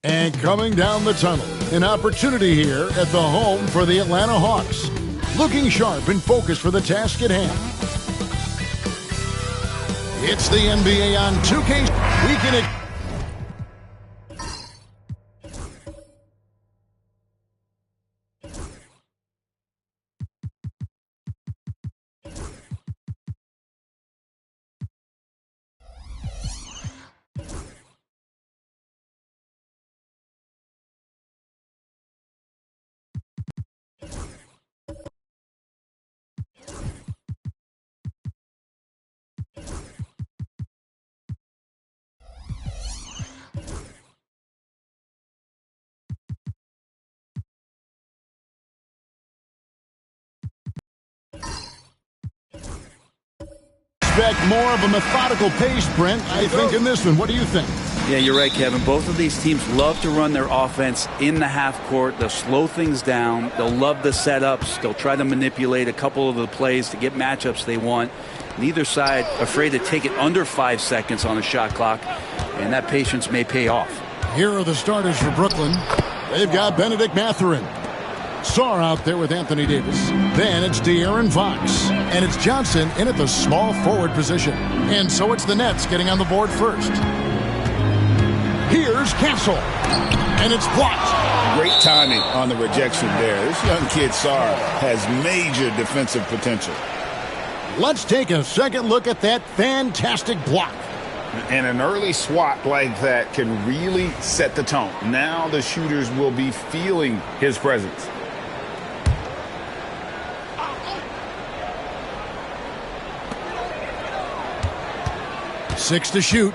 And coming down the tunnel, an opportunity here at the home for the Atlanta Hawks. Looking sharp and focused for the task at hand. It's the NBA on 2K. We can... Expect more of a methodical pace, Brent, I think, in this one. What do you think? Yeah, you're right, Kevin. Both of these teams love to run their offense in the half court. They'll slow things down. They'll love the setups. They'll try to manipulate a couple of the plays to get matchups they want. Neither side afraid to take it under 5 seconds on a shot clock, and that patience may pay off. Here are the starters for Brooklyn. They've got Benedict Mathurin. Sarr out there with Anthony Davis. Then it's De'Aaron Fox. And it's Johnson in at the small forward position. And so it's the Nets getting on the board first. Here's Castle. And it's blocked. Great timing on the rejection there. This young kid, Sarr, has major defensive potential. Let's take a second look at that fantastic block. And an early swat like that can really set the tone. Now the shooters will be feeling his presence. 6 to shoot.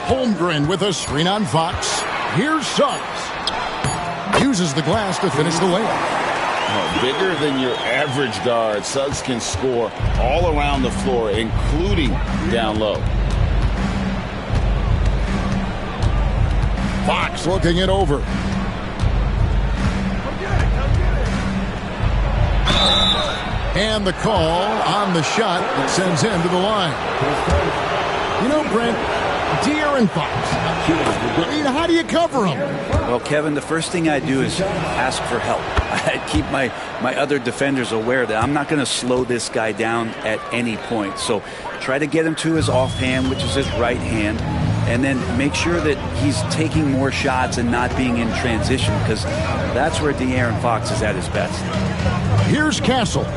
Holmgren with a screen on Fox. Here's Suggs. Uses the glass to finish the layup. Bigger than your average guard, Suggs can score all around the floor, including down low. Fox looking it over. And the call on the shot that sends him to the line. You know, Brent, De'Aaron Fox. I mean, how do you cover him? Well, Kevin, the first thing I do is ask for help. I keep my other defenders aware that I'm not going to slow this guy down at any point. So try to get him to his offhand, which is his right hand, and then make sure that he's taking more shots and not being in transition, because that's where De'Aaron Fox is at his best. Here's Castle.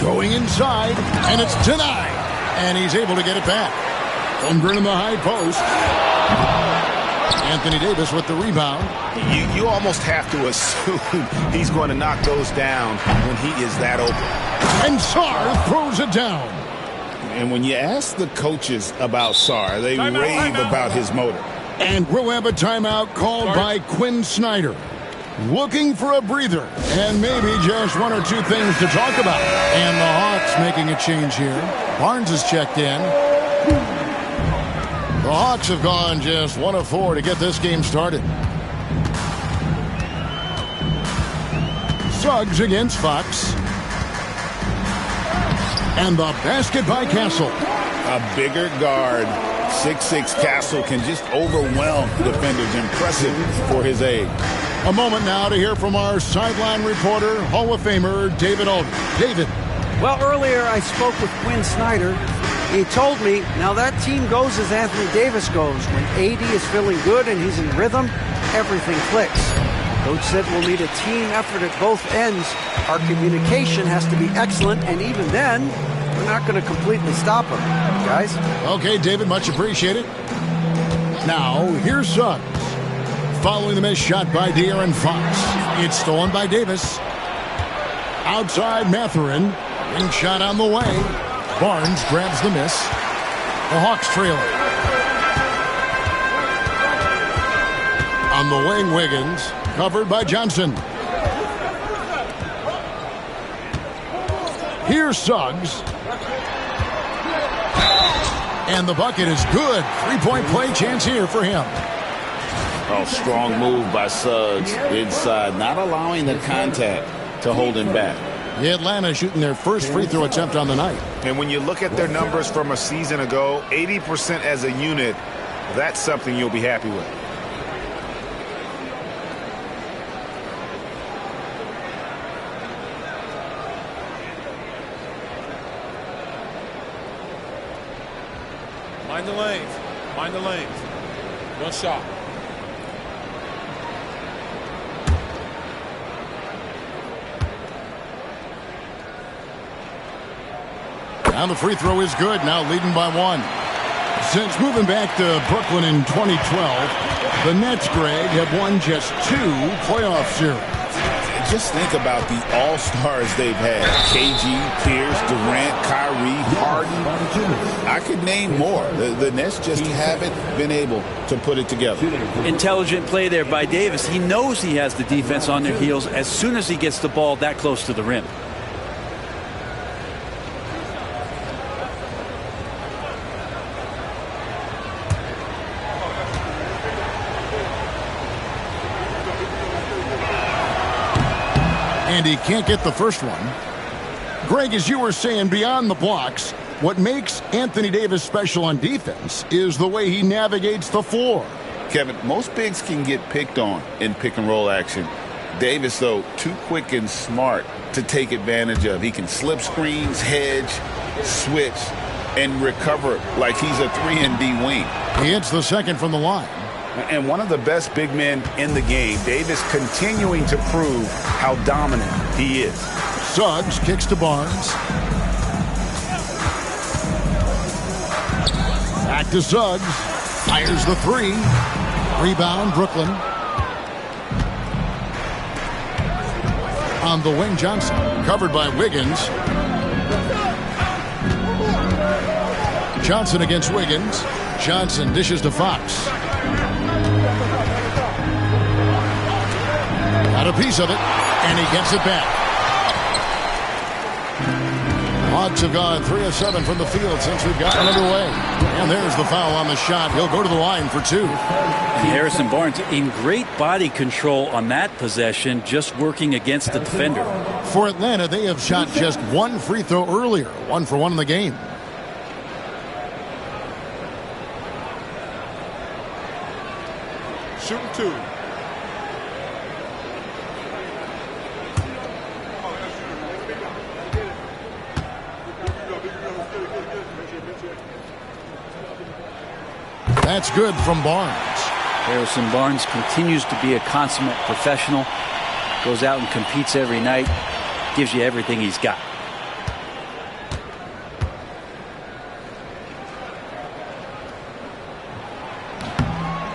Going inside, and it's denied. And he's able to get it back. Holmgren in the high post. Anthony Davis with the rebound. You almost have to assume he's going to knock those down when he is that open. And Sarr throws it down. And when you ask the coaches about Sarr, they rave about his motor. And we'll have a timeout called by Quinn Snyder. Looking for a breather, and maybe just one or two things to talk about. And the Hawks making a change here. Barnes has checked in. The Hawks have gone just 1 of 4 to get this game started. Suggs against Fox. And the basket by Castle. A bigger guard, 6'6" Castle, can just overwhelm defenders. Impressive for his age. A moment now to hear from our sideline reporter, Hall of Famer David Aldridge. David. Well, earlier I spoke with Quinn Snyder. He told me, now that team goes as Anthony Davis goes. When AD is feeling good and he's in rhythm, everything clicks. Coach said we'll need a team effort at both ends. Our communication has to be excellent, and even then, we're not going to completely stop them, guys. Okay, David, much appreciated. Now, here's Suggs. Following the missed shot by De'Aaron Fox. It's stolen by Davis. Outside Mathurin. Ring shot on the way. Barnes grabs the miss. The Hawks trail it. On the wing, Wiggins. Covered by Johnson. Here's Suggs. And the bucket is good. Three-point play chance here for him. Oh, strong move by Suggs inside, not allowing the contact to hold him back. The Atlanta shooting their first free throw attempt on the night. And when you look at their numbers from a season ago, 80% as a unit, that's something you'll be happy with. Mind the lanes. Mind the lanes. No shot. Now the free throw is good. Now leading by one. Since moving back to Brooklyn in 2012, the Nets, Greg, have won just 2 playoff series. Just think about the all-stars they've had. KG, Pierce, Durant, Kyrie, Harden. I could name more. The Nets just haven't been able to put it together. Intelligent play there by Davis. He knows he has the defense on their heels as soon as he gets the ball that close to the rim. And he can't get the first one. Greg, as you were saying, beyond the blocks, what makes Anthony Davis special on defense is the way he navigates the floor. Kevin, most bigs can get picked on in pick-and-roll action. Davis, though, too quick and smart to take advantage of. He can slip screens, hedge, switch, and recover like he's a 3-and-D wing. He hits the second from the line. And one of the best big men in the game, Davis continuing to prove how dominant he is. Suggs kicks to Barnes. Back to Suggs. Fires the 3. Rebound, Brooklyn. On the wing, Johnson. Covered by Wiggins. Johnson against Wiggins. Johnson dishes to Fox. Got a piece of it, and he gets it back. Hawks have gone 3 of 7 from the field since we've gotten underway. And there's the foul on the shot. He'll go to the line for 2. And Harrison Barnes in great body control on that possession, just working against the defender. For Atlanta, they have shot just 1 free throw earlier. 1 for 1 in the game. Shooting 2. That's good from Barnes. Harrison Barnes continues to be a consummate professional. Goes out and competes every night. Gives you everything he's got.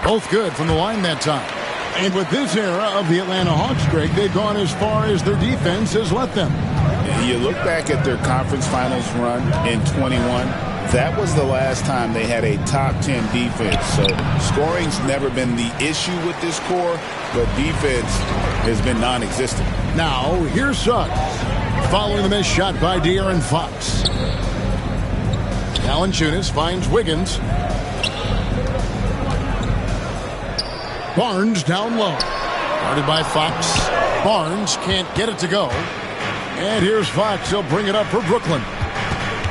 Both good from the line that time. And with this era of the Atlanta Hawks, Greg, they've gone as far as their defense has let them. You look back at their conference finals run in 21. That was the last time they had a top 10 defense. So scoring's never been the issue with this core, but defense has been non-existent. Now, here's Suggs. Following the missed shot by De'Aaron Fox. Valanciunas finds Wiggins. Barnes down low. Guarded by Fox. Barnes can't get it to go. And here's Fox. He'll bring it up for Brooklyn.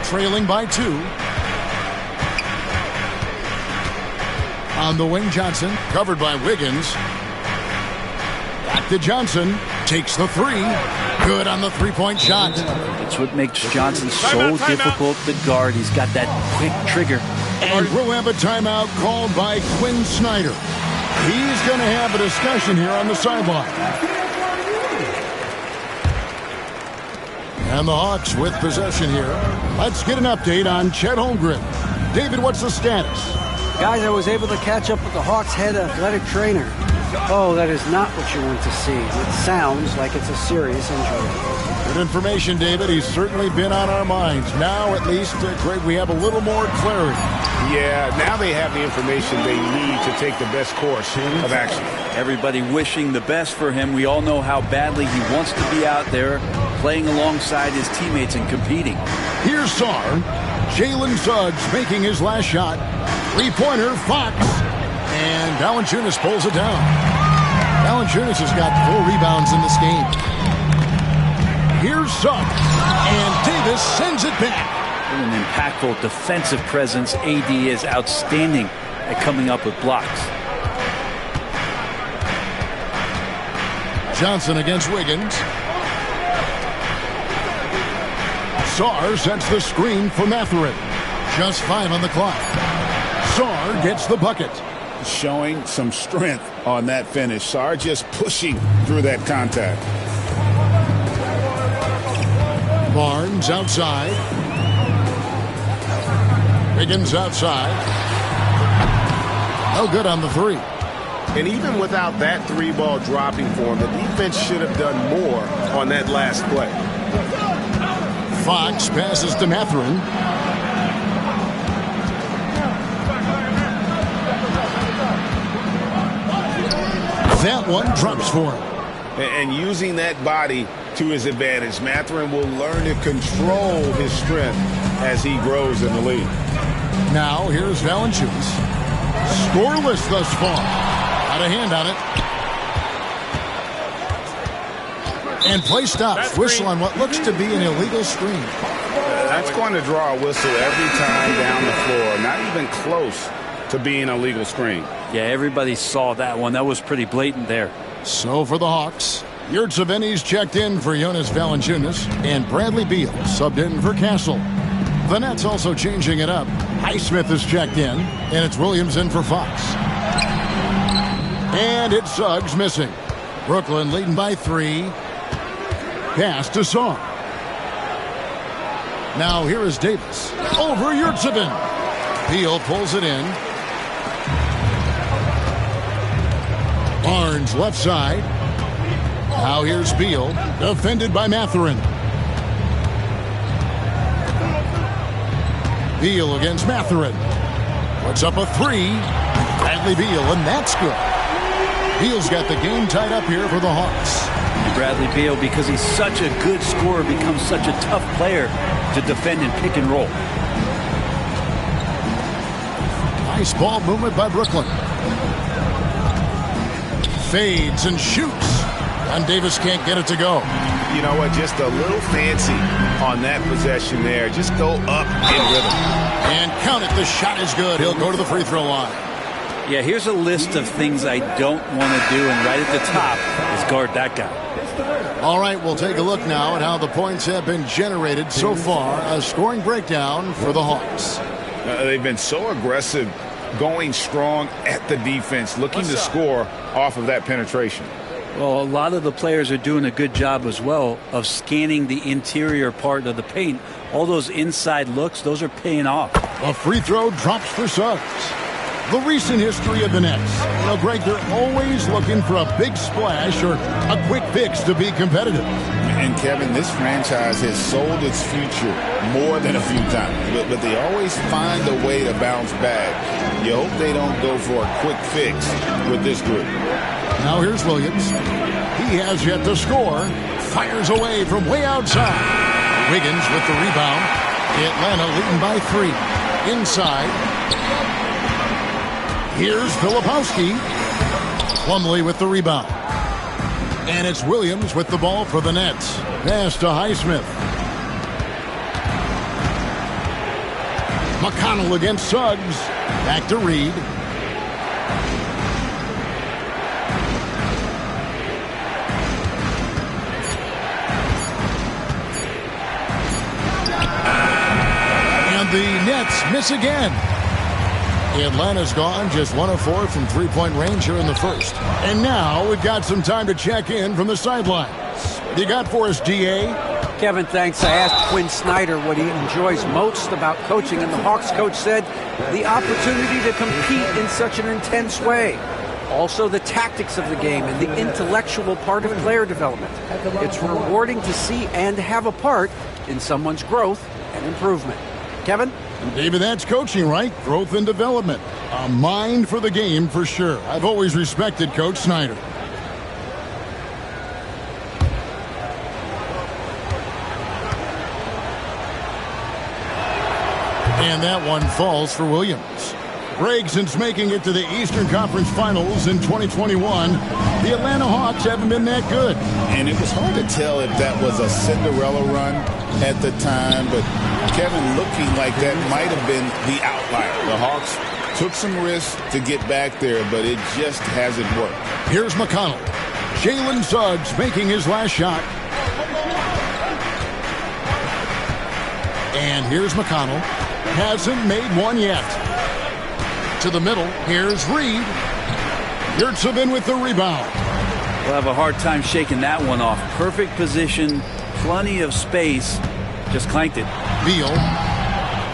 Trailing by 2. On the wing, Johnson. Covered by Wiggins. Back to Johnson. Takes the 3. Good on the three-point shot. That's what makes Johnson so difficult to guard. He's got that quick trigger. And we'll have a timeout called by Quinn Snyder. He's going to have a discussion here on the sideline. And the Hawks with possession here. Let's get an update on Chet Holmgren. David, what's the status? Guys, I was able to catch up with the Hawks head athletic trainer. Oh, that is not what you want to see. It sounds like it's a serious injury. Good information, David. He's certainly been on our minds. Now, at least, Greg, we have a little more clarity. Yeah, now they have the information they need to take the best course of action. Everybody wishing the best for him. We all know how badly he wants to be out there playing alongside his teammates and competing. Here's Sar. Jalen Suggs making his last shot. Three-pointer, Fox. And Valanciunas pulls it down. Valanciunas has got 4 rebounds in this game. Here's Suggs. And Davis sends it back. An impactful defensive presence. AD is outstanding at coming up with blocks. Johnson against Wiggins. Sar sets the screen for Mathurin. Just 5 on the clock. Sar gets the bucket. Showing some strength on that finish. Sar just pushing through that contact. Barnes outside. Wiggins outside. No good on the 3. And even without that 3-ball dropping for him, the defense should have done more on that last play. Fox passes to Mathurin. That one drops for him. And using that body to his advantage, Mathurin will learn to control his strength as he grows in the league. Now here's Valanciunas. Scoreless thus far. Got a hand on it. And play stops. Whistle on what looks to be an illegal screen. That's going to draw a whistle every time down the floor. Not even close to being a legal screen. Yeah, everybody saw that one. That was pretty blatant there. So for the Hawks, Yurtseven's checked in for Jonas Valanciunas, and Bradley Beal subbed in for Castle. The Nets also changing it up. Highsmith is checked in, and it's Williams in for Fox. And it's Suggs missing. Brooklyn leading by 3. Pass to Sar. Now here is Davis. Over Yurtseven. Beal pulls it in. Barnes left side. Now here's Beal. Defended by Mathurin. Beal against Mathurin. Puts up a 3. Bradley Beal, and that's good. Beal's got the game tied up here for the Hawks. Bradley Beal, because he's such a good scorer, becomes such a tough player to defend in pick and roll. Nice ball movement by Brooklyn. Fades and shoots. And Davis can't get it to go. You know what? Just a little fancy on that possession there. Just go up in rhythm. And count it. The shot is good. He'll go to the free throw line. Yeah, here's a list of things I don't want to do, and right at the top is guard that guy. All right, we'll take a look now at how the points have been generated so far. A scoring breakdown for the Hawks. They've been so aggressive, going strong at the defense, looking to score off of that penetration. Well, a lot of the players are doing a good job as well of scanning the interior part of the paint. All those inside looks, those are paying off. A free throw drops for Suggs. The recent history of the Nets. You know, Greg, they're always looking for a big splash or a quick fix to be competitive. And, Kevin, this franchise has sold its future more than a few times. But they always find a way to bounce back. You hope they don't go for a quick fix with this group. Now here's Williams. He has yet to score. Fires away from way outside. Wiggins with the rebound. Atlanta leading by 3. Inside. Here's Filipowski. Plumlee with the rebound. And it's Williams with the ball for the Nets. Pass to Highsmith. McConnell against Suggs. Back to Reed. And the Nets miss again. Atlanta's gone just 1 of 4 from three-point range here in the first. And now we've got some time to check in from the sidelines. What do you got for us, DA? Kevin, thanks. I asked Quinn Snyder what he enjoys most about coaching, and the Hawks coach said the opportunity to compete in such an intense way. Also, the tactics of the game and the intellectual part of player development. It's rewarding to see and have a part in someone's growth and improvement. Kevin? David, that's coaching, right? Growth and development. A mind for the game for sure. I've always respected Coach Snyder. And that one falls for Williams. Greg, since making it to the Eastern Conference Finals in 2021, the Atlanta Hawks haven't been that good. And it was hard to tell if that was a Cinderella run at the time, but Kevin, looking like that might have been the outlier. The Hawks took some risks to get back there, but it just hasn't worked. Here's McConnell. Jalen Suggs making his last shot. And here's McConnell. Hasn't made one yet. To the middle. Here's Reed. Yurtsevin with the rebound. We'll have a hard time shaking that one off. Perfect position, plenty of space. Just clanked it. Beal.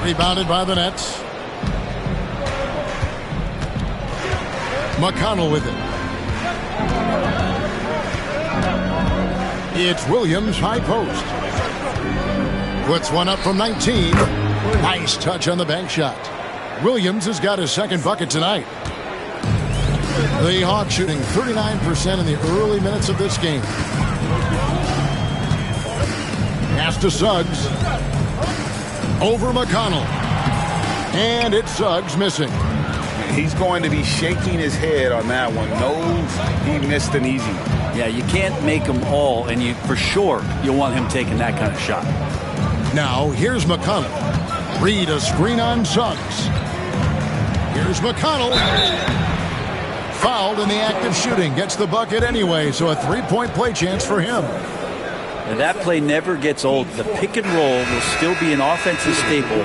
Rebounded by the Nets. McConnell with it. It's Williams, high post. Puts one up from 19. Nice touch on the bank shot. Williams has got his second bucket tonight. The Hawks shooting 39% in the early minutes of this game. Pass to Suggs. Over McConnell. And it's Suggs missing. He's going to be shaking his head on that one. Knows he missed an easy one. Yeah, you can't make them all, and for sure you'll want him taking that kind of shot. Now, here's McConnell. Reed a screen on Suggs. Here's McConnell. Fouled in the act of shooting. Gets the bucket anyway, so a three-point play chance for him. And that play never gets old. The pick and roll will still be an offensive staple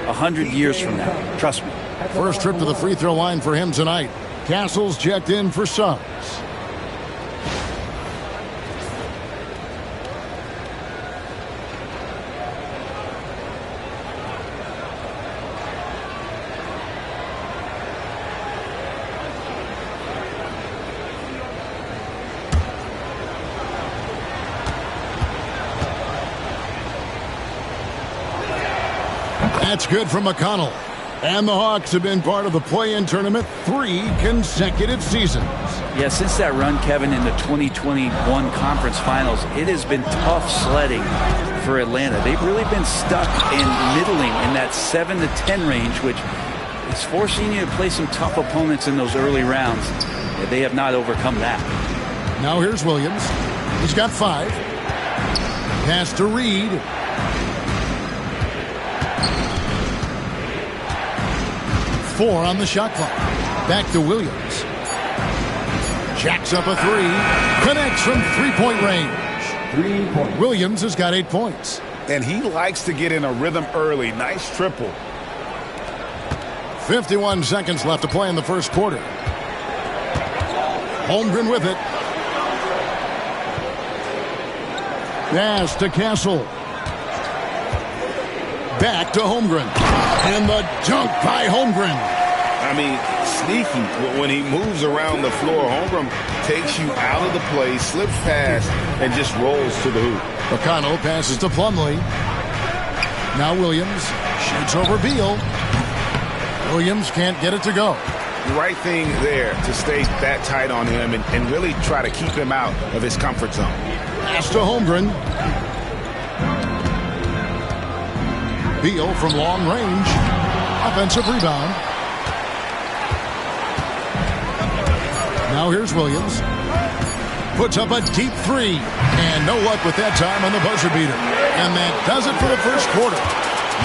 100 years from now. Trust me. First trip to the free throw line for him tonight. Castles checked in for Suggs. That's good from McConnell. And the Hawks have been part of the play-in tournament 3 consecutive seasons. Yeah, since that run, Kevin, in the 2021 Conference Finals, it has been tough sledding for Atlanta. They've really been stuck in middling in that 7 to 10 range, which is forcing you to play some tough opponents in those early rounds. Yeah, they have not overcome that. Now here's Williams. He's got 5. Pass to Reed. Four on the shot clock. Back to Williams. Jacks up a 3. Connects from three-point range. Williams has got 8 points. And he likes to get in a rhythm early. Nice triple. 51 seconds left to play in the first quarter. Holmgren with it. Pass to Castle. Back to Holmgren. And the dunk by Holmgren. I mean, sneaky. When he moves around the floor, Holmgren takes you out of the play, slips past, and just rolls to the hoop. McConnell passes to Plumlee. Now Williams shoots over Beal. Williams can't get it to go. The right thing there to stay that tight on him and really try to keep him out of his comfort zone. Pass to Holmgren. Beal from long range. Offensive rebound. Now here's Williams. Puts up a deep 3. And no luck with that time on the buzzer beater. And that does it for the first quarter.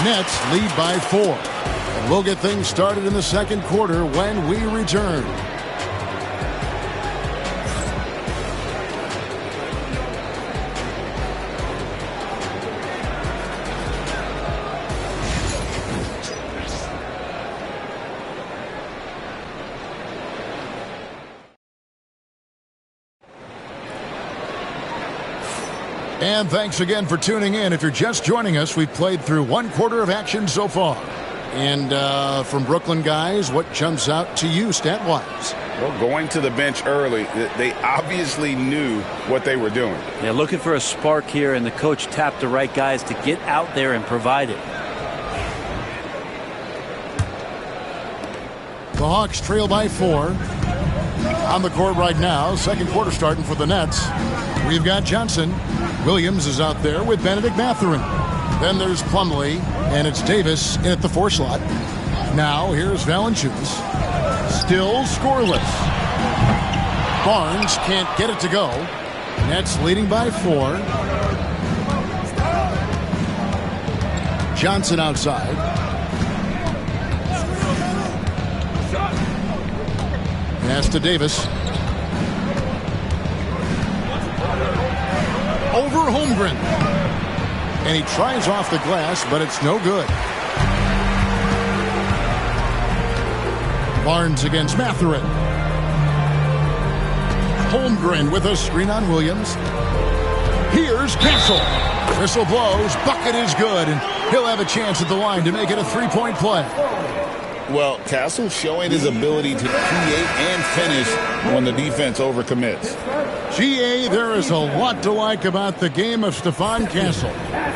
Nets lead by 4. And we'll get things started in the second quarter when we return. And thanks again for tuning in. If you're just joining us, we've played through one quarter of action so far. And from Brooklyn guys, what jumps out to you stat-wise? Well, going to the bench early, they obviously knew what they were doing. Yeah, looking for a spark here, and the coach tapped the right guys to get out there and provide it. The Hawks trail by 4. On the court right now, second quarter starting for the Nets. We've got Johnson. Williams is out there with Benedict Mathurin. Then there's Plumlee, and it's Davis in at the 4 slot. Now here's Valanciunas. Still scoreless. Barnes can't get it to go. Nets leading by 4. Johnson outside. Pass to Davis. Over Holmgren. And he tries off the glass, but it's no good. Barnes against Mathurin. Holmgren with a screen on Williams. Here's Castle. Whistle blows. Bucket is good, and he'll have a chance at the line to make it a 3-point play. Well, Castle showing his ability to create and finish when the defense overcommits. GA, there is a lot to like about the game of Stephon Castle.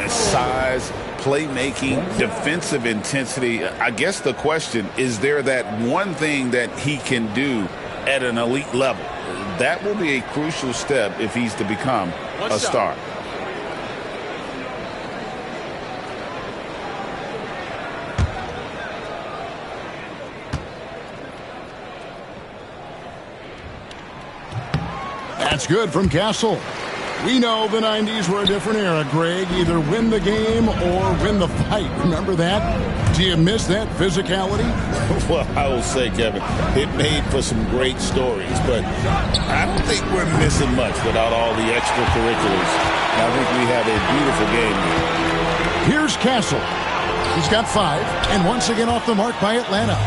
Size, playmaking, defensive intensity. I guess the question, is there that one thing that he can do at an elite level? That will be a crucial step if he's to become a star. That's good from Castle. We know the 90s were a different era, Greg. Either win the game or win the fight. Remember that? Do you miss that physicality? Well, I will say, Kevin, it made for some great stories, but I don't think we're missing much without all the extracurriculars. I think we have a beautiful game here. Here's Castle. He's got 5, and once again off the mark by Atlanta.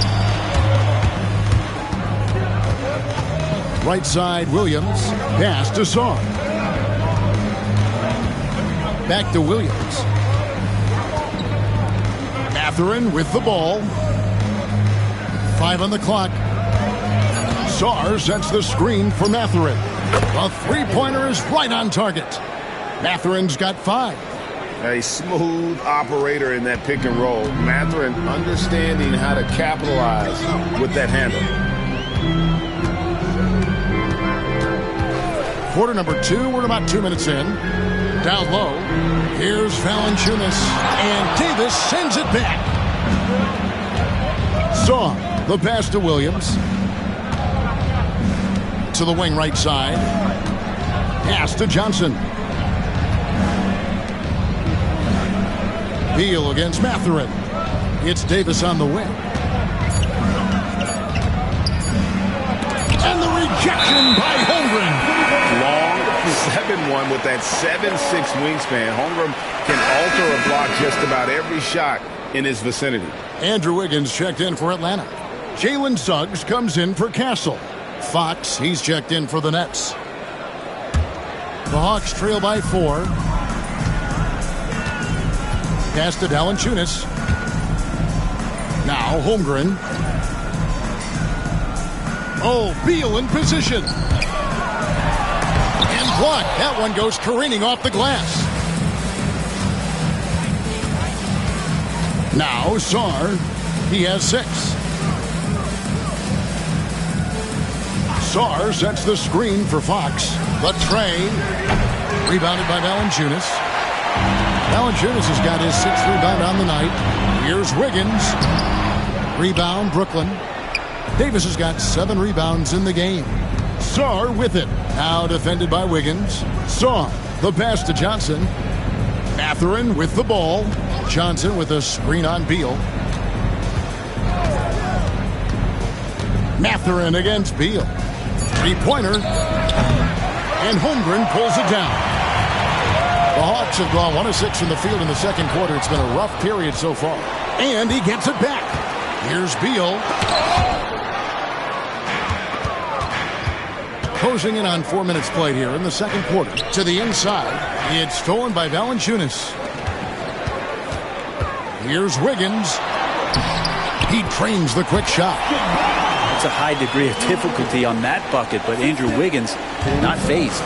Right side, Williams. Pass to Song. Back to Williams. Mathurin with the ball. 5 on the clock. Sarr sets the screen for Mathurin. The three-pointer is right on target. Mathurin's got 5. A smooth operator in that pick and roll. Mathurin understanding how to capitalize with that handle. Quarter number 2, we're about 2 minutes in. Down low, here's Valanciunas, and Davis sends it back. Saw the pass to Williams. To the wing right side. Pass to Johnson. Beal against Mathurin. It's Davis on the wing. And the rejection by Holmgren. Long 7-1 with that 7'6" wingspan. Holmgren can alter a block just about every shot in his vicinity. Andrew Wiggins checked in for Atlanta. Jalen Suggs comes in for Castle. Fox, he's checked in for the Nets. The Hawks trail by 4. Pass to Valanciunas. Now Holmgren. Oh, Beal in position. And blocked. That one goes careening off the glass. Now Sarr. He has 6. Sarr sets the screen for Fox. The tray. Rebounded by Valanciunas. Valanciunas has got his 6th rebound on the night. Here's Wiggins. Rebound, Brooklyn. Davis has got 7 rebounds in the game. Sarr with it. Now defended by Wiggins. Sarr, the pass to Johnson. Mathurin with the ball. Johnson with a screen on Beal. Mathurin against Beal. Three-pointer. And Holmgren pulls it down. The Hawks have gone 1 of 6 from the field in the second quarter. It's been a rough period so far. And he gets it back. Here's Beal. Closing in on 4 minutes played here in the second quarter. To the inside. It's stolen by Valanciunas. Here's Wiggins. He trains the quick shot. It's a high degree of difficulty on that bucket, but Andrew Wiggins not phased.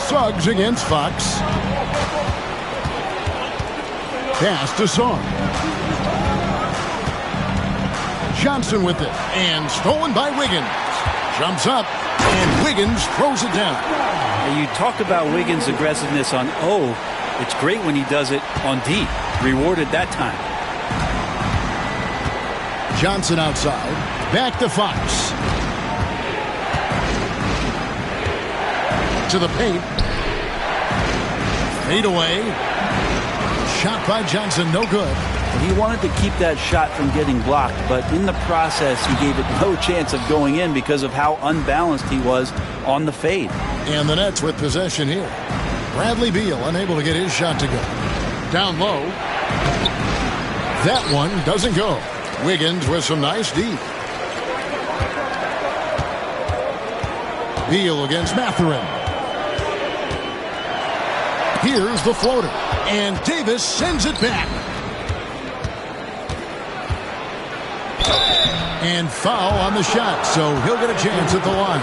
Suggs against Fox. Pass to Song. Johnson with it, and stolen by Wiggins. Jumps up, and Wiggins throws it down. Now you talk about Wiggins' aggressiveness on O. It's great when he does it on D. Rewarded that time. Johnson outside. Back to Fox. To the paint. Fade away. Shot by Johnson, no good. He wanted to keep that shot from getting blocked, but in the process, he gave it no chance of going in because of how unbalanced he was on the fade. And the Nets with possession here. Bradley Beal unable to get his shot to go. Down low. That one doesn't go. Wiggins with some nice D. Beal against Mathurin. Here's the floater. And Davis sends it back. And foul on the shot, so he'll get a chance at the line.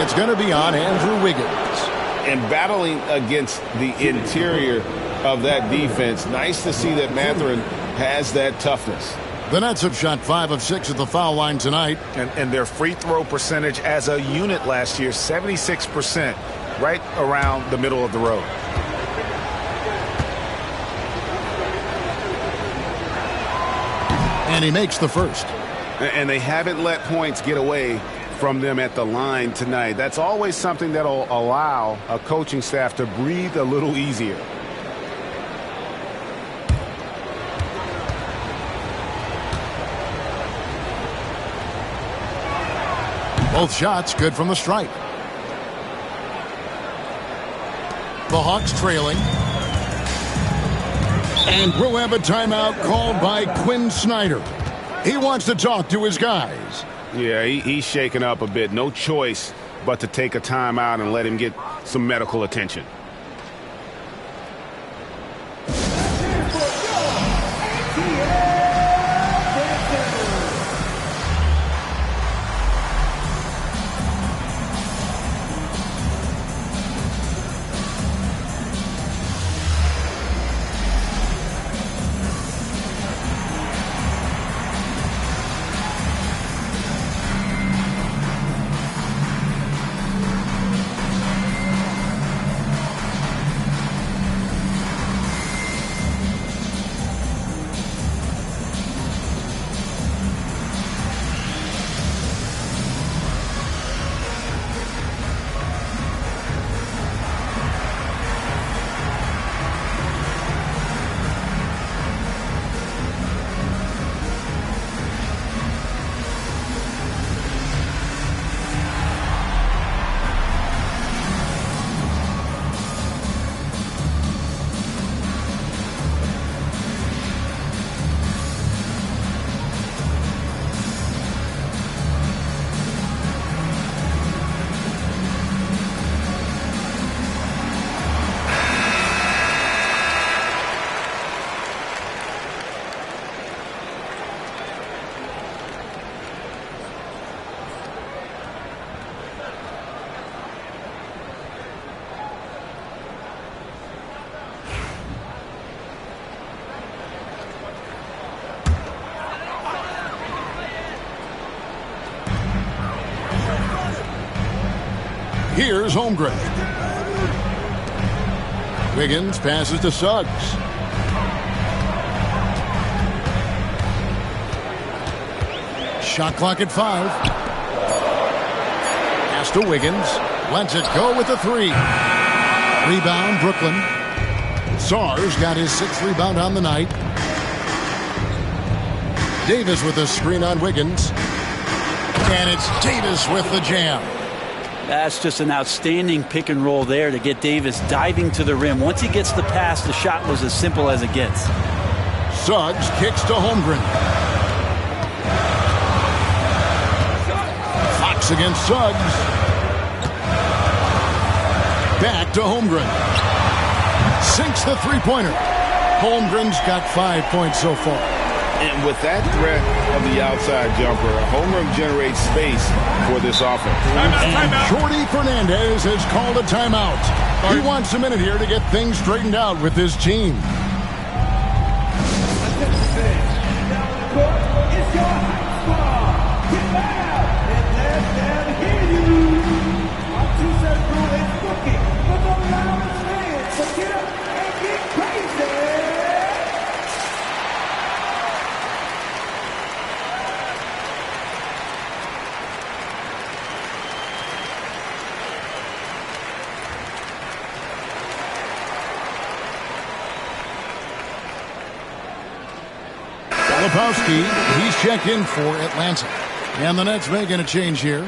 It's going to be on Andrew Wiggins. And battling against the interior of that defense, nice to see that Mathurin has that toughness. The Nets have shot 5 of 6 at the foul line tonight. And their free throw percentage as a unit last year, 76%, right around the middle of the road. And he makes the first. And they haven't let points get away from them at the line tonight. That's always something that'll allow a coaching staff to breathe a little easier. Both shots good from the stripe. The Hawks trailing. And we'll have a timeout called by Quinn Snyder. He wants to talk to his guys. Yeah, he's shaken up a bit. No choice but to take a timeout and let him get some medical attention. Here's Holmgren. Wiggins passes to Suggs. Shot clock at 5. Pass to Wiggins. Lets it go with a 3. Rebound, Brooklyn. Sars got his 6th rebound on the night. Davis with a screen on Wiggins. And it's Davis with the jam. That's just an outstanding pick and roll there to get Davis diving to the rim. Once he gets the pass, the shot was as simple as it gets. Suggs kicks to Holmgren. Fox against Suggs. Back to Holmgren. Sinks the three-pointer. Holmgren's got 5 points so far. And with that threat of the outside jumper, Holmgren generates space for this offense. And Jordy Fernandez has called a timeout. He wants a minute here to get things straightened out with his team. Filipowski, he's checked in for Atlanta. And the Nets making a change here.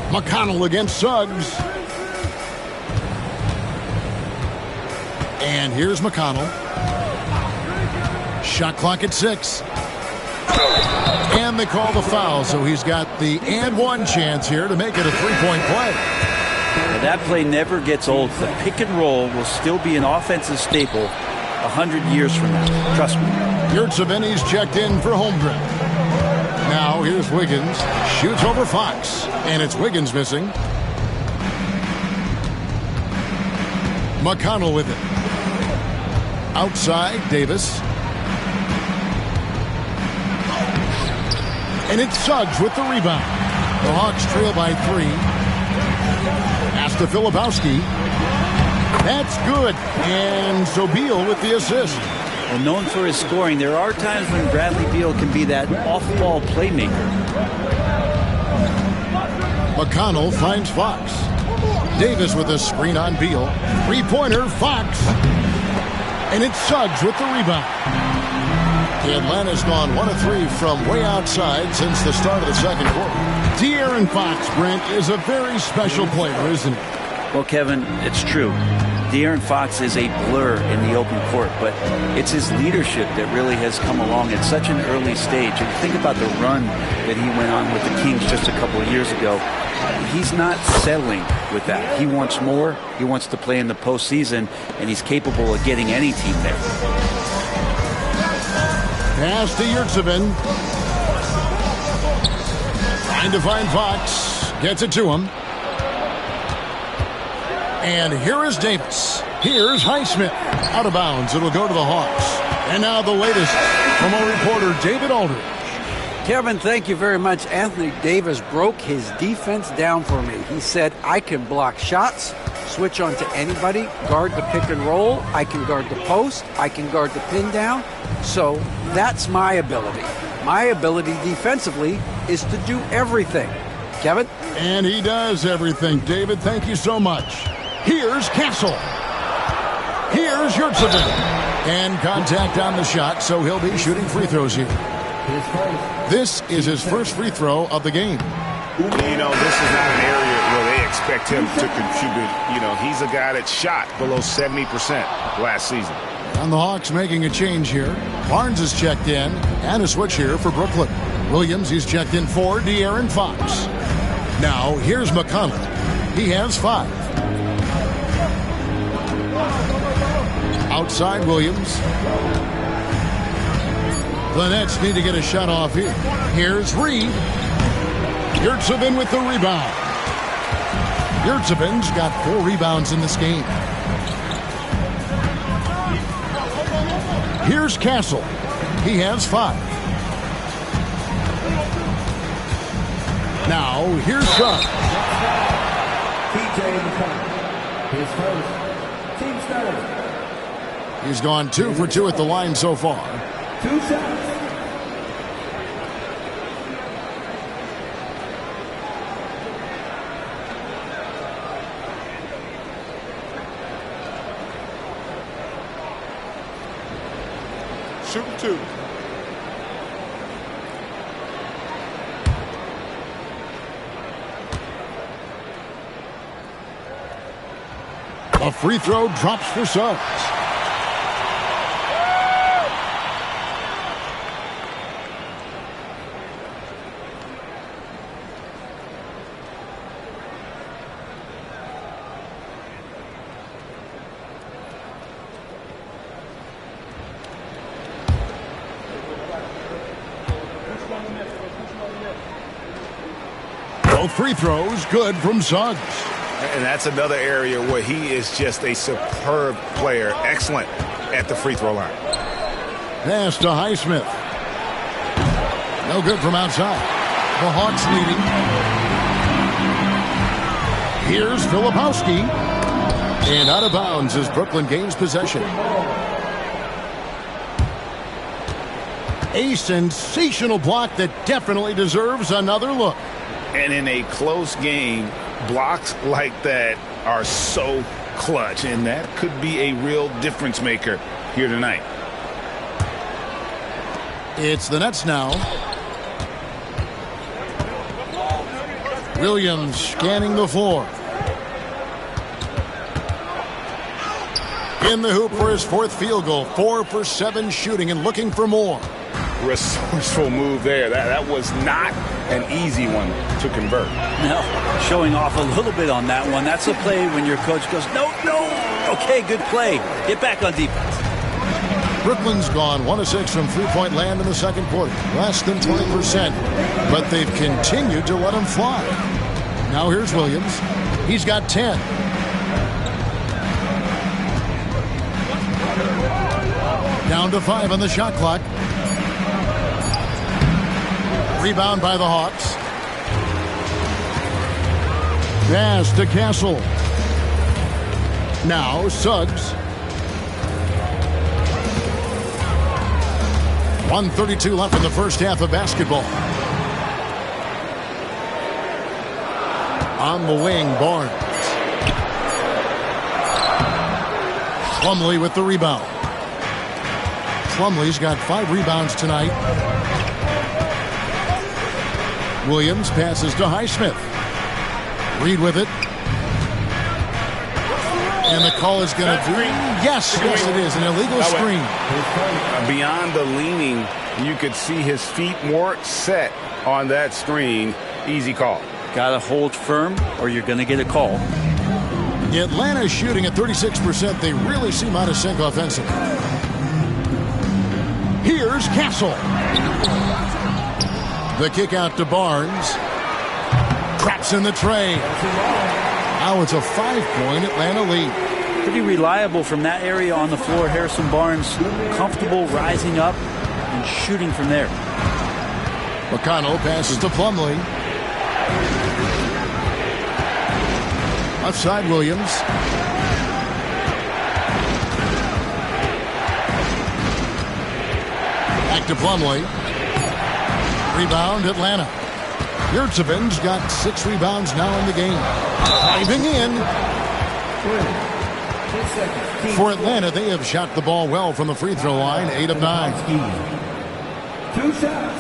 McConnell against Suggs. And here's McConnell. Shot clock at 6. And they call the foul, so he's got the and one chance here to make it a three-point play. Well, that play never gets old. The pick and roll will still be an offensive staple 100 years from now. Trust me. Yurtsevin, he's checked in for Holmgren. Now here's Wiggins. Shoots over Fox. And it's Wiggins missing. McConnell with it. Outside, Davis. And it's Suggs with the rebound. The Hawks trail by 3. Pass to Filipowski. That's good. And so Beal with the assist. Well, known for his scoring, there are times when Bradley Beal can be that off-ball playmaker. McConnell finds Fox. Davis with a screen on Beal. Three-pointer, Fox. And it's Suggs with the rebound. Atlanta's gone 1 of 3 from way outside since the start of the second quarter. De'Aaron Fox, Brent, is a very special player, isn't he? Well, Kevin, it's true. De'Aaron Fox is a blur in the open court, but it's his leadership that really has come along at such an early stage. And think about the run that he went on with the Kings just a couple of years ago. He's not settling with that. He wants more. He wants to play in the postseason, and he's capable of getting any team there. Pass to Yurtsevin. Trying to find Fox. Gets it to him. And here is Davis. Here's Highsmith. Out of bounds. It'll go to the Hawks. And now the latest from our reporter, David Aldridge. Kevin, thank you very much. Anthony Davis broke his defense down for me. He said, I can block shots, switch on to anybody, guard the pick and roll, I can guard the post, I can guard the pin down. So that's my ability. My ability defensively is to do everything. Kevin? And he does everything. David, thank you so much. Here's Castle. Here's Yurtsevin. And contact on the shot, so he'll be shooting free throws here. This is his first free throw of the game. You know, this is not an area where they expect him to contribute. You know, he's a guy that shot below 70% last season. And the Hawks making a change here. Barnes is checked in, and a switch here for Brooklyn. Williams, he's checked in for De'Aaron Fox. Now, here's McConnell. He has 5. Outside Williams. The Nets need to get a shot off here. Here's Reed. Yurtsevin with the rebound. Yurtsevin's got 4 rebounds in this game. Here's Castle. He has 5. Now, here's Suggs. His first team starter. He's gone 2 for 2 at the line so far. 2 shots. Shooting 2. A free throw drops for Suggs. Both free throws good from Suggs. And that's another area where he is just a superb player. Excellent at the free throw line. Pass to Highsmith. No good from outside. The Hawks leading. Here's Filipowski. And out of bounds as Brooklyn gains possession. A sensational block that definitely deserves another look. And in a close game, blocks like that are so clutch, and that could be a real difference maker here tonight. It's the Nets now. Williams scanning the floor. In the hoop for his fourth field goal. 4 for 7 shooting and looking for more. Resourceful move there. That was not an easy one to convert. No, showing off a little bit on that one. That's a play when your coach goes, no. Okay, good play. Get back on defense. Brooklyn's gone 1 of 6 from three-point land in the second quarter. Less than 20%. But they've continued to let him fly. Now here's Williams. He's got 10. Down to 5 on the shot clock. Rebound by the Hawks. Pass to Castle. Now Suggs. 1:32 left in the first half of basketball. On the wing, Barnes. Plumlee with the rebound. Plumlee's got 5 rebounds tonight. Williams passes to Highsmith. Reed with it. And the call is going to be... Yes, it is. An illegal screen. Beyond the leaning, you could see his feet more set on that screen. Easy call. Got to hold firm or you're going to get a call. Atlanta's shooting at 36%. They really seem out of sync offensively. Here's Castle. The kick out to Barnes. Traps in the tray. Now it's a 5-point Atlanta lead. Pretty reliable from that area on the floor. Harrison Barnes comfortable rising up and shooting from there. McConnell passes to Plumlee. Left side Williams. Back to Plumlee. Rebound Atlanta. Yurtseven's got 6 rebounds now in the game. Driving in. For Atlanta, they have shot the ball well from the free throw line. 8 of 9. 2 shots.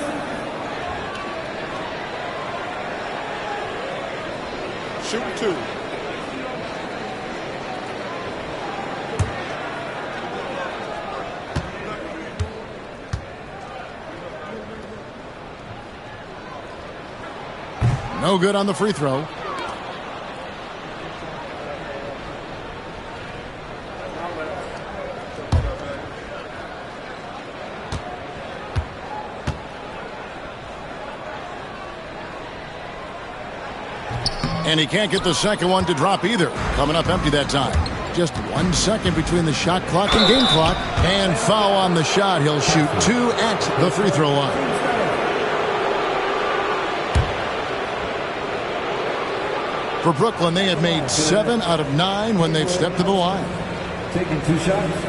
Shoot 2. No good on the free throw. And he can't get the second one to drop either. Coming up empty that time. Just 1 second between the shot clock and game clock. And foul on the shot. He'll shoot 2 at the free throw line. For Brooklyn, they have made 7 out of 9 when they've stepped to the line. Taking 2 shots.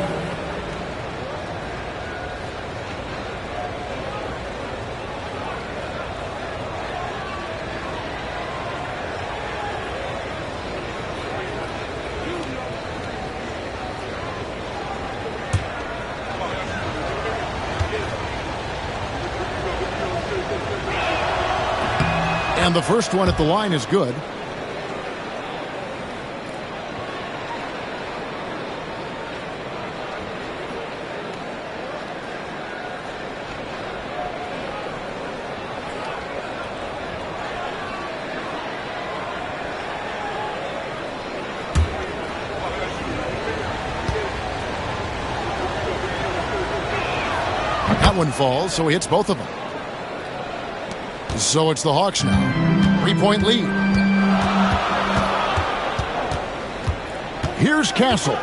And the first one at the line is good. That one falls, so he hits both of them. So it's the Hawks now. 3-point lead. Here's Castle.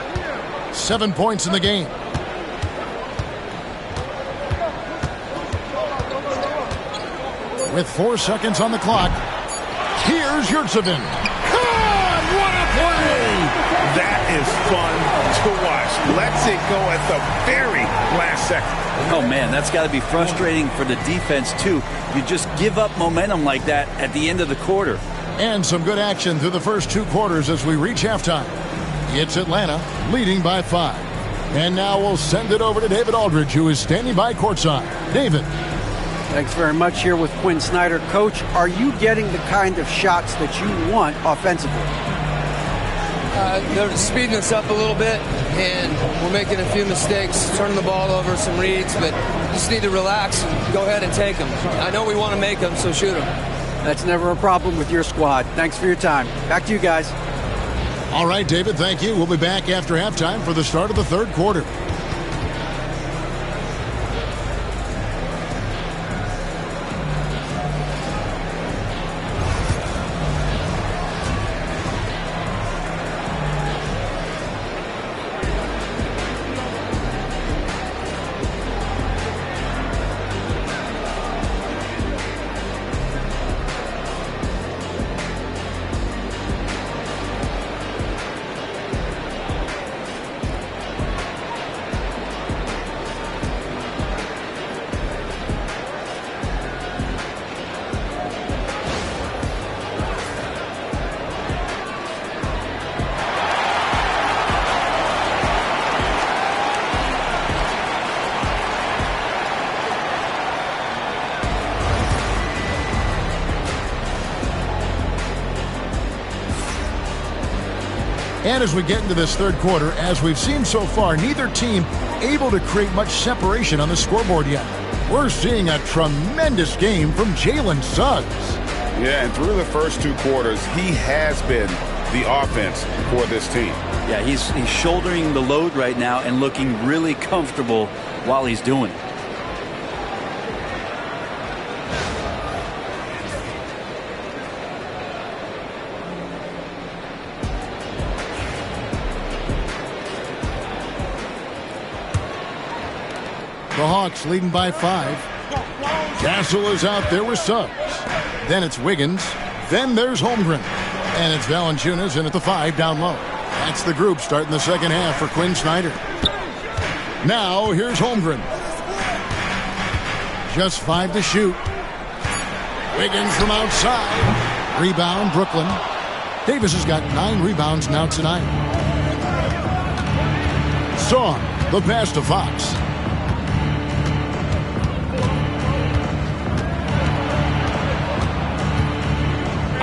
7 points in the game. With 4 seconds on the clock, here's Yurtsevin. God, what a play! That is fun to watch. Lets it go at the very last second. Oh, man, that's got to be frustrating for the defense, too. You just give up momentum like that at the end of the quarter. And some good action through the first 2 quarters as we reach halftime. It's Atlanta leading by 5. And now we'll send it over to David Aldridge, who is standing by courtside. David. Thanks very much here with Quinn Snyder. Coach, are you getting the kind of shots that you want offensively? They're speeding us up a little bit, and we're making a few mistakes, turning the ball over, some reads, but you just need to relax and go ahead and take them. I know we want to make them, so shoot them. That's never a problem with your squad. Thanks for your time. Back to you guys. All right, David, thank you. We'll be back after halftime for the start of the third quarter. And as we get into this third quarter, as we've seen so far, neither team able to create much separation on the scoreboard yet. We're seeing a tremendous game from Jalen Suggs. Yeah, and through the first 2 quarters, he has been the offense for this team. Yeah, he's shouldering the load right now and looking really comfortable while he's doing it. The Hawks leading by 5. Castle is out there with Suggs. Then it's Wiggins. Then there's Holmgren. And it's Valanciunas in at the 5 down low. That's the group starting the second half for Quinn Snyder. Now here's Holmgren. Just 5 to shoot. Wiggins from outside. Rebound, Brooklyn. Davis has got 9 rebounds now tonight. Song, the pass to Fox.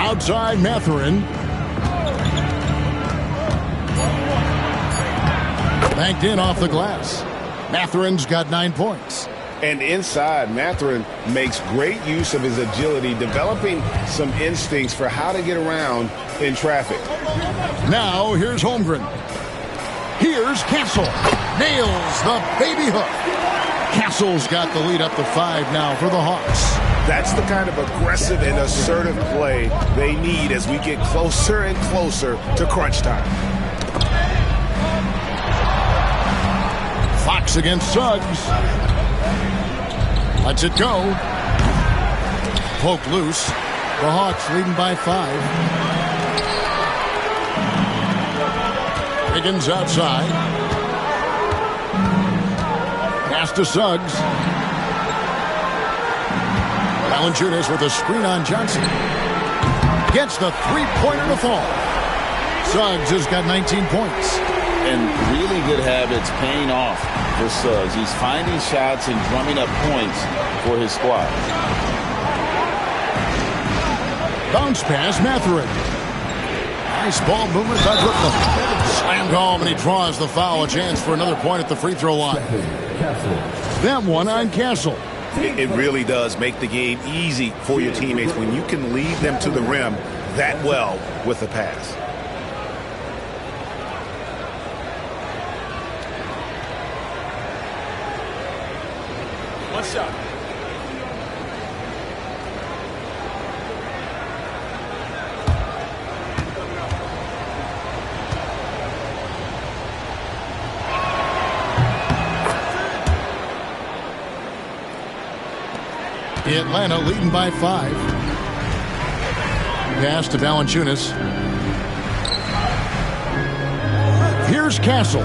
Outside Mathurin. Banked in off the glass. Mathurin's got 9 points. And inside, Mathurin makes great use of his agility, developing some instincts for how to get around in traffic. Now here's Holmgren. Here's Castle. Nails the baby hook. Castle's got the lead up to 5 now for the Hawks. That's the kind of aggressive and assertive play they need as we get closer and closer to crunch time. Fox against Suggs. Lets it go. Poke loose. The Hawks leading by 5. Wiggins outside. Pass to Suggs. Valanciunas with a screen on Johnson. Gets the 3-pointer to fall. Suggs has got 19 points. And really good habits paying off for Suggs. He's finding shots and drumming up points for his squad. Bounce pass, Mathurin. Nice ball movement by Brooklyn. Slammed home, and he draws the foul. A chance for another point at the free throw line. That one on Castle. It really does make the game easy for your teammates when you can lead them to the rim that well with the pass. One shot. Atlanta leading by 5. Pass to Valanciunas. Here's Castle.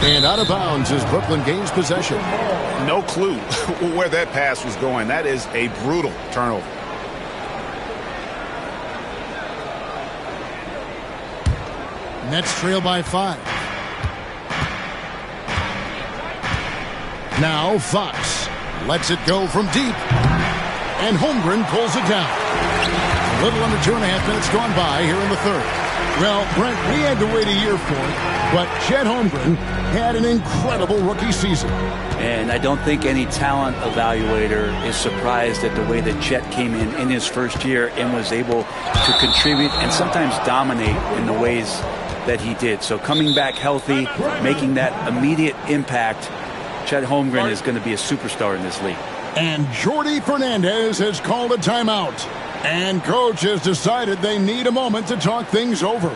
And out of bounds as Brooklyn gains possession. No clue where that pass was going. That is a brutal turnover. Nets trail by 5. Now Fox lets it go from deep. And Holmgren pulls it down. A little under 2.5 minutes gone by here in the third. Well, Brent, we had to wait a year for it, but Chet Holmgren had an incredible rookie season. And I don't think any talent evaluator is surprised at the way that Chet came in his first year and was able to contribute and sometimes dominate in the ways that he did. So coming back healthy, making that immediate impact, Chet Holmgren is going to be a superstar in this league. And Jordi Fernandez has called a timeout. And coach has decided they need a moment to talk things over.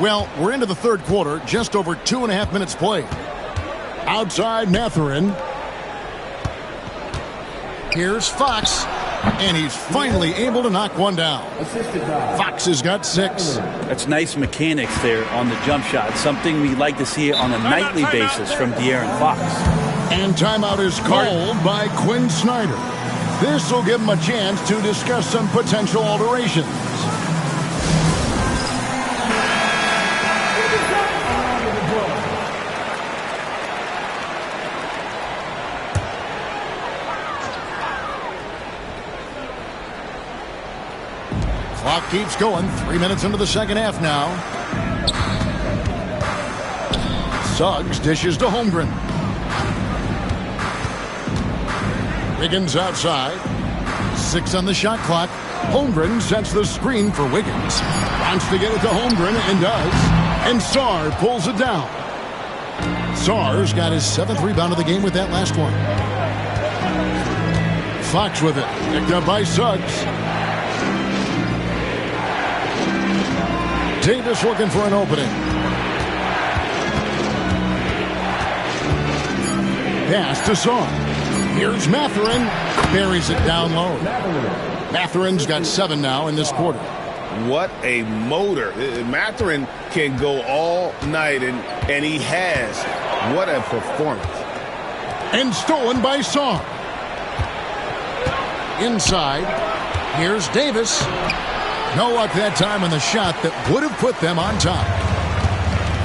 Well, we're into the third quarter, just over 2.5 minutes played. Outside Mathurin. Here's Fox, and he's finally able to knock one down. Fox has got 6. That's nice mechanics there on the jump shot, something we like to see on a nightly basis from De'Aaron Fox. And timeout is called by Quinn Snyder. This will give him a chance to discuss some potential alterations. Clock keeps going. 3 minutes into the second half now. Suggs dishes to Holmgren. Wiggins outside. 6 on the shot clock. Holmgren sets the screen for Wiggins. Wants to get it to Holmgren and does. And Sarr pulls it down. Sarr's got his 7th rebound of the game with that last one. Fox with it. Picked up by Suggs. Davis looking for an opening. Pass to Sarr. Here's Mathurin. Buries it down low. Mathurin's got 7 now in this quarter. What a motor. Mathurin can go all night, and he has. What a performance. And stolen by Sarr. Inside. Here's Davis. No luck that time on the shot that would have put them on top.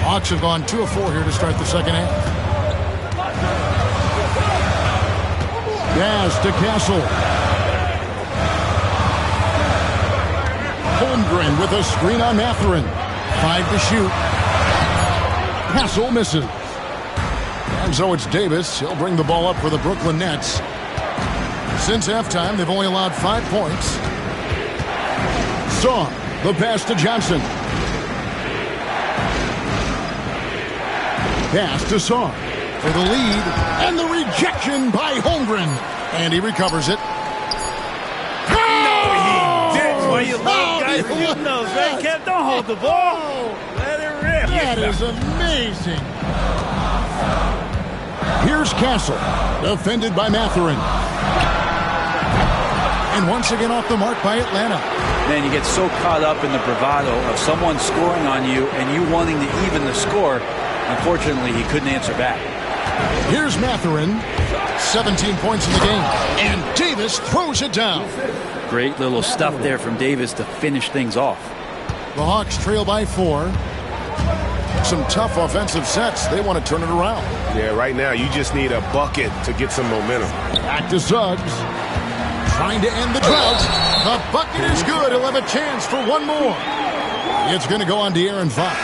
Hawks have gone 2 of 4 here to start the second half. Pass to Castle. Holmgren with a screen on Mathurin. 5 to shoot. Castle misses. And so it's Davis. He'll bring the ball up for the Brooklyn Nets. Since halftime, they've only allowed 5 points. Sarr, the pass to Johnson. Pass to Sarr for the lead, and the rejection by Holmgren. And he recovers it. No, he didn't. Well, you love guys shooting those, right, Kev? Don't hold the ball. Let it rip. That is amazing. Here's Castle, defended by Mathurin. And once again off the mark by Atlanta. Man, you get so caught up in the bravado of someone scoring on you and you wanting to even the score. Unfortunately, he couldn't answer back. Here's Mathurin. 17 points in the game. And Davis throws it down. Great little stuff there from Davis to finish things off. The Hawks trail by 4. Some tough offensive sets. They want to turn it around. Yeah, right now you just need a bucket to get some momentum. Back to Suggs. Trying to end the drought. The bucket is good. He'll have a chance for one more. It's going to go on De'Aaron Fox.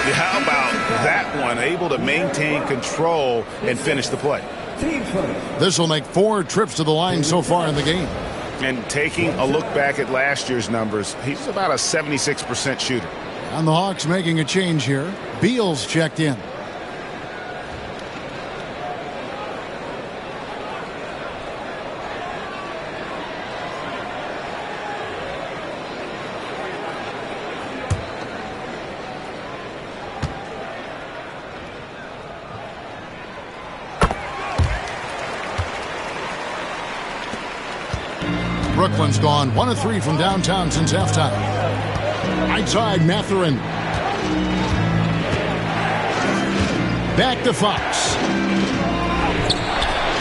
Yeah, how about that one? Able to maintain control and finish the play. Team first. This will make 4 trips to the line so far in the game. And taking a look back at last year's numbers, he's about a 76% shooter. And the Hawks making a change here. Beal's checked in. Brooklyn's gone 1 of 3 from downtown since halftime. Right side, Mathurin. Back to Fox.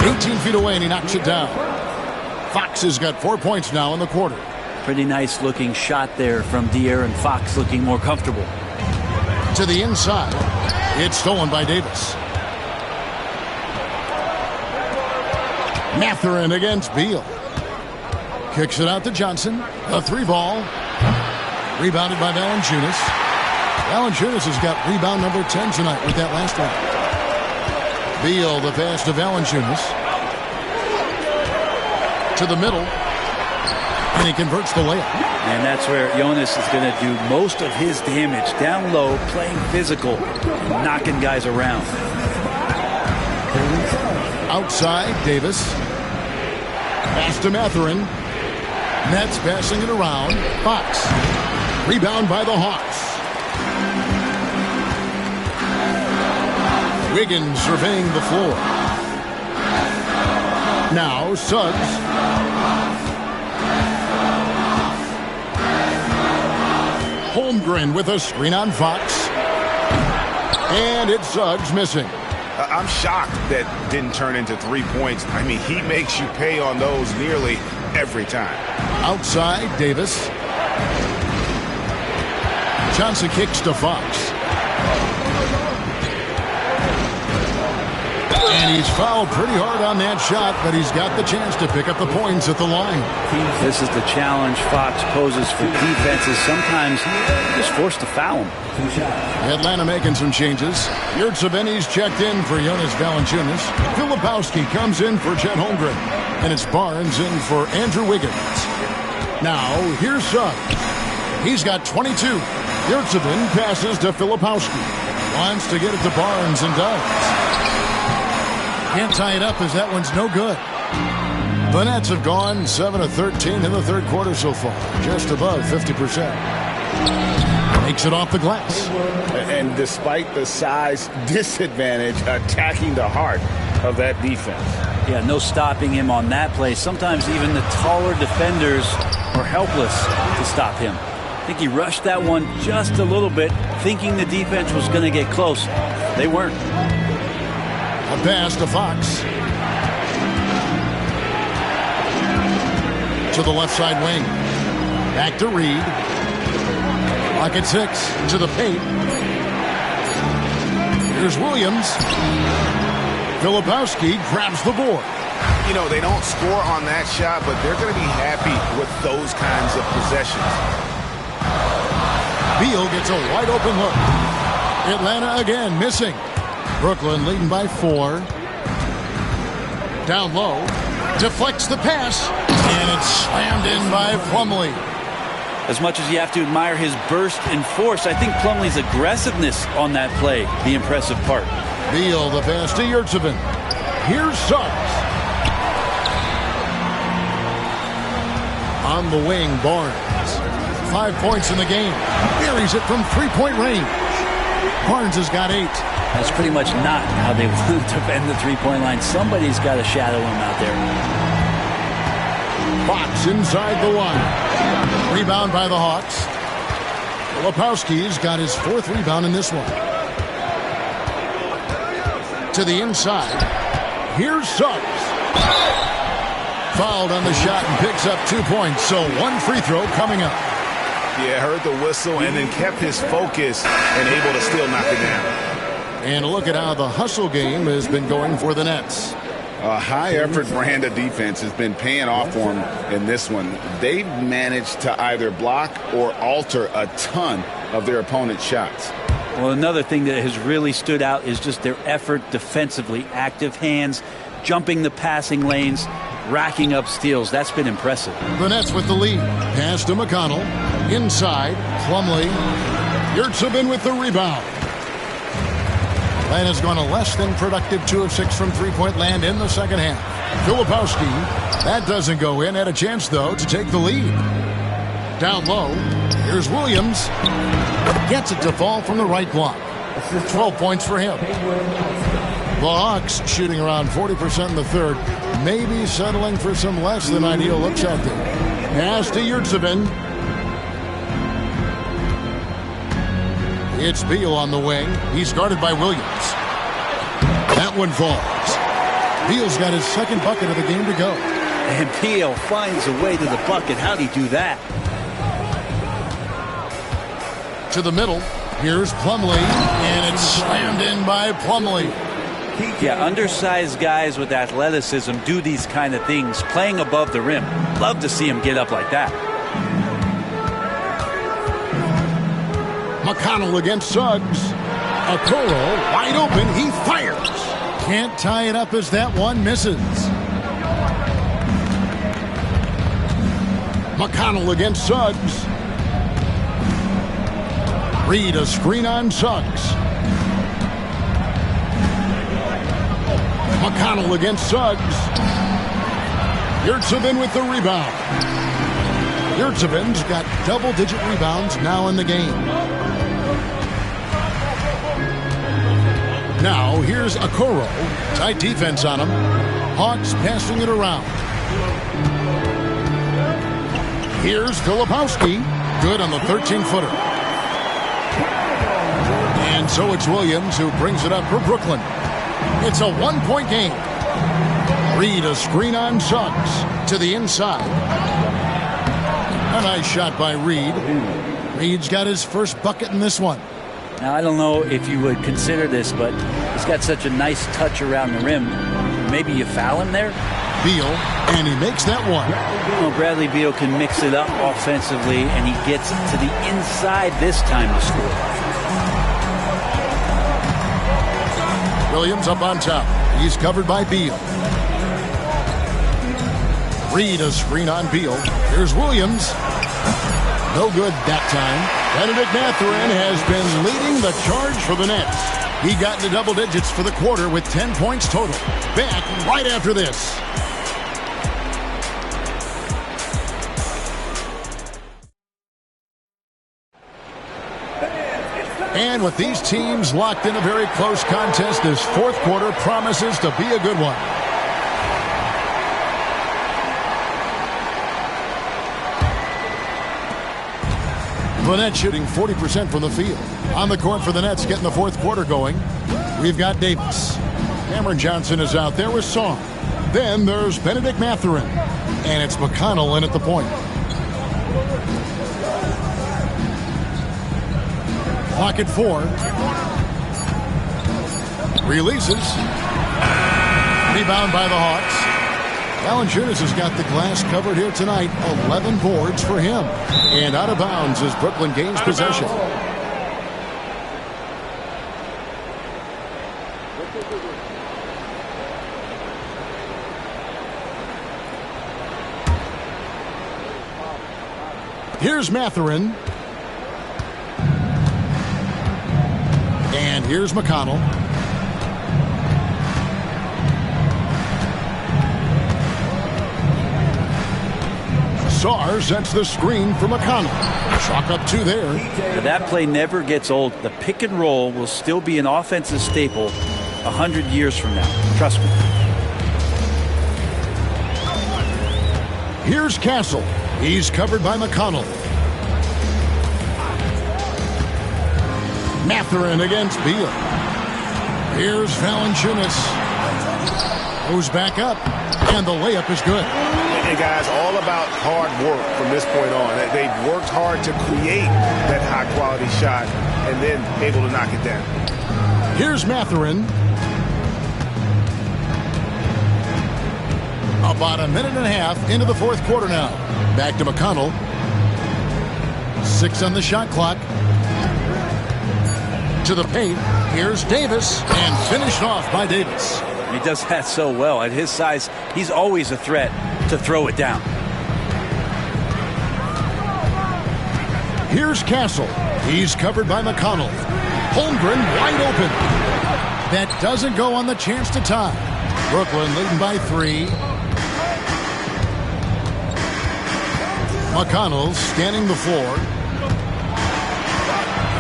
18 feet away, and he knocks it down. Fox has got 4 points now in the quarter. Pretty nice looking shot there from De'Aaron Fox, looking more comfortable. To the inside. It's stolen by Davis. Mathurin against Beal. Kicks it out to Johnson. A 3-ball. Rebounded by Valanciunas. Valanciunas has got rebound number 10 tonight with that last one. Beal, the pass to Valanciunas. To the middle. And he converts the layup. And that's where Jonas is going to do most of his damage. Down low, playing physical, and knocking guys around. Outside, Davis. Pass to Mathurin. Nets passing it around. Fox. Rebound by the Hawks. Wiggins surveying the floor. Now Suggs. Holmgren with a screen on Fox. And it's Suggs missing. I'm shocked that didn't turn into 3 points. I mean, he makes you pay on those nearly every time. Outside, Davis. Johnson kicks to Fox. And he's fouled pretty hard on that shot, but he's got the chance to pick up the points at the line. This is the challenge Fox poses for defenses. Sometimes just forced to foul him. Atlanta making some changes. Yurtseven's checked in for Jonas Valanciunas. Filipowski comes in for Chet Holmgren. And it's Barnes in for Andrew Wiggins. Now, here's Suggs. He's got 22. Yurtseven passes to Filipowski. Wants to get it to Barnes and does. Can't tie it up as that one's no good. The Nets have gone 7 of 13 in the third quarter so far. Just above 50%. Makes it off the glass. And despite the size disadvantage, attacking the heart of that defense. Yeah, no stopping him on that play. Sometimes even the taller defenders are helpless to stop him. I think he rushed that one just a little bit, thinking the defense was going to get close. They weren't. A pass to Fox. To the left side wing. Back to Reed. Lock at 6. To the paint. Here's Williams. Filipowski grabs the board. You know, they don't score on that shot, but they're going to be happy with those kinds of possessions. Beal gets a wide open look. Atlanta again missing. Brooklyn leading by 4. Down low. Deflects the pass. And it's slammed in by Plumlee. As much as you have to admire his burst and force, I think Plumlee's aggressiveness on that play, the impressive part. Beal, the pass to Yurtseven. Here's Suggs. On the wing, Barnes. 5 points in the game. Buries it from 3-point range. Barnes has got 8. That's pretty much not how they want to defend the three-point line. Somebody's got to shadow him out there. Fox inside the line. Rebound by the Hawks. Filipowski's got his 4th rebound in this one. To the inside. Here's Suggs. Fouled on the shot and picks up 2 points. So 1 free throw coming up. Yeah, heard the whistle and then kept his focus and able to still knock it down. And look at how the hustle game has been going for the Nets. A high-effort brand of defense has been paying off for them in this one. They've managed to either block or alter a ton of their opponent's shots. Well, another thing that has really stood out is just their effort defensively. Active hands, jumping the passing lanes, racking up steals. That's been impressive. The Nets with the lead. Pass to McConnell. Inside, Plumlee. Yurtsevin with the rebound. Land has gone a less than productive 2 of 6 from three-point land in the second half. Filipowski. That doesn't go in. Had a chance, though, to take the lead. Down low. Here's Williams. Gets it to fall from the right block. 12 points for him. The Hawks shooting around 40% in the third. Maybe settling for some less than ideal looks out there. Pass to Yurtsevin. It's Beal on the wing. He's guarded by Williams. That one falls. Beal's got his second bucket of the game to go. And Beal finds a way to the bucket. How'd he do that? To the middle. Here's Plumlee. And it's slammed in by Plumlee. Yeah, undersized guys with athleticism do these kind of things, playing above the rim. Love to see him get up like that. McConnell against Suggs. Okoro wide open. He fires. Can't tie it up as that one misses. McConnell against Suggs. Reed a screen on Suggs. McConnell against Suggs. Yurtsevin with the rebound. Yurtsevin's got double-digit rebounds now in the game. Now here's Okoro. Tight defense on him. Hawks passing it around. Here's Filipowski. Good on the 13-footer. And so it's Williams who brings it up for Brooklyn. It's a one-point game. Reed a screen on Suggs to the inside. A nice shot by Reed. Reed's got his first bucket in this one. Now, I don't know if you would consider this, but he's got such a nice touch around the rim. Maybe you foul him there? Beal, and he makes that one. Well, Bradley Beal can mix it up offensively, and he gets to the inside this time to score. Williams up on top. He's covered by Beal. Reed a screen on Beal. Here's Williams. No good that time. Benedict Mathurin has been leading the charge for the Nets. He got into double digits for the quarter with 10 points total. Back right after this. And with these teams locked in a very close contest, this fourth quarter promises to be a good one. The Nets shooting 40% from the field. On the court for the Nets getting the fourth quarter going. We've got Davis. Cameron Johnson is out there with Song. Then there's Benedict Mathurin. And it's McConnell in at the point. Clock at 4. Releases. Rebound by the Hawks. Valanciunas has got the glass covered here tonight. 11 boards for him. And out of bounds as Brooklyn gains possession. Here's Mathurin. And here's McConnell. Sarr sets the screen for McConnell. Chalk up 2 there. Now that play never gets old. The pick and roll will still be an offensive staple 100 years from now. Trust me. Here's Castle. He's covered by McConnell. Mathurin against Beal. Here's Valanciunas. Goes back up. And the layup is good. And guys, all about hard work from this point on. They've worked hard to create that high-quality shot and then able to knock it down. Here's Mathurin. About a minute and a half into the fourth quarter now. Back to McConnell. 6 on the shot clock. To the paint. Here's Davis. And finished off by Davis. He does that so well. At his size, he's always a threat to throw it down. Here's Castle. He's covered by McConnell. Holmgren wide open. That doesn't go on the chance to tie. Brooklyn leading by 3. McConnell scanning the floor.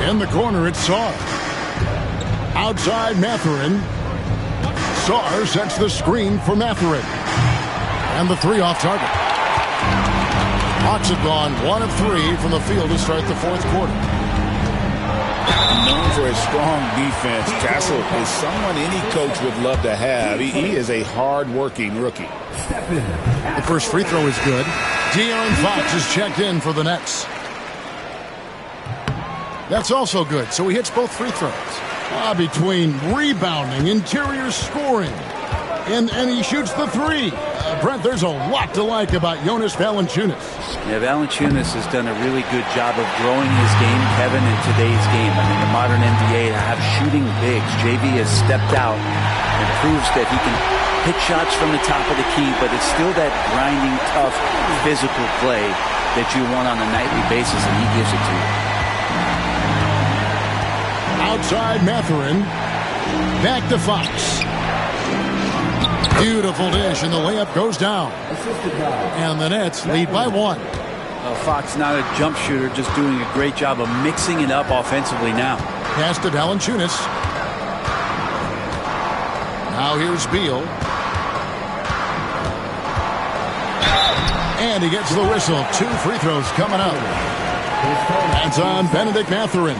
In the corner, it's Sarr. Outside, Mathurin. Sarr sets the screen for Mathurin. And the 3 off target. Hawks have gone 1 of 3 from the field to start the 4th quarter. Known for his strong defense, Castle is someone any coach would love to have. He is a hard-working rookie. The first free throw is good. De'Aaron Fox is checked in for the Nets. That's also good, so he hits both free throws. Between rebounding, interior scoring, and he shoots the 3. Brent, there's a lot to like about Jonas Valanciunas. Yeah, Valanciunas has done a really good job of growing his game, Kevin, in today's game. I mean, the modern NBA to have shooting bigs. JV has stepped out and proves that he can hit shots from the top of the key, but it's still that grinding, tough, physical play that you want on a nightly basis, and he gives it to you. Outside Mathurin. Back to Fox. Beautiful dish, and the layup goes down. And the Nets lead by 1. Fox not a jump shooter, just doing a great job of mixing it up offensively now. Pass to Valanciunas. Now here's Beal. And he gets the whistle. 2 free throws coming up. That's on Benedict Mathurin.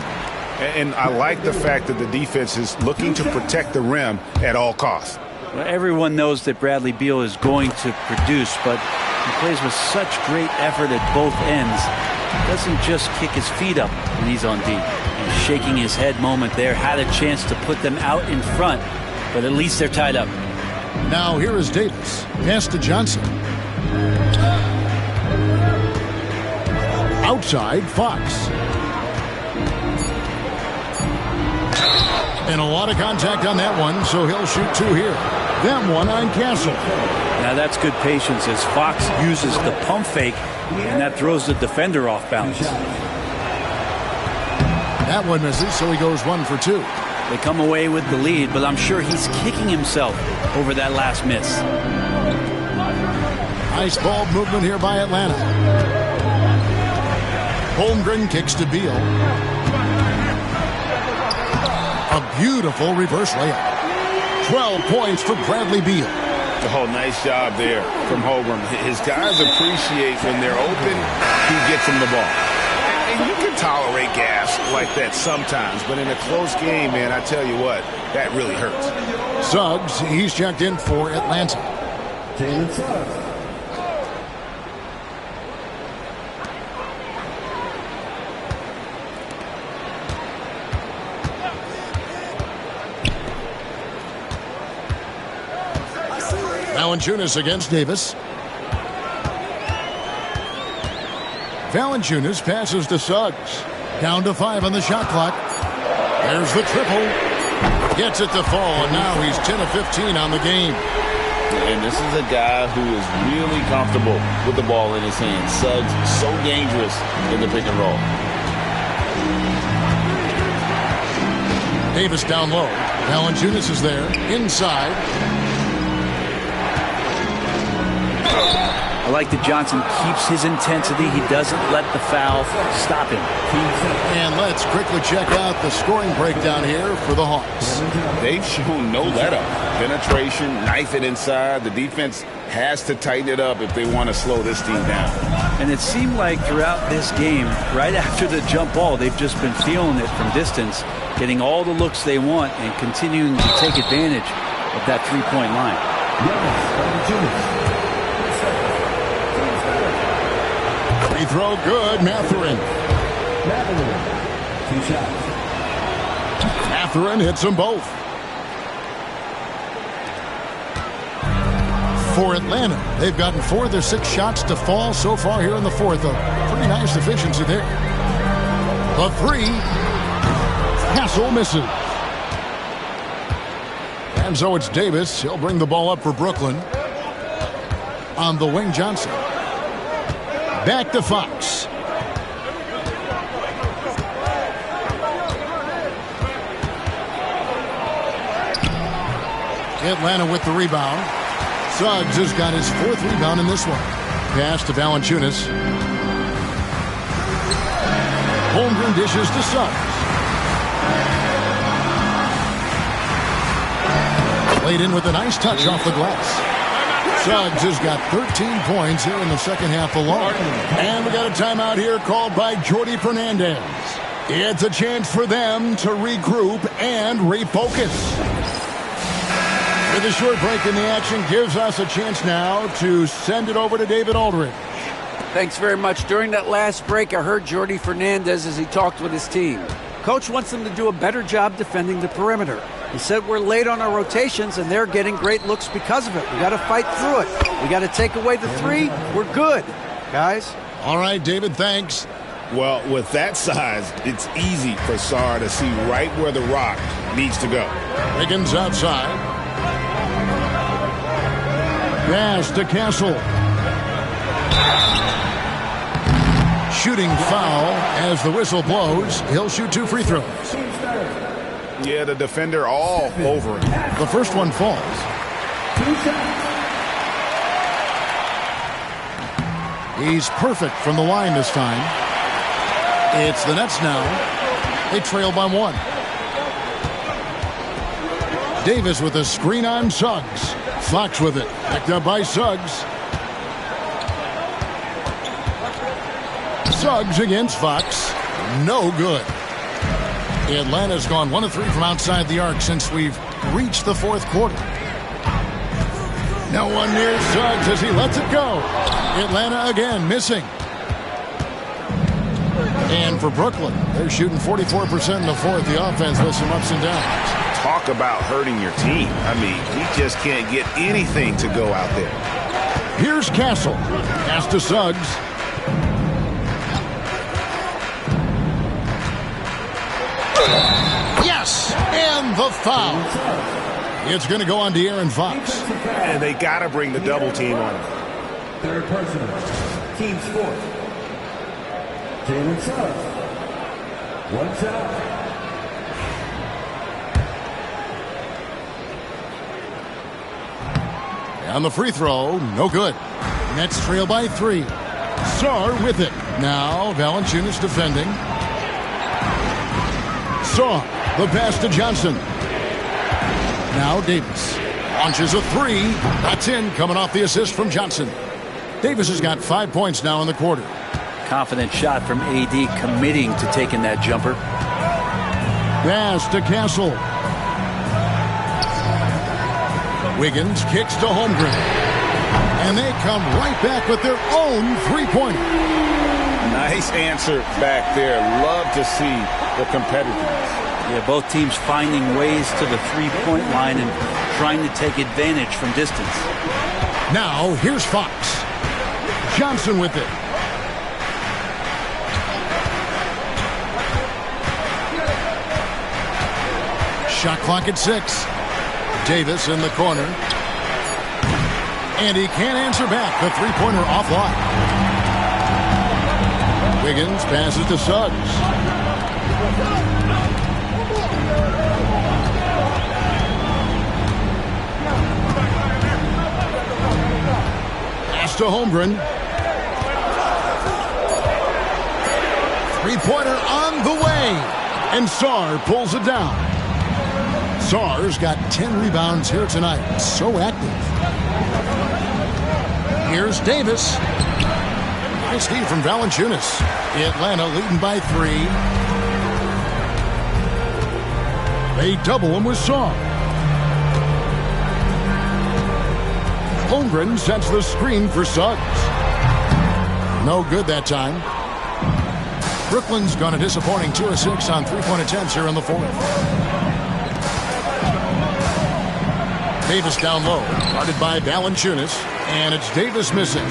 And I like the fact that the defense is looking to protect the rim at all costs. Well, everyone knows that Bradley Beal is going to produce, but he plays with such great effort at both ends. He doesn't just kick his feet up when he's on D. He's shaking his head moment there. Had a chance to put them out in front, but at least they're tied up. Now here is Davis. Pass to Johnson. Outside, Fox. And a lot of contact on that one, so he'll shoot 2 here. Then 1 on Castle. Now that's good patience as Fox uses the pump fake, and that throws the defender off balance. That one misses, so he goes 1 for 2. They come away with the lead, but I'm sure he's kicking himself over that last miss. Nice ball movement here by Atlanta. Holmgren kicks to Beal. A beautiful reverse layup. 12 points for Bradley Beal. Oh, nice job there from Holmgren. His guys appreciate when they're open, he gets them the ball. And you can tolerate gas like that sometimes, but in a close game, man, I tell you what, that really hurts. Suggs, he's checked in for Atlanta. Jalen Suggs. Valanciunas against Davis. Valanciunas passes to Suggs. Down to 5 on the shot clock. There's the triple. Gets it to fall, and now he's 10 of 15 on the game. And this is a guy who is really comfortable with the ball in his hands. Suggs, so dangerous in the pick and roll. Davis down low. Valanciunas is there. Inside. I like that Johnson keeps his intensity. He doesn't let the foul stop him. And let's quickly check out the scoring breakdown here for the Hawks. They've shown no let-up. Penetration, knife it inside. The defense has to tighten it up if they want to slow this team down. And it seemed like throughout this game, right after the jump ball, they've just been feeling it from distance, getting all the looks they want and continuing to take advantage of that three-point line. Free throw good, Mathurin. 2 shots. Mathurin hits them both. For Atlanta, they've gotten 4 of their 6 shots to fall so far here in the 4th. A pretty nice efficiency there. The 3. Castle misses. And so it's Davis. He'll bring the ball up for Brooklyn. On the wing, Johnson. Back to Fox. Atlanta with the rebound. Suggs has got his 4th rebound in this one. Pass to Valanciunas. Holmgren dishes to Suggs. Played in with a nice touch off the glass. Suggs has got 13 points here in the second half alone. And we got a timeout here called by Jordi Fernandez. It's a chance for them to regroup and refocus. With a short break in the action gives us a chance now to send it over to David Aldridge. Thanks very much. During that last break, I heard Jordi Fernandez as he talked with his team. Coach wants them to do a better job defending the perimeter. He said we're late on our rotations, and they're getting great looks because of it. We got to fight through it. We got to take away the 3. We're good, guys. All right, David, thanks. Well, with that size, it's easy for Sarr to see right where the rock needs to go. Wiggins outside. Pass to Castle. Shooting foul as the whistle blows. He'll shoot 2 free throws. Yeah, the defender all over him. The first one falls. He's perfect from the line this time. It's the Nets now. They trail by 1. Davis with a screen on Suggs. Fox with it. Picked up by Suggs. Suggs against Fox. No good. Atlanta's gone 1 of 3 from outside the arc since we've reached the 4th quarter. No one near Suggs as he lets it go. Atlanta again missing. And for Brooklyn, they're shooting 44% in the 4th. The offense with some ups and downs. Talk about hurting your team. I mean, he just can't get anything to go out there. Here's Castle. Pass to Suggs. Yes! And the foul. It's going to go on De'Aaron Fox. And they got to bring the double team on him. 3rd personal. Team sport. Jalen Suggs. 1 shot. On the free throw, no good. Nets trail by 3. Sarr with it. Now Valanciunas defending. Sarr, the pass to Johnson. Now Davis launches a 3. That's in, coming off the assist from Johnson. Davis has got 5 points now in the quarter. Confident shot from AD, committing to taking that jumper. Pass to Castle. Wiggins kicks to Holmgren. And they come right back with their own 3-pointer. Nice answer back there. Love to see the competitiveness. Yeah, both teams finding ways to the 3-point line and trying to take advantage from distance. Now, here's Fox. Johnson with it. Shot clock at 6. Davis in the corner. And he can't answer back. The 3-pointer offline. Wiggins passes to Suggs. Pass to Holmgren. 3-pointer on the way. And Sarr pulls it down. Sarr's got 10 rebounds here tonight. So active. Here's Davis. Nice D from Valanciunas. Atlanta leading by 3. They double him with Sarr. Holmgren sets the screen for Suggs. No good that time. Brooklyn's gone a disappointing 2 of 6 on 3-point attempts here in the 4th. Davis down low, guarded by Valanciunas, and it's Davis missing.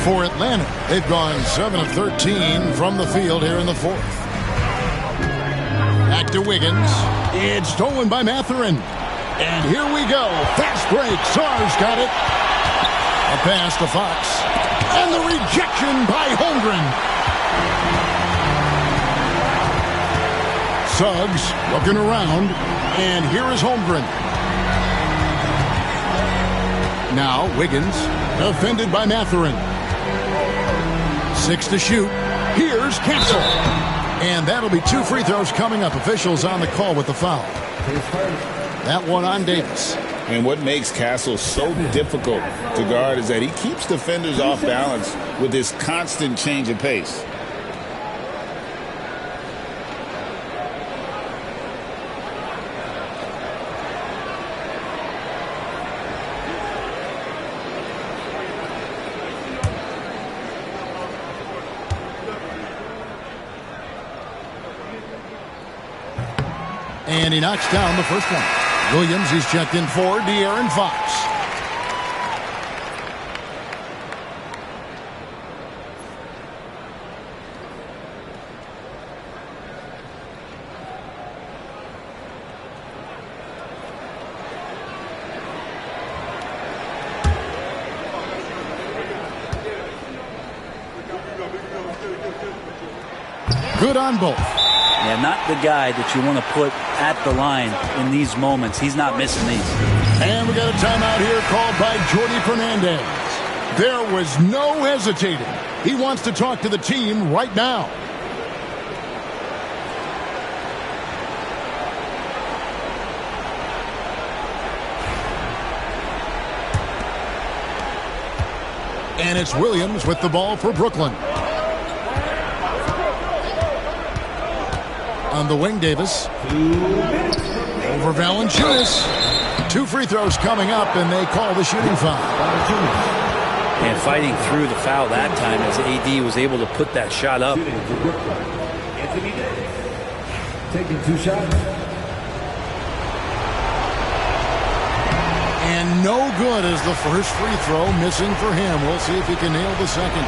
For Atlanta, they've gone 7 of 13 from the field here in the 4th. Back to Wiggins. It's stolen by Mathurin. And here we go. Fast break. Sarr's got it. A pass to Fox. And the rejection by Holmgren. Suggs looking around. And here is Holmgren. Now Wiggins. Defended by Mathurin. 6 to shoot. Here's Castle. And that'll be 2 free throws coming up. Officials on the call with the foul. That one on Davis. And what makes Castle so difficult to guard is that he keeps defenders off balance with his constant change of pace. And he knocks down the first one. Williams, he's checked in for De'Aaron Fox. Good on both. Yeah, not the guy that you want to put at the line in these moments. He's not missing these. And we got a timeout here called by Jordi Fernandez. There was no hesitating. He wants to talk to the team right now. And it's Williams with the ball for Brooklyn. On the wing, Davis. Over Valanciunas. 2 free throws coming up, and they call the shooting foul. And fighting through the foul that time as AD was able to put that shot up. Anthony Davis taking 2 shots. And no good as the first free throw missing for him. We'll see if he can nail the second.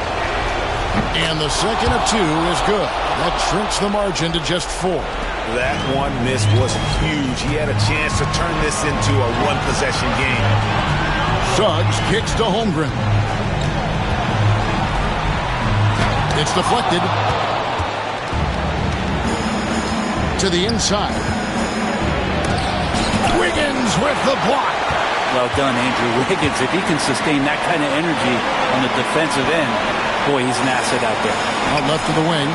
And the second of 2 is good. That shrinks the margin to just 4. That one miss was huge. He had a chance to turn this into a one-possession game. Suggs kicks to Holmgren. It's deflected. To the inside. Wiggins with the block. Well done, Andrew Wiggins. If he can sustain that kind of energy on the defensive end, boy, he's an asset out there. Out left to the wing.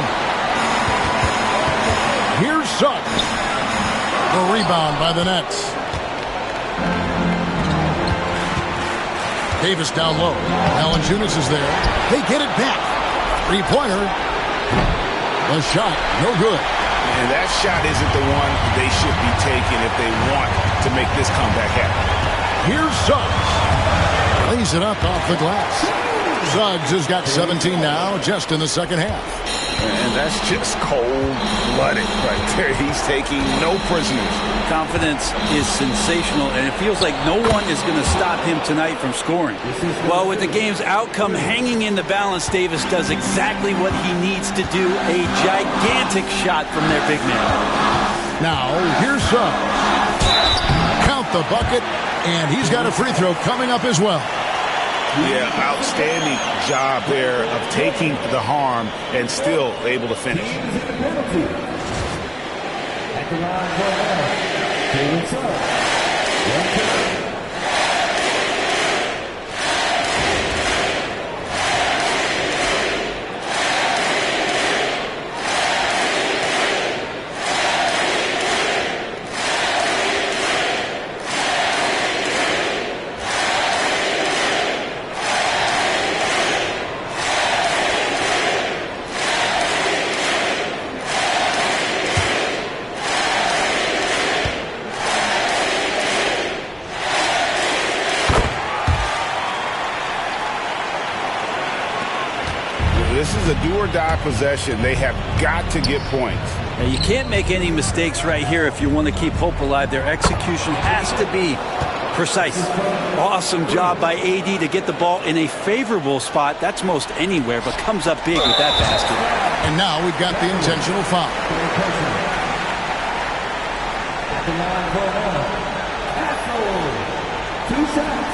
Here's Suggs. The rebound by the Nets. Davis down low. Valanciunas is there. They get it back. 3-pointer. The shot, no good. And that shot isn't the one they should be taking if they want to make this comeback happen. Here's Suggs. Lays it up off the glass. Suggs has got 17 now, just in the second half. And that's just cold-blooded right there. He's taking no prisoners. Confidence is sensational, and it feels like no one is going to stop him tonight from scoring. Well, with the game's outcome hanging in the balance, Davis does exactly what he needs to do, a gigantic shot from their big man. Now, here's Suggs. Count the bucket, and he's got a free throw coming up as well. Yeah, outstanding job there of taking the harm and still able to finish. At the line for Taylor Suggs. This is a do-or-die possession. They have got to get points. Now, you can't make any mistakes right here if you want to keep hope alive. Their execution has to be precise. Awesome job by AD to get the ball in a favorable spot. That's most anywhere, but comes up big with that basket. And now we've got the intentional foul. At the line for shots.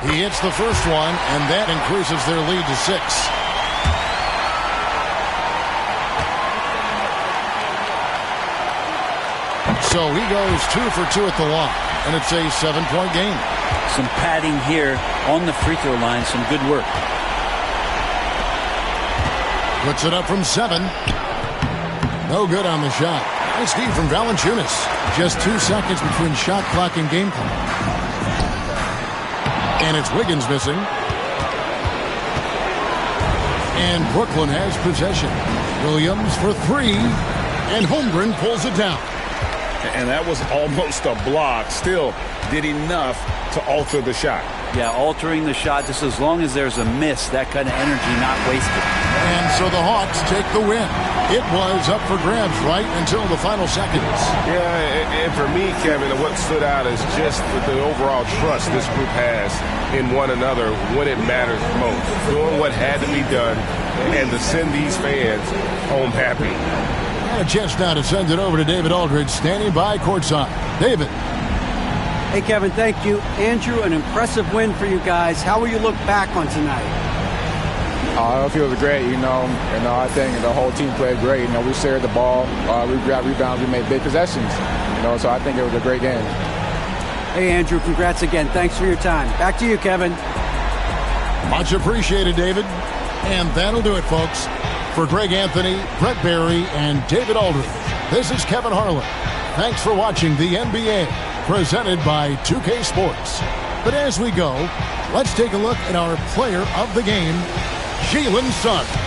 He hits the first one, and that increases their lead to 6. So he goes 2 for 2 at the line, and it's a 7-point game. Some padding here on the free throw line. Some good work. Puts it up from 7. No good on the shot. Nice D from Valanciunas. Just 2 seconds between shot clock and game clock. And it's Wiggins missing. And Brooklyn has possession. Williams for 3. And Holmgren pulls it down. And that was almost a block. Still did enough to alter the shot. Yeah, altering the shot just as long as there's a miss. That kind of energy not wasted. And so the Hawks take the win. It was up for grabs right until the final seconds. Yeah, and for me, Kevin, what stood out is just the overall trust this group has in one another when it matters most. Doing what had to be done and to send these fans home happy. And a chance now to send it over to David Aldridge, standing by courtside. David. Hey, Kevin, thank you. Andrew, an impressive win for you guys. How will you look back on tonight? It feels great, I think the whole team played great. We shared the ball, we grabbed rebounds, we made big possessions, so I think it was a great game. Hey, Andrew, congrats again. Thanks for your time. Back to you, Kevin. Much appreciated, David. And that'll do it, folks. For Greg Anthony, Brett Barry, and David Aldridge, this is Kevin Harlan. Thanks for watching the NBA, presented by 2K Sports. But as we go, let's take a look at our player of the game, Jalen Suggs.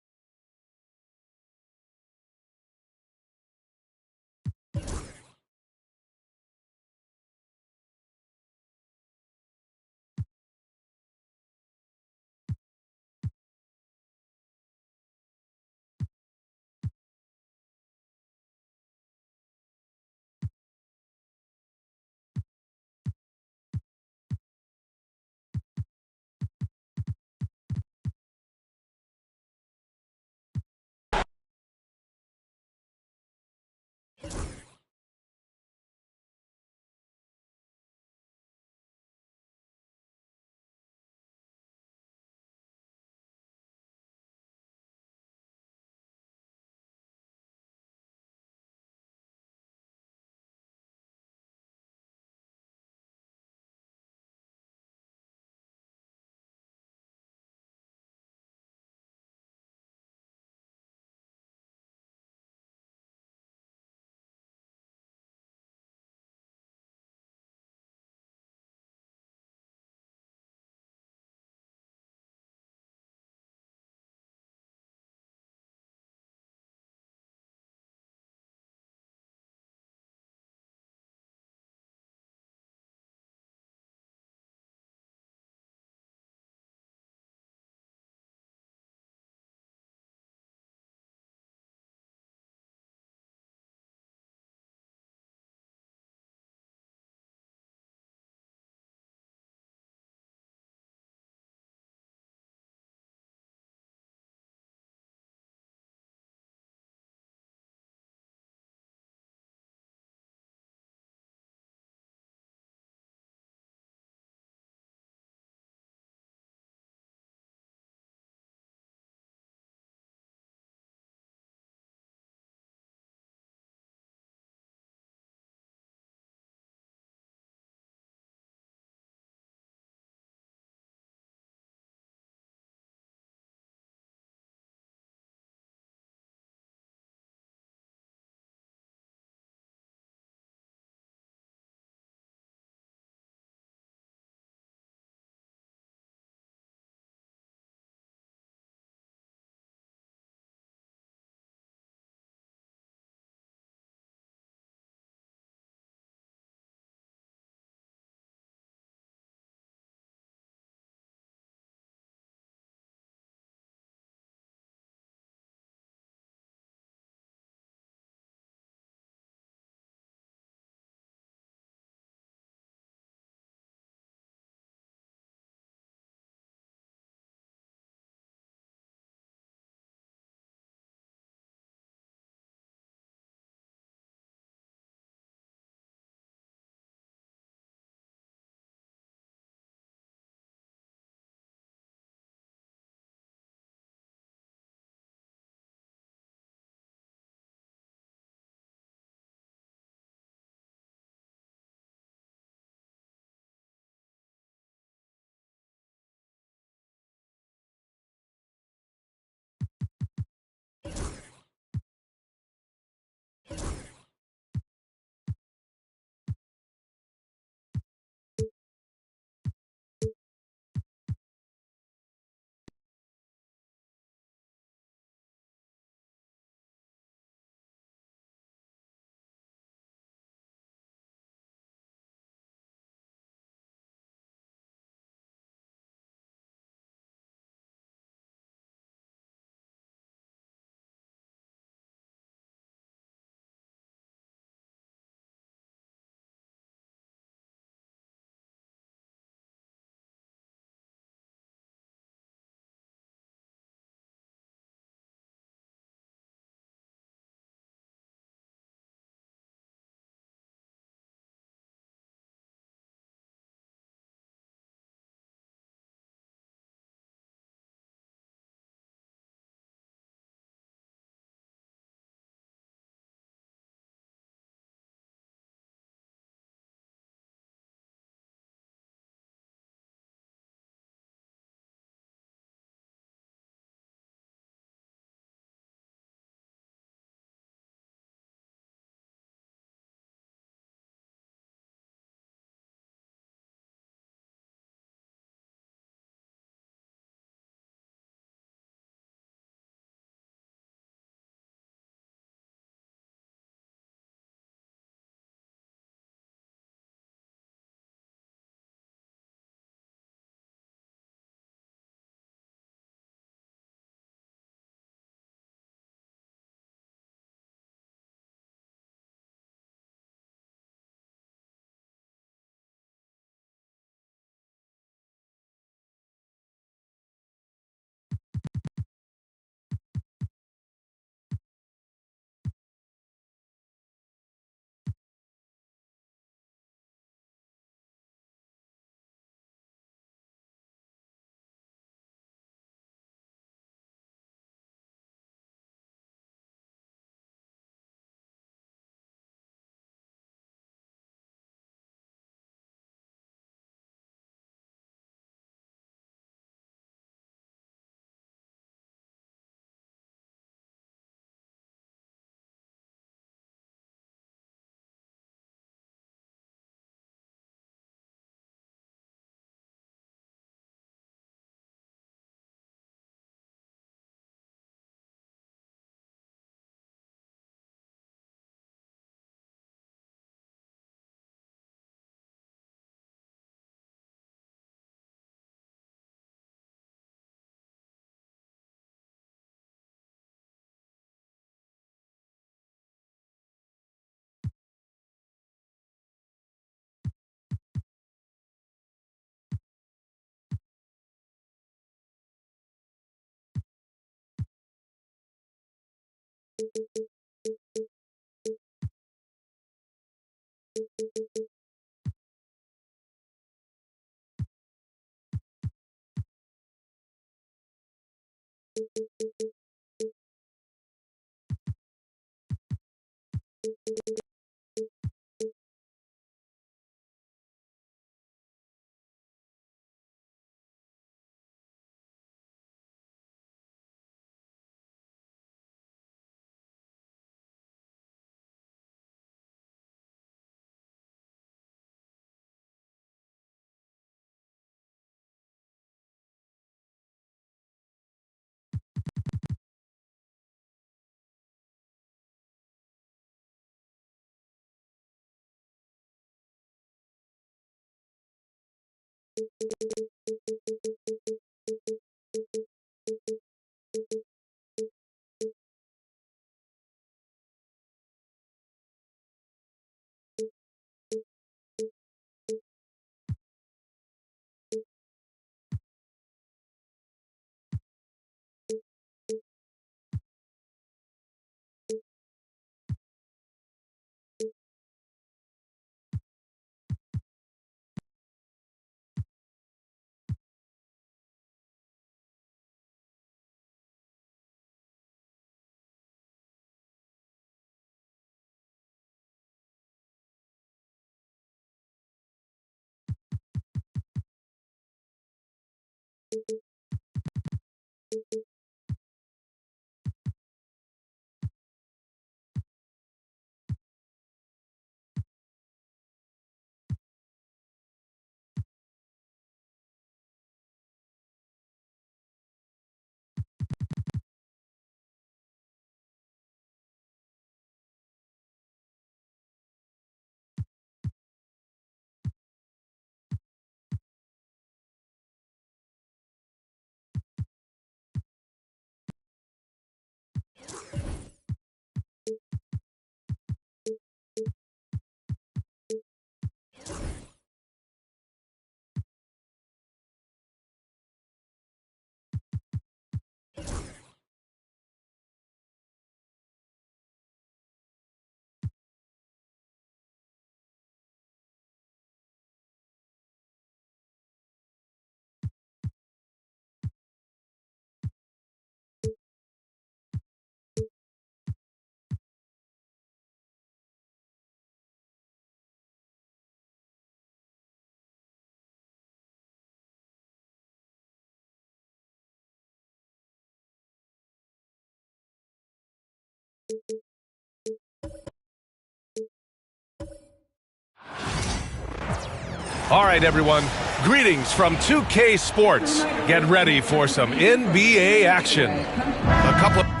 All right, everyone. Greetings from 2K Sports. Get ready for some NBA action. A couple of...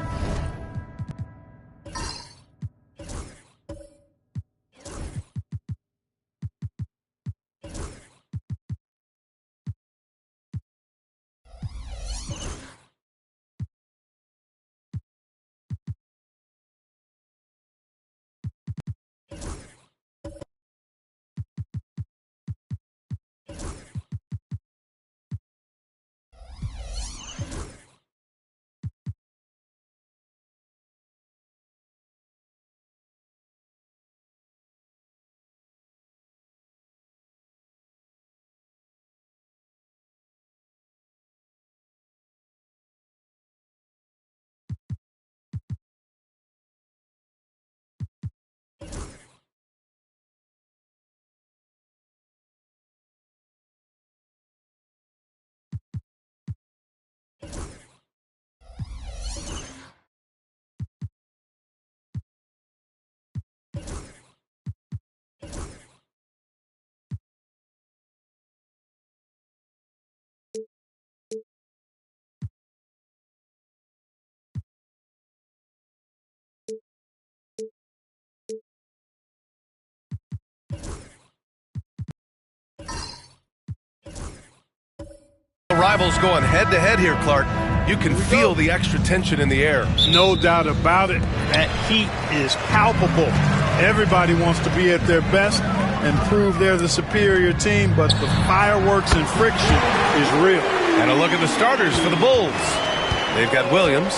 Rivals going head-to-head here, Clark. You can feel the extra tension in the air. No doubt about it. That heat is palpable. Everybody wants to be at their best and prove they're the superior team, but the fireworks and friction is real. And a look at the starters for the Bulls. They've got Williams,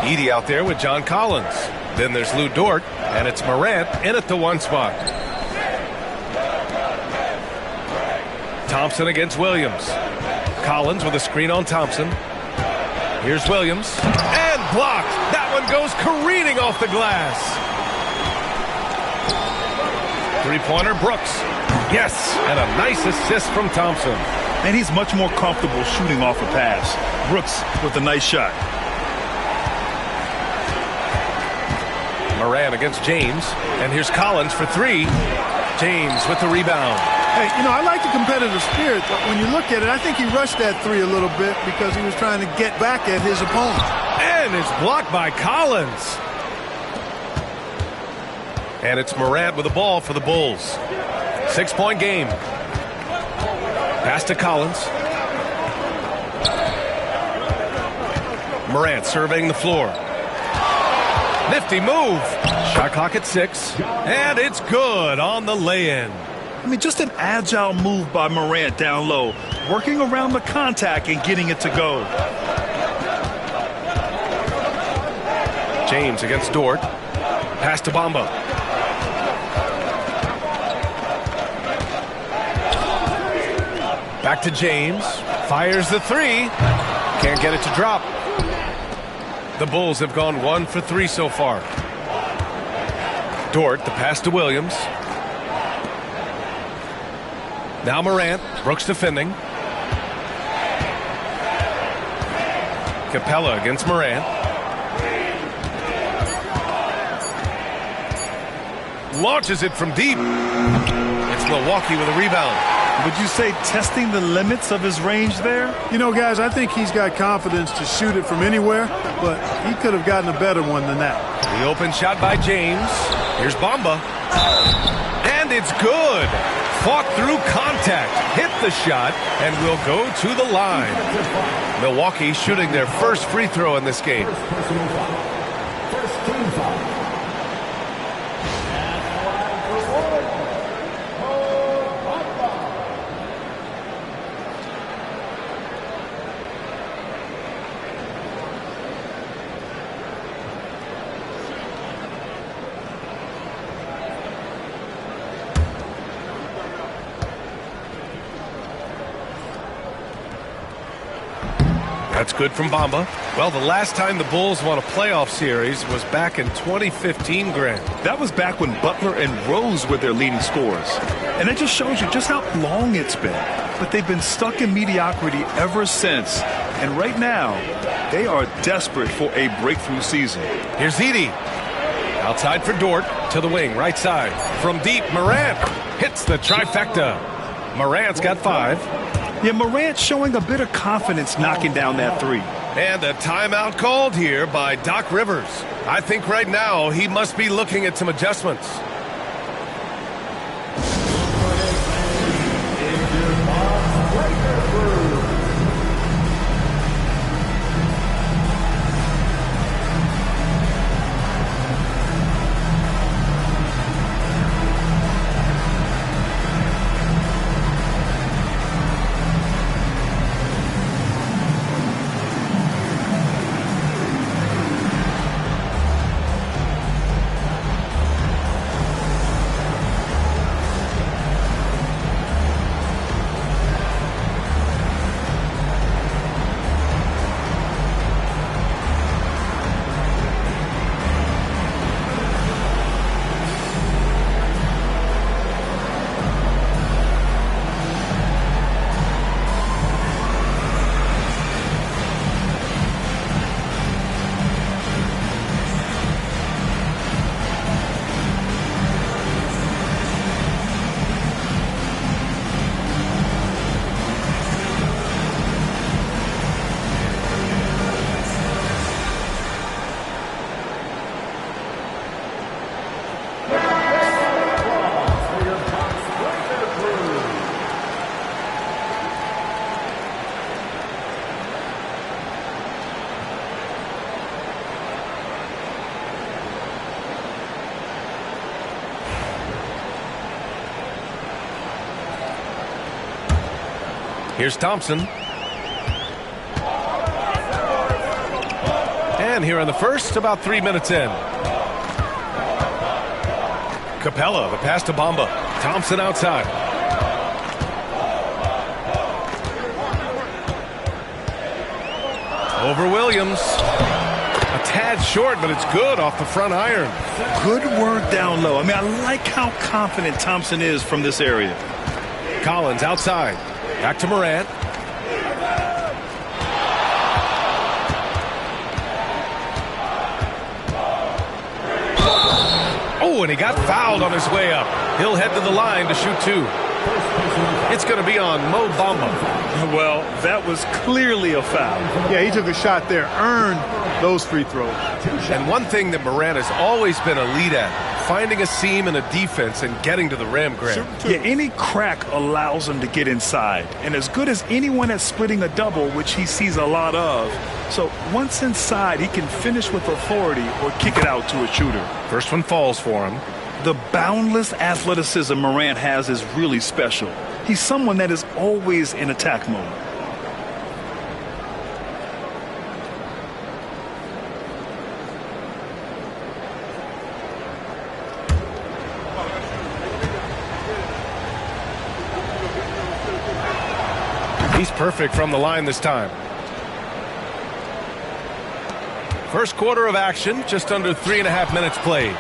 Edey out there with John Collins. Then there's Lou Dort, and it's Morant in at the 1 spot. Thompson against Williams. Collins with a screen on Thompson. Here's Williams, and blocked. That one goes careening off the glass. Three-pointer, Brooks. Yes, and a nice assist from Thompson. And he's much more comfortable shooting off a pass. Brooks with a nice shot. Moran against James, and here's Collins for 3. James with the rebound. Hey, you know, I like the competitive spirit, but when you look at it, I think he rushed that 3 a little bit because he was trying to get back at his opponent. And it's blocked by Collins. And it's Morant with the ball for the Bulls. 6-point game. Pass to Collins. Morant surveying the floor. Nifty move. Shot clock at 6. And it's good on the lay-in. I mean, just an agile move by Morant down low, working around the contact and getting it to go. James against Dort. Pass to Bamba. Back to James. Fires the 3. Can't get it to drop. The Bulls have gone 1 for 3 so far. Dort, the pass to Williams. Now Morant. Brooks defending. Capella against Morant. Launches it from deep. It's Milwaukee with a rebound. Would you say testing the limits of his range there? You know, guys, I think he's got confidence to shoot it from anywhere, but he could have gotten a better one than that. The open shot by James. Here's Bamba. And it's good. Fought through contact, hit the shot, and will go to the line. Milwaukee shooting their first free throw in this game. That's good from Bamba. Well, the last time the Bulls won a playoff series was back in 2015, Grant. That was back when Butler and Rose were their leading scorers. And it just shows you just how long it's been. But they've been stuck in mediocrity ever since. And right now, they are desperate for a breakthrough season. Here's Edey. Outside for Dort. To the wing, right side. From deep, Morant hits the trifecta. Morant's got 5. Yeah, Morant showing a bit of confidence knocking down that 3. And a timeout called here by Doc Rivers. I think right now he must be looking at some adjustments. Here's Thompson. And here in the first, about 3 minutes in. Capella, the pass to Bamba. Thompson outside. Over Williams. A tad short, but it's good off the front iron. Good work down low. I mean, I like how confident Thompson is from this area. Collins outside. Back to Morant. Oh, and he got fouled on his way up. He'll head to the line to shoot two. It's going to be on Mo Bamba. Well, that was clearly a foul. Yeah, he took a shot there, earned those free throws. And one thing that Morant has always been a lead at, finding a seam in a defense and getting to the rim, Graham. Yeah, any crack allows him to get inside. And as good as anyone at splitting a double, which he sees a lot of. So once inside, he can finish with authority or kick it out to a shooter. First one falls for him. The boundless athleticism Morant has is really special. He's someone that is always in attack mode. He's perfect from the line this time. First quarter of action, just under 3.5 minutes played.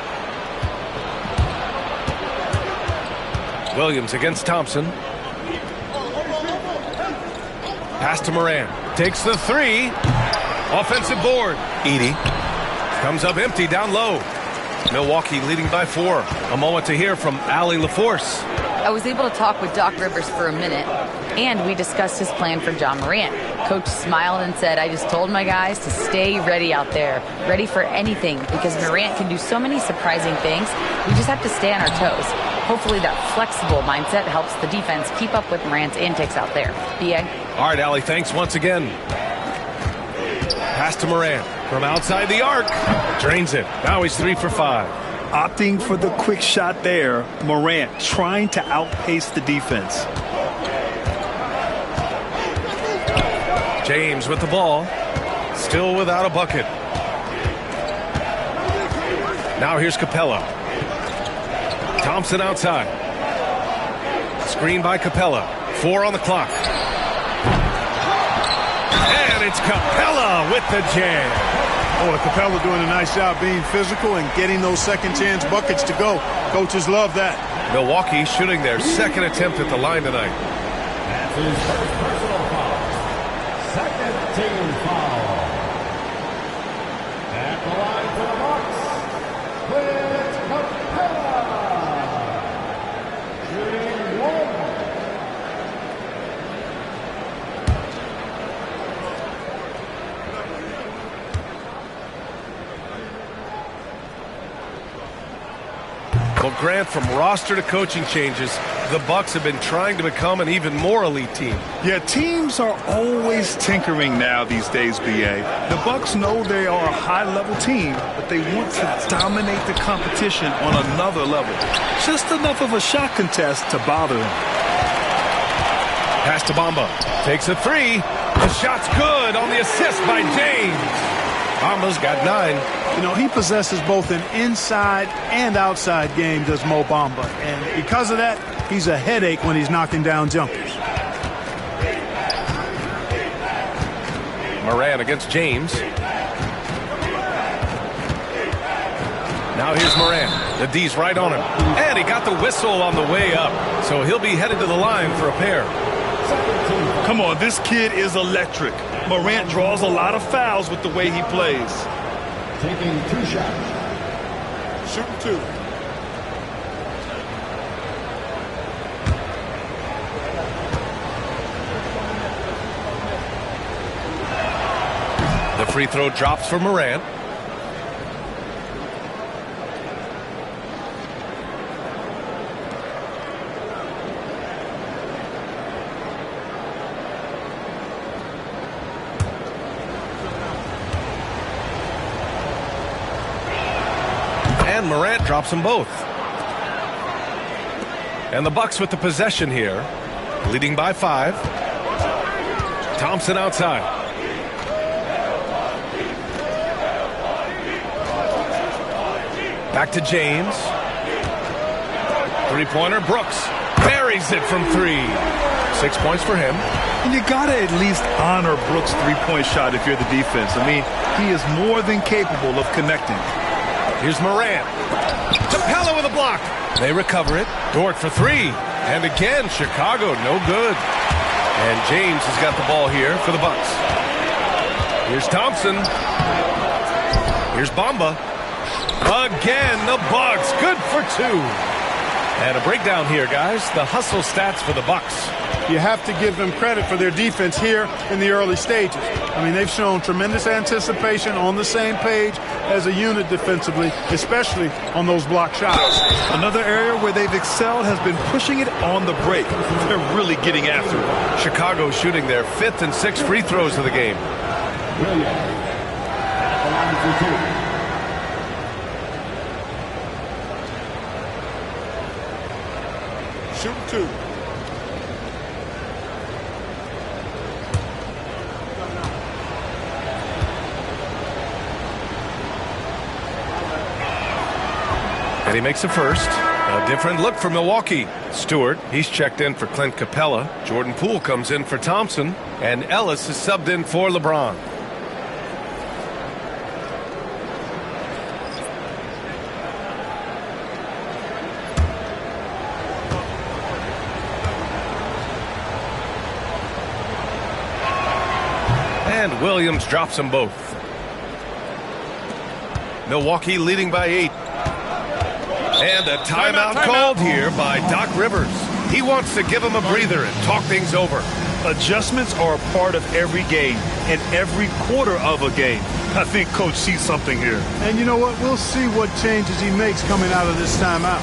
Williams against Thompson. Pass to Morant. Takes the three. Offensive board. Edey comes up empty down low. Milwaukee leading by 4. A moment to hear from Allie LaForce. I was able to talk with Doc Rivers for a minute, and we discussed his plan for John Morant. Coach smiled and said, I just told my guys to stay ready out there, ready for anything, because Morant can do so many surprising things. We just have to stay on our toes. Hopefully that flexible mindset helps the defense keep up with Morant's antics out there. B.A. All right, Allie, thanks once again. Pass to Morant from outside the arc. Drains it. Now he's 3 for 5. Opting for the quick shot there. Morant trying to outpace the defense. James with the ball. Still without a bucket. Now here's Capella. Thompson outside. Screen by Capella. 4 on the clock. And it's Capella with the jam. Oh, Capella doing a nice job being physical and getting those second chance buckets to go. Coaches love that. Milwaukee shooting their second attempt at the line tonight. That's his first personal foul. Second team foul. At the line for the Bucks, Clint Capella. Shooting 1. Well, Grant, from roster to coaching changes, the Bucks have been trying to become an even more elite team. Yeah, teams are always tinkering now these days, B.A. The Bucks know they are a high-level team, but they want to dominate the competition on another level. Just enough of a shot contest to bother them. Pass to Bamba. Takes a 3. The shot's good on the assist by James. Bamba's got 9. You know, he possesses both an inside and outside game, does Mo Bamba. And because of that, he's a headache when he's knocking down jumpers. Morant against James. Now here's Morant. The D's right on him. And he got the whistle on the way up. So he'll be headed to the line for a pair. Come on, this kid is electric. Morant draws a lot of fouls with the way he plays. Taking 2 shots. Shooting 2. The free throw drops for Morant. And Morant drops them both. And the Bucks with the possession here, leading by 5. Thompson outside. Back to James. three-pointer, Brooks buries it from 3. 6 points for him. And you got to at least honor Brooks' three-point shot if you're the defense. I mean, he is more than capable of connecting. Here's Morant. Capella with a block. They recover it. Dort for 3. And again, Chicago, no good. And James has got the ball here for the Bucks. Here's Thompson. Here's Bamba. Again, the Bucks. Good for 2. And a breakdown here, guys. The hustle stats for the Bucks. You have to give them credit for their defense here in the early stages. I mean, they've shown tremendous anticipation, on the same page as a unit defensively, especially on those block shots. Another area where they've excelled has been pushing it on the break. They're really getting after it. Chicago shooting their 5th and 6th free throws of the game. Shoot 2. And he makes a first. A different look for Milwaukee. Stewart, he's checked in for Clint Capella. Jordan Poole comes in for Thompson. And Ellis is subbed in for LeBron. And Williams drops them both. Milwaukee leading by 8. And a timeout called here by Doc Rivers. He wants to give him a breather and talk things over. Adjustments are a part of every game and every quarter of a game. I think Coach sees something here. And you know what? We'll see what changes he makes coming out of this timeout.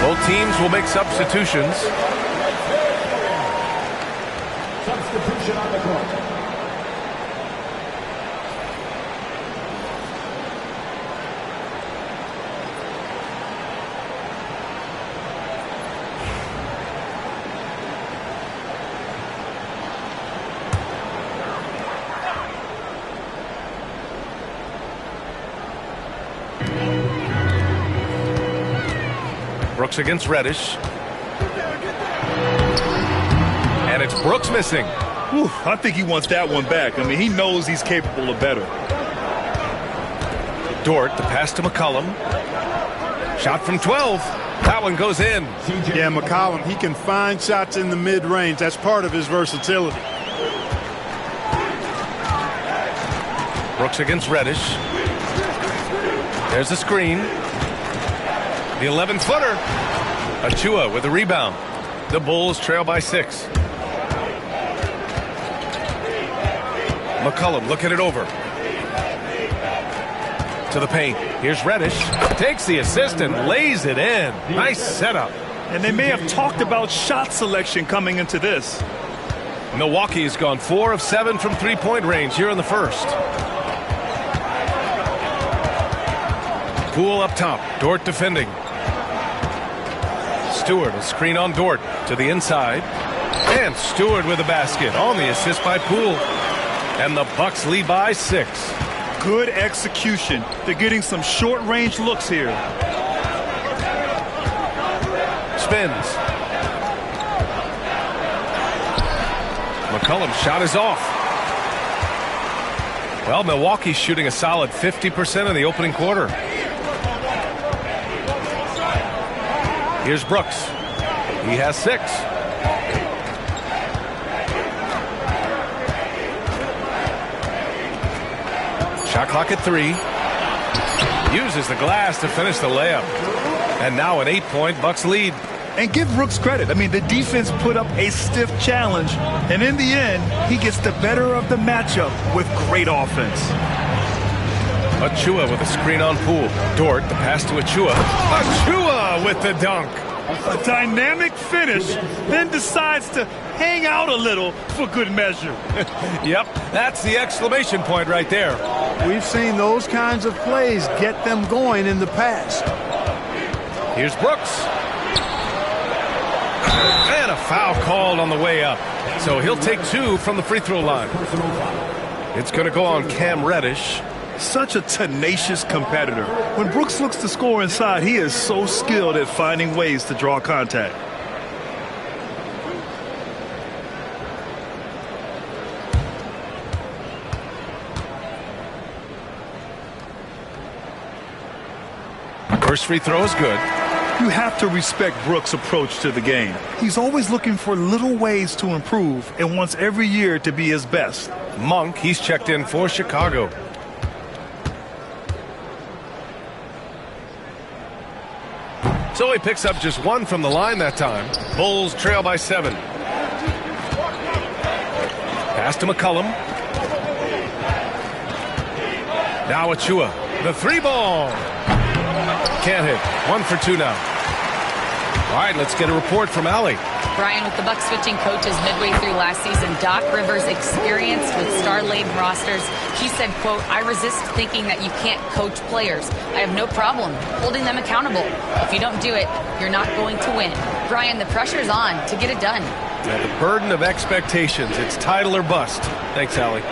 Both teams will make substitutions. Substitution on the court. Brooks against Reddish. And it's Brooks missing. Whew, I think he wants that one back. I mean, he knows he's capable of better. Dort, the pass to McCollum. Shot from 12. That one goes in. Yeah, McCollum, he can find shots in the mid-range. That's part of his versatility. Brooks against Reddish. There's the screen. The 11-footer. Achua with the rebound. The Bulls trail by 6. McCollum looking it over. To the paint. Here's Reddish. Takes the assist and lays it in. Nice setup. And they may have talked about shot selection coming into this. Milwaukee has gone 4 of 7 from three-point range here in the first. Poole up top. Dort defending. Stewart, a screen on Dort to the inside. And Stewart with a basket on the assist by Poole. And the Bucks lead by 6. Good execution. They're getting some short-range looks here. Spins. McCollum's shot is off. Well, Milwaukee's shooting a solid 50% in the opening quarter. Here's Brooks. He has 6. Shot clock at 3. Uses the glass to finish the layup. And now an 8-point Bucks lead. And give Brooks credit. I mean, the defense put up a stiff challenge, and in the end, he gets the better of the matchup with great offense. Achua with a screen on Poole. Dort, the pass to Achua. Achua with the dunk. A dynamic finish, then decides to hang out a little for good measure. Yep, that's the exclamation point right there. We've seen those kinds of plays get them going in the past. Here's Brooks. And a foul called on the way up. So he'll take 2 from the free throw line. It's going to go on Cam Reddish. Such a tenacious competitor. When Brooks looks to score inside, he is so skilled at finding ways to draw contact. First free throw is good. You have to respect Brooks' approach to the game. He's always looking for little ways to improve and wants every year to be his best. Monk, he's checked in for Chicago. So he picks up just 1 from the line that time. Bulls trail by 7. Pass to McCollum. Now Achua. The 3-ball. Can't hit. 1 for 2 now. All right, let's get a report from Allie. Brian, with the Bucks switching coaches midway through last season, Doc Rivers' experience with star-laden rosters, he said, quote, "I resist thinking that you can't coach players. I have no problem holding them accountable. If you don't do it, you're not going to win." Brian, the pressure's on to get it done. Yeah, the burden of expectations. It's title or bust. Thanks, Allie.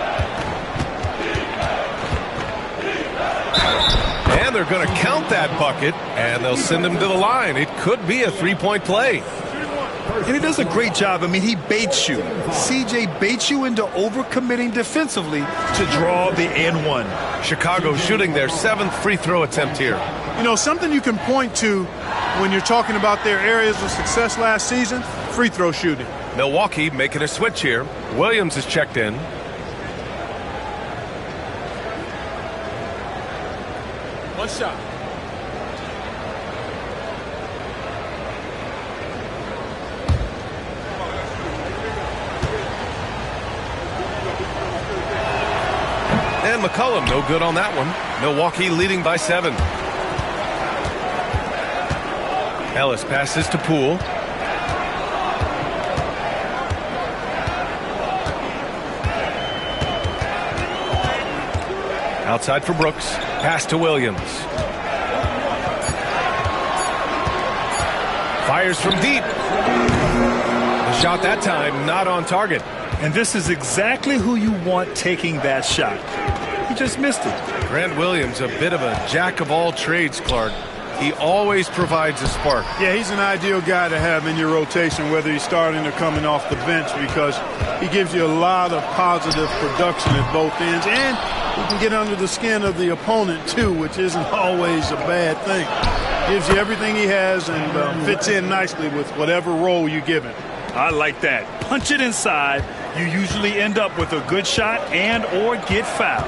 And they're going to count that bucket, and they'll send him to the line. It could be a 3-point play. And he does a great job. I mean, he baits you. CJ baits you into overcommitting defensively to draw the and 1. Chicago shooting their 7th free throw attempt here. You know, something you can point to when you're talking about their areas of success last season, free throw shooting. Milwaukee making a switch here. Williams is checked in. One shot. And McCollum, no good on that one. Milwaukee leading by 7. Ellis passes to Poole. Outside for Brooks. Pass to Williams. Fires from deep. The shot that time not on target. And this is exactly who you want taking that shot. He just missed it. Grant Williams, a bit of a jack of all trades, Clark. He always provides a spark. Yeah, he's an ideal guy to have in your rotation, whether he's starting or coming off the bench, because he gives you a lot of positive production at both ends, and he can get under the skin of the opponent too, which isn't always a bad thing. Gives you everything he has and fits in nicely with whatever role you give him. I like that. Punch it inside. You usually end up with a good shot and or get fouled.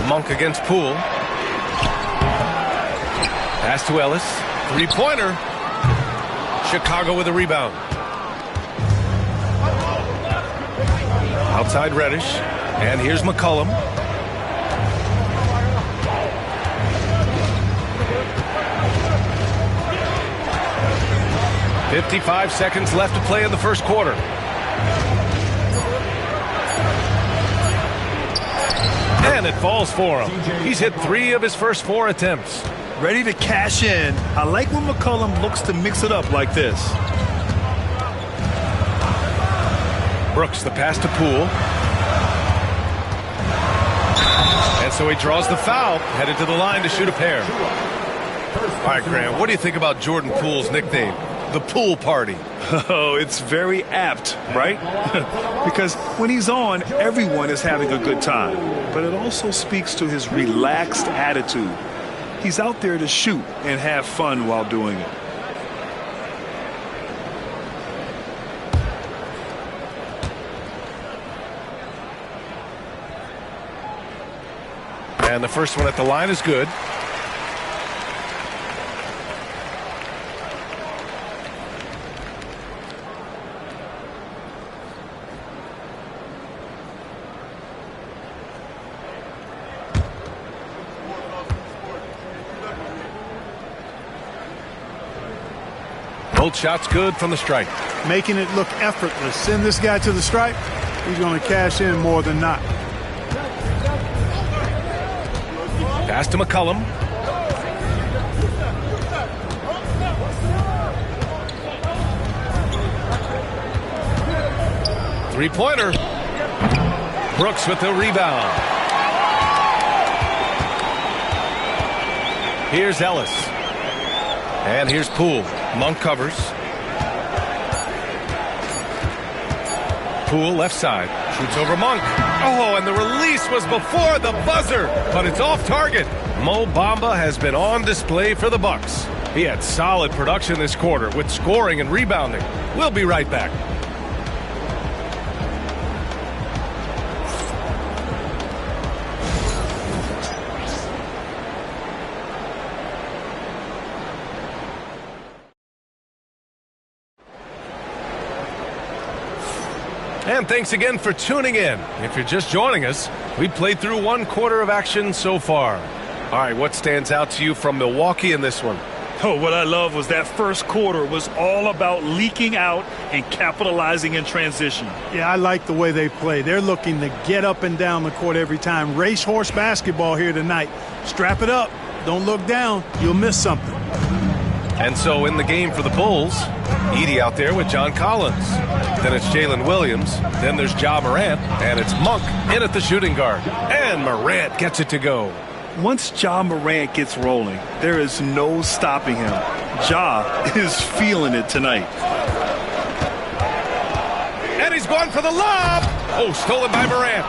Monk against Poole. Pass to Ellis. 3-pointer. Chicago with a rebound. Outside Reddish. And here's McCollum. "55 seconds left to play in the first quarter." And it falls for him. He's hit 3 of his first 4 attempts. Ready to cash in. I like when McCollum looks to mix it up like this. Brooks, the pass to Poole. And so he draws the foul, headed to the line to shoot a pair. All right, Graham, what do you think about Jordan Poole's nickname? the pool party. Oh, it's very apt, right? Because when he's on, everyone is having a good time. But it also speaks to his relaxed attitude. He's out there to shoot and have fun while doing it. And the first one at the line is good. Both shots good from the stripe. Making it look effortless. Send this guy to the stripe. He's going to cash in more than not. Pass to McCollum. Three-pointer. Brooks with the rebound. Here's Ellis. And here's Poole. Monk covers. Poole left side. Shoots over Monk. Oh, and the release was before the buzzer, but it's off target. Mo Bamba has been on display for the Bucks. He had solid production this quarter with scoring and rebounding. We'll be right back. And thanks again for tuning in. If you're just joining us, we played through one quarter of action so far. All right, what stands out to you from Milwaukee in this one? Oh, what I love was that first quarter was all about leaking out and capitalizing in transition. Yeah, I like the way they play. They're looking to get up and down the court every time. Racehorse basketball here tonight. Strap it up. Don't look down. You'll miss something. And so in the game for the Bulls, Edey out there with John Collins. Then it's Jalen Williams. Then there's Ja Morant. And it's Monk in at the shooting guard. And Morant gets it to go. Once Ja Morant gets rolling, there is no stopping him. Ja is feeling it tonight. And he's going for the lob. Oh, stolen by Morant.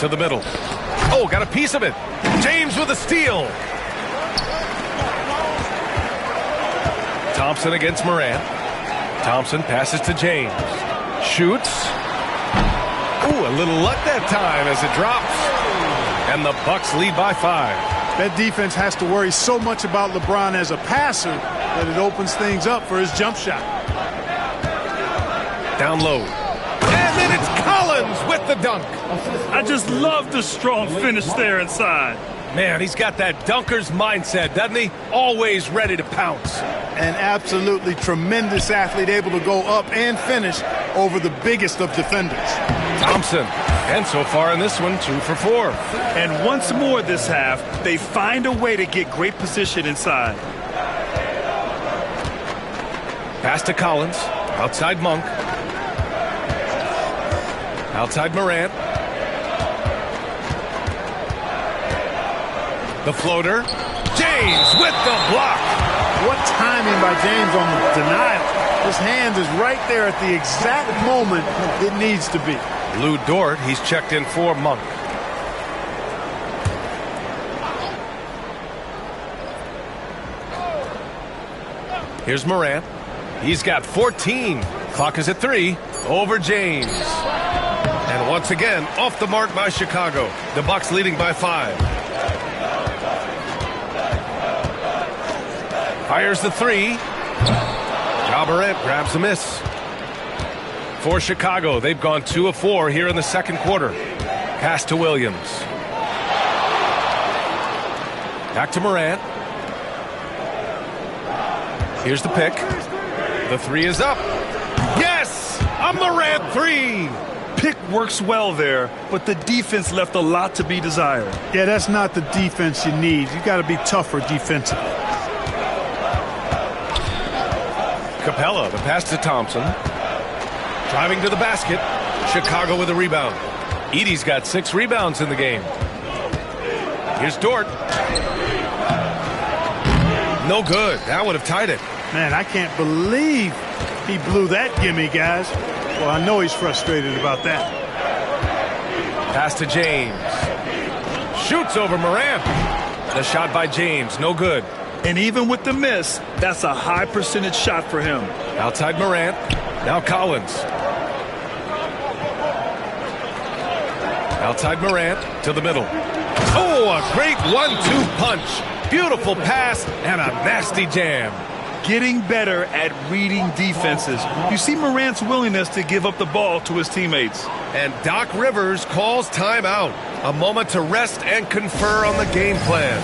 To the middle. Oh, got a piece of it. James with a steal. Thompson against Morant. Thompson passes to James. Shoots. Ooh, a little luck that time as it drops. And the Bucks lead by 5. That defense has to worry so much about LeBron as a passer that it opens things up for his jump shot. Down low. And then it's Collins with the dunk. I just love the strong finish there inside. Man, he's got that dunker's mindset, doesn't he? Always ready to pounce. An absolutely tremendous athlete, able to go up and finish over the biggest of defenders. Thompson. And so far in this one, 2 for 4. And once more this half, they find a way to get great position inside. Pass to Collins. Outside Monk. Outside Morant. The floater. James with the block. What timing by James on the denial. His hand is right there at the exact moment it needs to be. Lou Dort, he's checked in for Monk. Here's Morant. He's got 14. Clock is at 3. Over James. And once again, off the mark by Chicago. The Bucks leading by 5. Fires the 3. Ja Morant grabs the miss. For Chicago, they've gone 2 of 4 here in the second quarter. Pass to Williams. Back to Morant. Here's the pick. The 3 is up. Yes! A Morant 3! Pick works well there, but the defense left a lot to be desired. Yeah, that's not the defense you need. You got to be tougher defensively. Capella, the pass to Thompson. Driving to the basket. Chicago with a rebound. Edey's got 6 rebounds in the game. Here's Dort. No good. That would have tied it. Man, I can't believe he blew that gimme, guys. Well, I know he's frustrated about that. Pass to James. Shoots over Morant. The shot by James, no good. And even with the miss, that's a high percentage shot for him. Outside Morant. Now Collins. Outside Morant to the middle. Oh, a great 1-2 punch. Beautiful pass and a nasty jam. Getting better at reading defenses. You see Morant's willingness to give up the ball to his teammates. And Doc Rivers calls timeout. A moment to rest and confer on the game plan.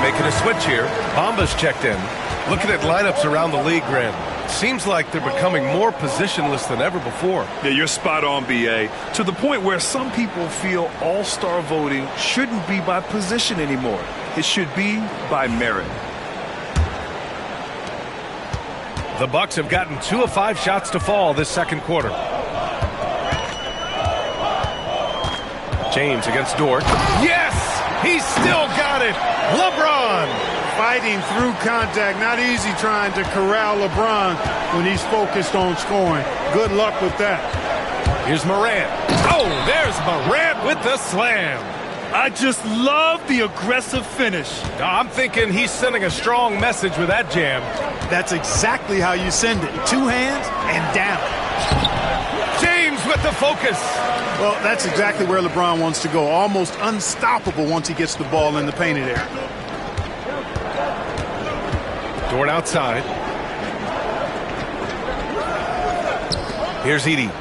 Making a switch here. Bamba's checked in. Looking at lineups around the league, Grant. Seems like they're becoming more positionless than ever before. Yeah, you're spot on, B.A. To the point where some people feel all-star voting shouldn't be by position anymore. It should be by merit. The Bucks have gotten 2 of 5 shots to fall this second quarter. James against Dort. Yes! He's still got it! LeBron! Fighting through contact. Not easy trying to corral LeBron when he's focused on scoring. Good luck with that. Here's Morant. Oh, there's Morant with the slam. I just love the aggressive finish. I'm thinking he's sending a strong message with that jam. That's exactly how you send it. 2 hands and down. James with the focus. Well, that's exactly where LeBron wants to go. Almost unstoppable once he gets the ball in the painted area. Dort outside. Here's Edey.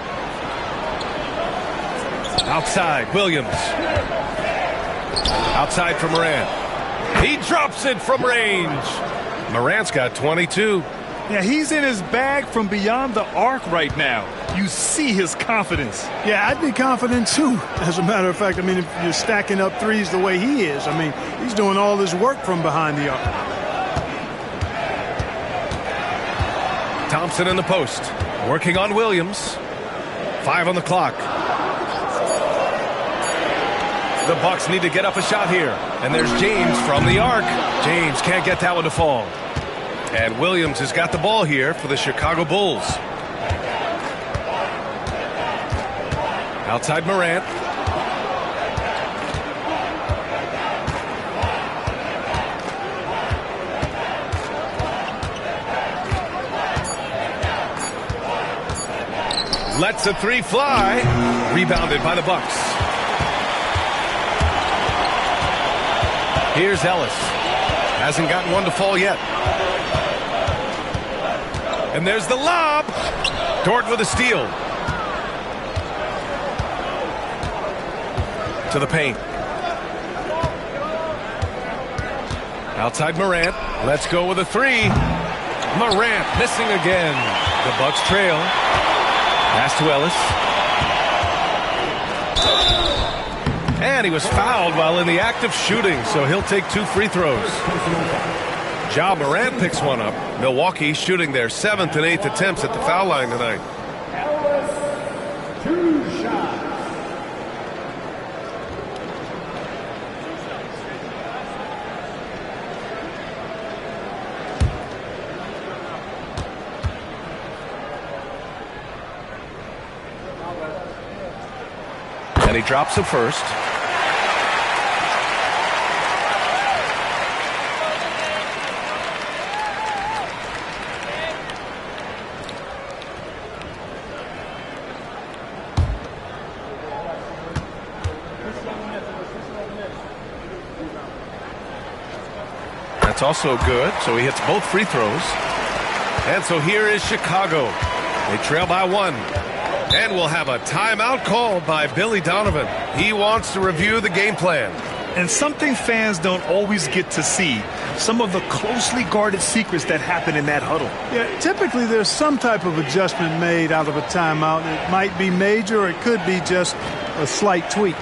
Outside, Williams. Outside for Morant. He drops it from range. Morant's got 22. Yeah, he's in his bag from beyond the arc right now. You see his confidence. Yeah, I'd be confident too. As a matter of fact, I mean, if you're stacking up threes the way he is, I mean, he's doing all his work from behind the arc. Thompson in the post. Working on Williams. 5 on the clock. The Bucks need to get up a shot here. And there's James from the arc. James can't get that one to fall. And Williams has got the ball here for the Chicago Bulls. Outside Morant. Lets the 3 fly. Rebounded by the Bucks. Here's Ellis. Hasn't gotten one to fall yet. And there's the lob. Dort with a steal. To the paint. Outside Morant. Let's go with a 3. Morant missing again. The Bucks trail. Pass to Ellis. And he was fouled while in the act of shooting, so he'll take 2 free throws. Ja Morant picks one up. Milwaukee shooting their 7th and 8th attempts at the foul line tonight. Ellis, 2 shots. And he drops it first. That's also good, so he hits both free throws. And so here is Chicago. They trail by 1. And we'll have a timeout called by Billy Donovan. He wants to review the game plan. And something fans don't always get to see, some of the closely guarded secrets that happen in that huddle. Yeah, typically there's some type of adjustment made out of a timeout. It might be major, or it could be just a slight tweak.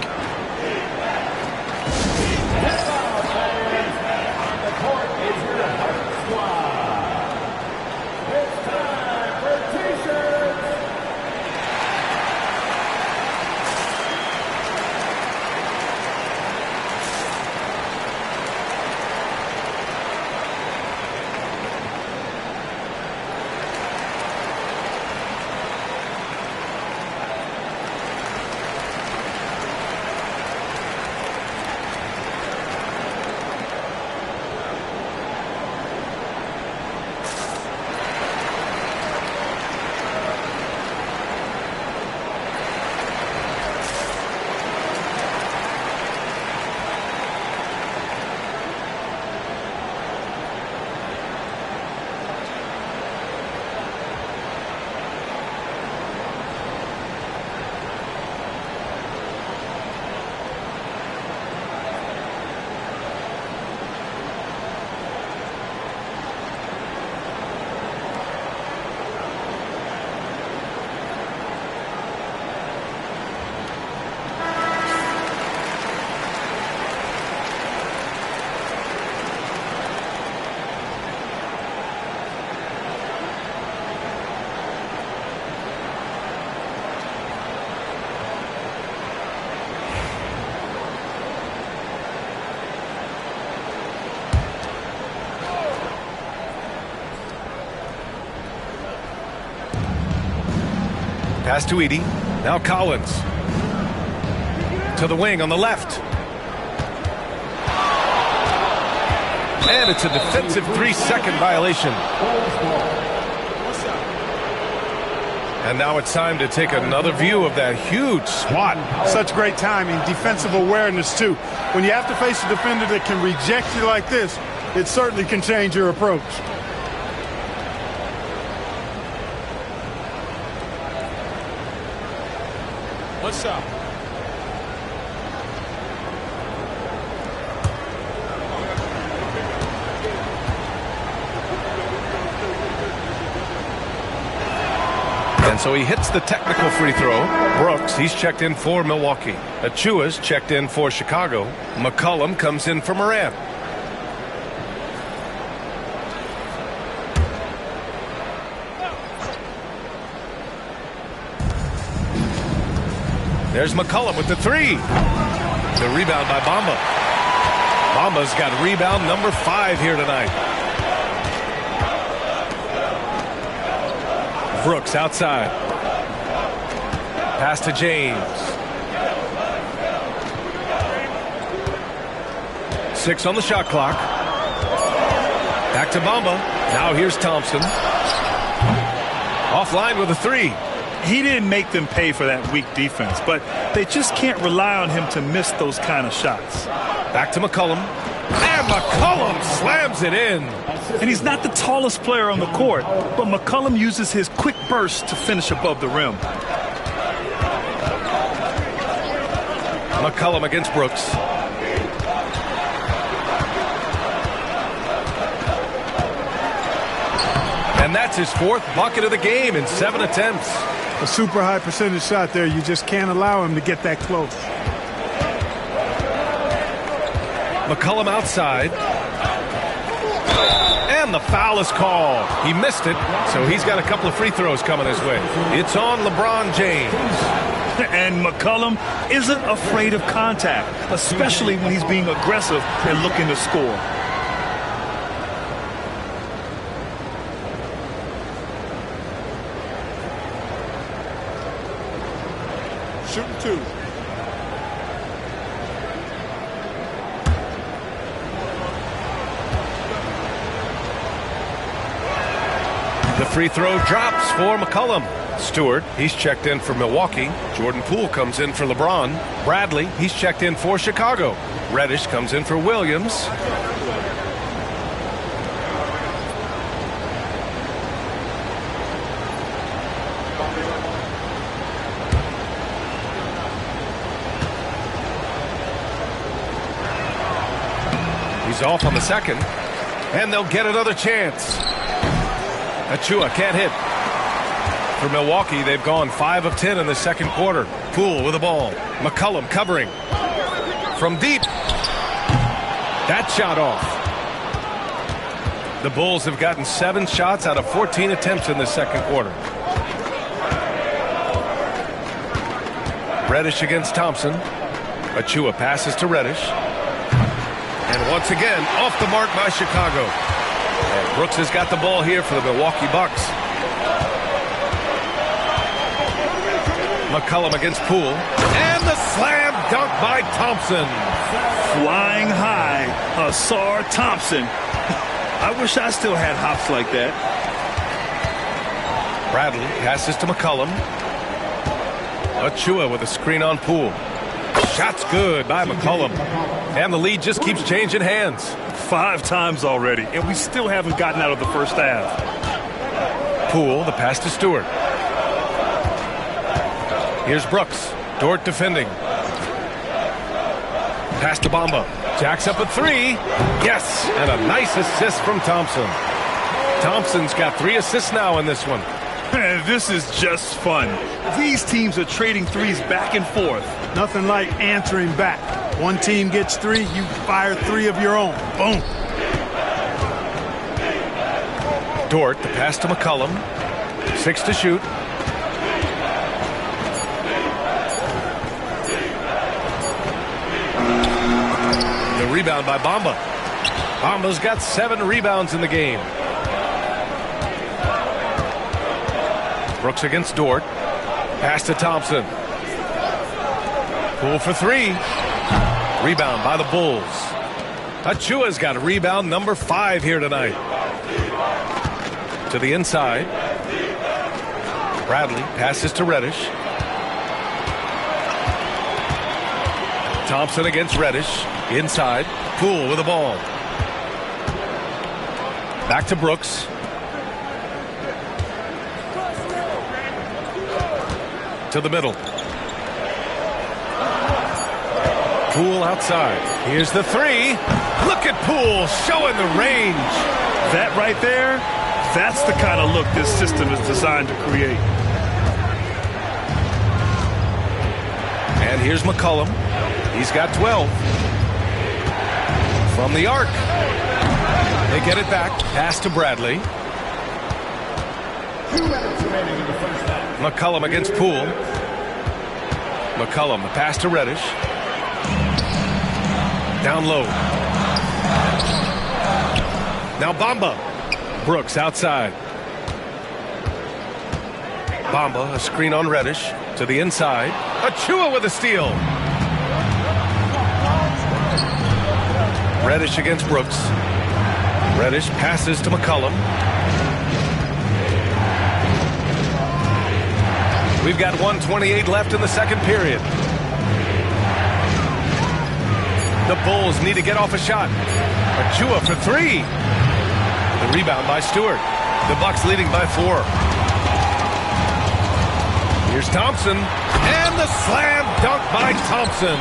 Pass to Edey. Now Collins. To the wing on the left. And it's a defensive 3-second violation. And now it's time to take another view of that huge swat. Such great timing, defensive awareness too. When you have to face a defender that can reject you like this, it certainly can change your approach. What's up? And so he hits the technical free throw. Brooks, he's checked in for Milwaukee. Achua's checked in for Chicago. McCollum comes in for Morant. There's McCollum with the 3. The rebound by Bamba. Bamba's got rebound number 5 here tonight. Brooks outside. Pass to James. 6 on the shot clock. Back to Bamba. Now here's Thompson. Offline with a 3. He didn't make them pay for that weak defense, but they just can't rely on him to miss those kind of shots. Back to McCollum. And McCollum slams it in. And he's not the tallest player on the court, but McCollum uses his quick burst to finish above the rim. McCollum against Brooks. And that's his 4th bucket of the game in 7 attempts. A super high percentage shot there. You just can't allow him to get that close. McCollum outside. And the foul is called. He missed it, so he's got a couple of free throws coming his way. It's on LeBron James. And McCollum isn't afraid of contact, especially when he's being aggressive and looking to score. Shooting 2. The free throw drops for McCollum. Stewart, he's checked in for Milwaukee. Jordan Poole comes in for LeBron. Bradley, he's checked in for Chicago. Reddish comes in for Williams. He's off on the second, and they'll get another chance. Achua can't hit. For Milwaukee, they've gone 5 of 10 in the second quarter. Poole with the ball. McCollum covering. From deep. That shot off. The Bulls have gotten 7 shots out of 14 attempts in the second quarter. Reddish against Thompson. Achua passes to Reddish. And once again, off the mark by Chicago. And Brooks has got the ball here for the Milwaukee Bucks. McCollum against Poole. And the slam dunk by Thompson. Flying high, Ausar Thompson. I wish I still had hops like that. Bradley passes to McCollum. Achua with a screen on Poole. Shot's good by McCollum. And the lead just keeps changing hands. 5 times already, and we still haven't gotten out of the first half. Poole, the pass to Stewart. Here's Brooks. Dort defending. Pass to Bamba. Jacks up a 3. Yes, and a nice assist from Thompson. Thompson's got 3 assists now in this one. Man, this is just fun. These teams are trading threes back and forth. Nothing like answering back. One team gets 3, you fire 3 of your own. Boom. Dort, the pass to McCollum. 6 to shoot. The rebound by Bamba. Bamba's got 7 rebounds in the game. Brooks against Dort. Pass to Thompson. Poole for 3. Rebound by the Bulls. Achua's got a rebound number 5 here tonight. To the inside. Bradley passes to Reddish. Thompson against Reddish. Inside. Poole with the ball. Back to Brooks. To the middle. Poole outside. Here's the 3. Look at Poole showing the range. That right there, that's the kind of look this system is designed to create. And here's McCollum. He's got 12. From the arc. They get it back. Pass to Bradley. 2 minutes remaining in the first half. McCollum against Poole. McCollum, the pass to Reddish. Down low. Now Bamba. Brooks outside. Bamba, a screen on Reddish. To the inside. Achua with a steal. Reddish against Brooks. Reddish passes to McCollum. We've got 1:28 left in the second period. The Bulls need to get off a shot. Achua for 3. The rebound by Stewart. The Bucks leading by 4. Here's Thompson. And the slam dunk by Thompson.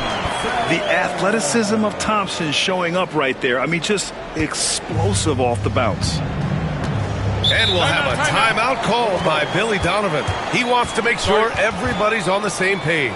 The athleticism of Thompson showing up right there. I mean, just explosive off the bounce. And we'll have a timeout called by Billy Donovan. He wants to make sure everybody's on the same page.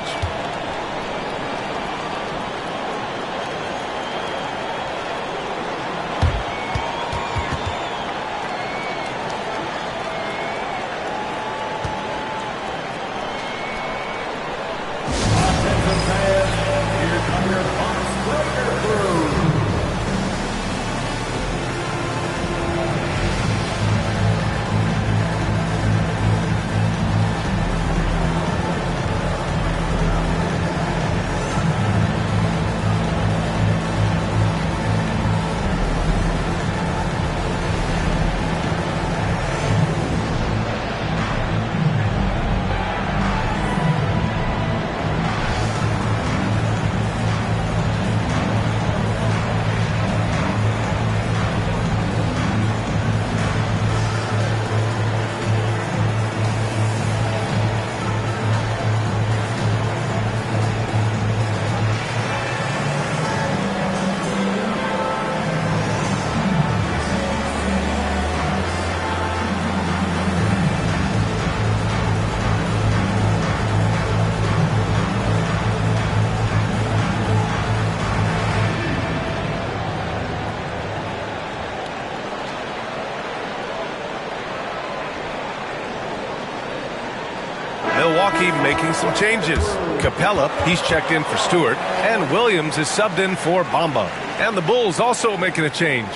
Milwaukee making some changes. Capella, he's checked in for Stewart, and Williams is subbed in for Bamba. And the Bulls also making a change.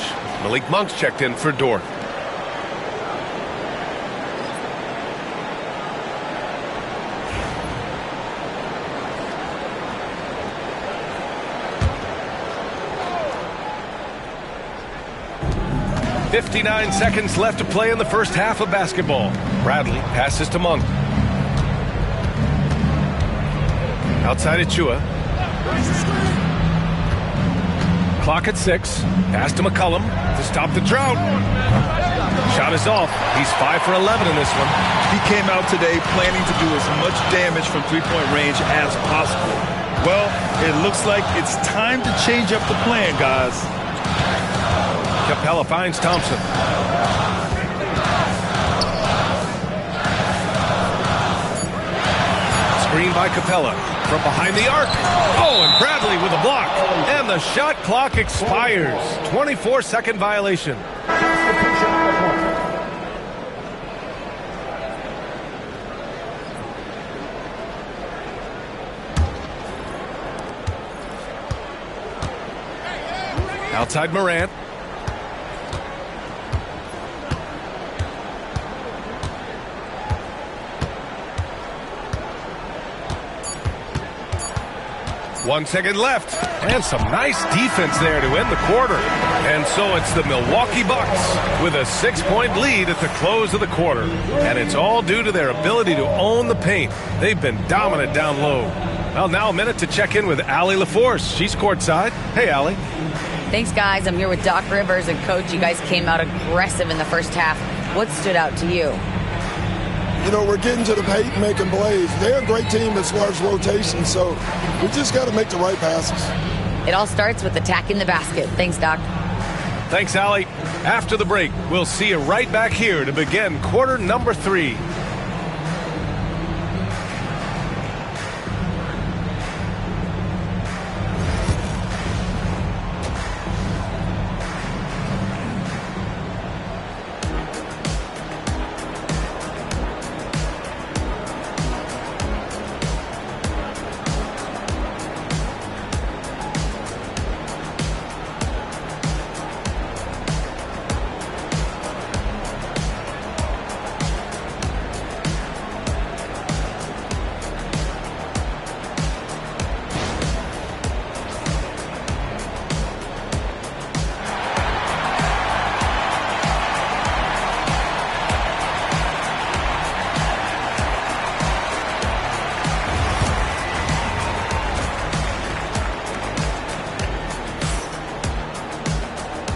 Malik Monk's checked in for Dort. .59 seconds left to play in the first half of basketball. Bradley passes to Monk. Outside Achua. Clock at 6. Pass to McCollum to stop the drought. Shot is off. He's 5 for 11 in this one. He came out today planning to do as much damage from three-point range as possible. Well, it looks like it's time to change up the plan, guys. Capella finds Thompson. Screen by Capella from behind the arc. Oh, and Bradley with a block. And the shot clock expires. 24-second violation. Outside Morant. One second left, and some nice defense there to end the quarter. And so it's the Milwaukee Bucks with a 6-point lead at the close of the quarter. And it's all due to their ability to own the paint. They've been dominant down low. Well, now a minute to check in with Allie LaForce. She's courtside. Hey, Allie. Thanks, guys. I'm here with Doc Rivers and Coach. You guys came out aggressive in the first half. What stood out to you? You know, we're getting to the paint and making plays. They're a great team as far as rotation, so we just got to make the right passes. It all starts with attacking the basket. Thanks, Doc. Thanks, Allie. After the break, we'll see you right back here to begin quarter number 3.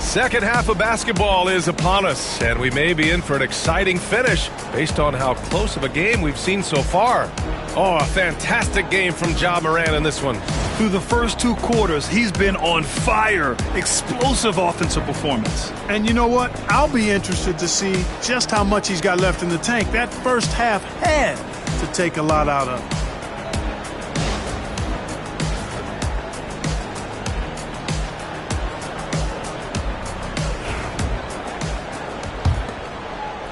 Second half of basketball is upon us, and we may be in for an exciting finish based on how close of a game we've seen so far. Oh, a fantastic game from Ja Morant in this one. Through the first 2 quarters, he's been on fire. Explosive offensive performance. And you know what? I'll be interested to see just how much he's got left in the tank. That first half had to take a lot out of him.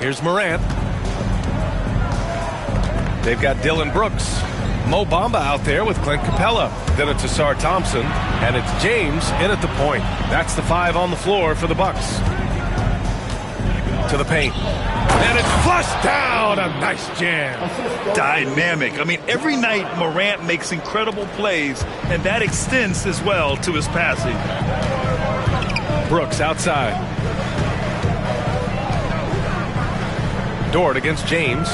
Here's Morant. They've got Dylan Brooks. Mo Bamba out there with Clint Capella. Then it's Asar Thompson, and it's James in at the point. That's the 5 on the floor for the Bucks. To the paint. And it's flushed down. A nice jam. Dynamic. I mean, every night Morant makes incredible plays, and that extends as well to his passing. Brooks outside. Dort against James.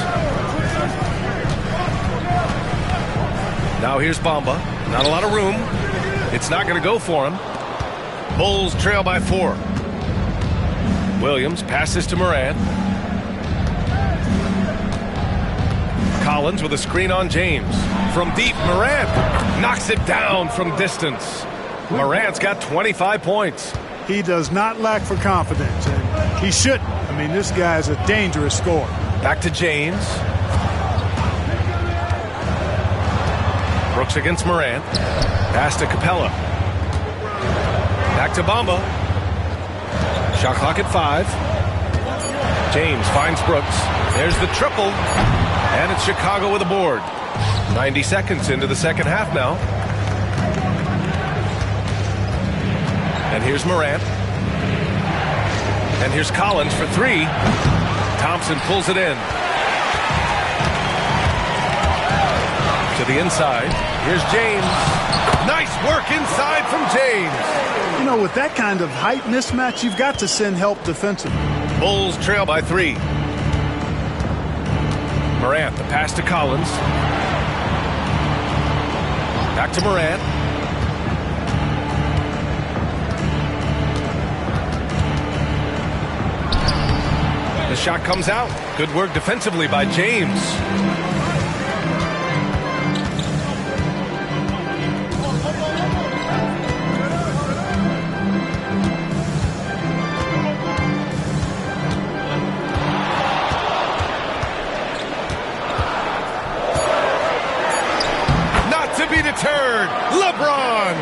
Now here's Bamba. Not a lot of room. It's not going to go for him. Bulls trail by 4. Williams passes to Morant. Collins with a screen on James. From deep, Morant knocks it down from distance. Morant's got 25 points. He does not lack for confidence, and he shouldn't. I mean, this guy's a dangerous scorer. Back to James. Brooks against Morant. Pass to Capella. Back to Bamba. Shot clock at 5. James finds Brooks. There's the triple. And it's Chicago with a board. 90 seconds into the second half now. And here's Morant. And here's Collins for three. Thompson pulls it in. To the inside. Here's James. Nice work inside from James. You know, with that kind of height mismatch, you've got to send help defensively. Bulls trail by 3. Morant, the pass to Collins. Back to Morant. The shot comes out. Good work defensively by James. Not to be deterred. LeBron.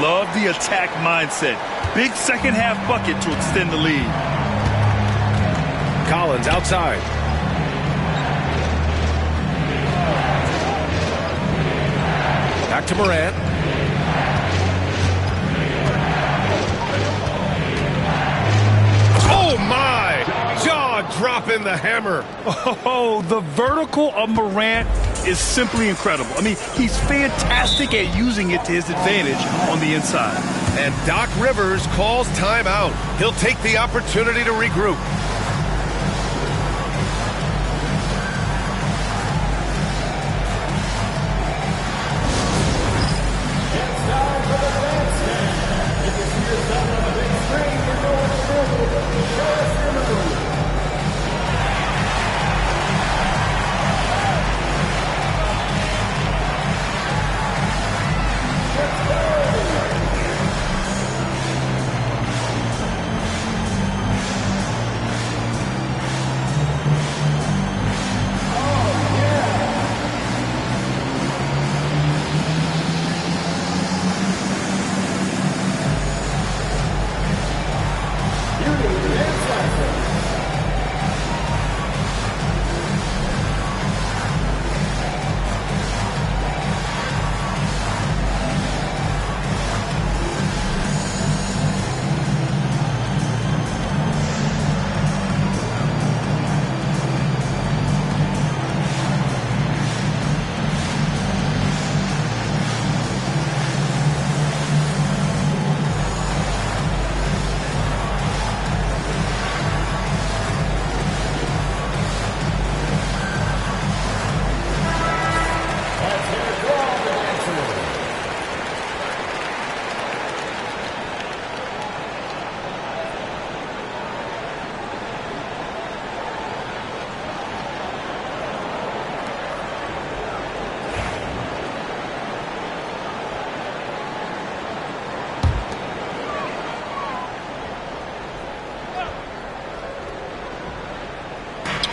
Love the attack mindset. Big second half bucket to extend the lead. Collins outside. Back to Morant. Oh my! Jaw dropping the hammer. Oh, the vertical of Morant is simply incredible. I mean, he's fantastic at using it to his advantage on the inside. And Doc Rivers calls timeout. He'll take the opportunity to regroup.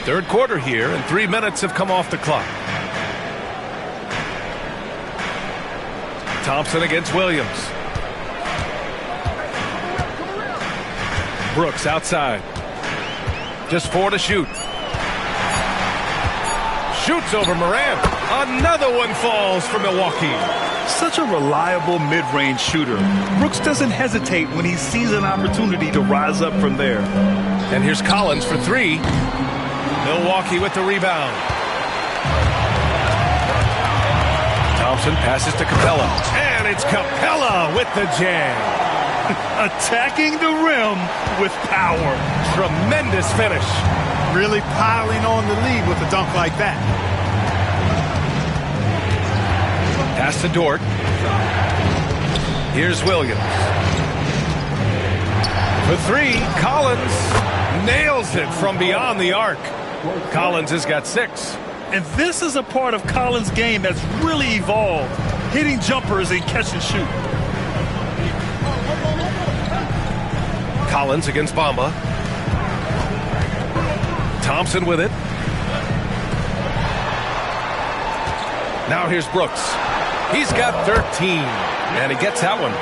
Third quarter here, and 3 minutes have come off the clock. Thompson against Williams. Brooks outside. Just 4 to shoot. Shoots over Morant. Another one falls for Milwaukee. Such a reliable mid-range shooter. Brooks doesn't hesitate when he sees an opportunity to rise up from there. And here's Collins for 3. Milwaukee with the rebound. Thompson passes to Capella. And it's Capella with the jam. Attacking the rim with power. Tremendous finish. Really piling on the lead with a dunk like that. Pass to Dort. Here's Williams. For 3, Collins nails it from beyond the arc. Collins has got 6. And this is a part of Collins' game that's really evolved. Hitting jumpers and catch and shoot. Collins against Bamba. Thompson with it. Now here's Brooks. He's got 13. And he gets that one.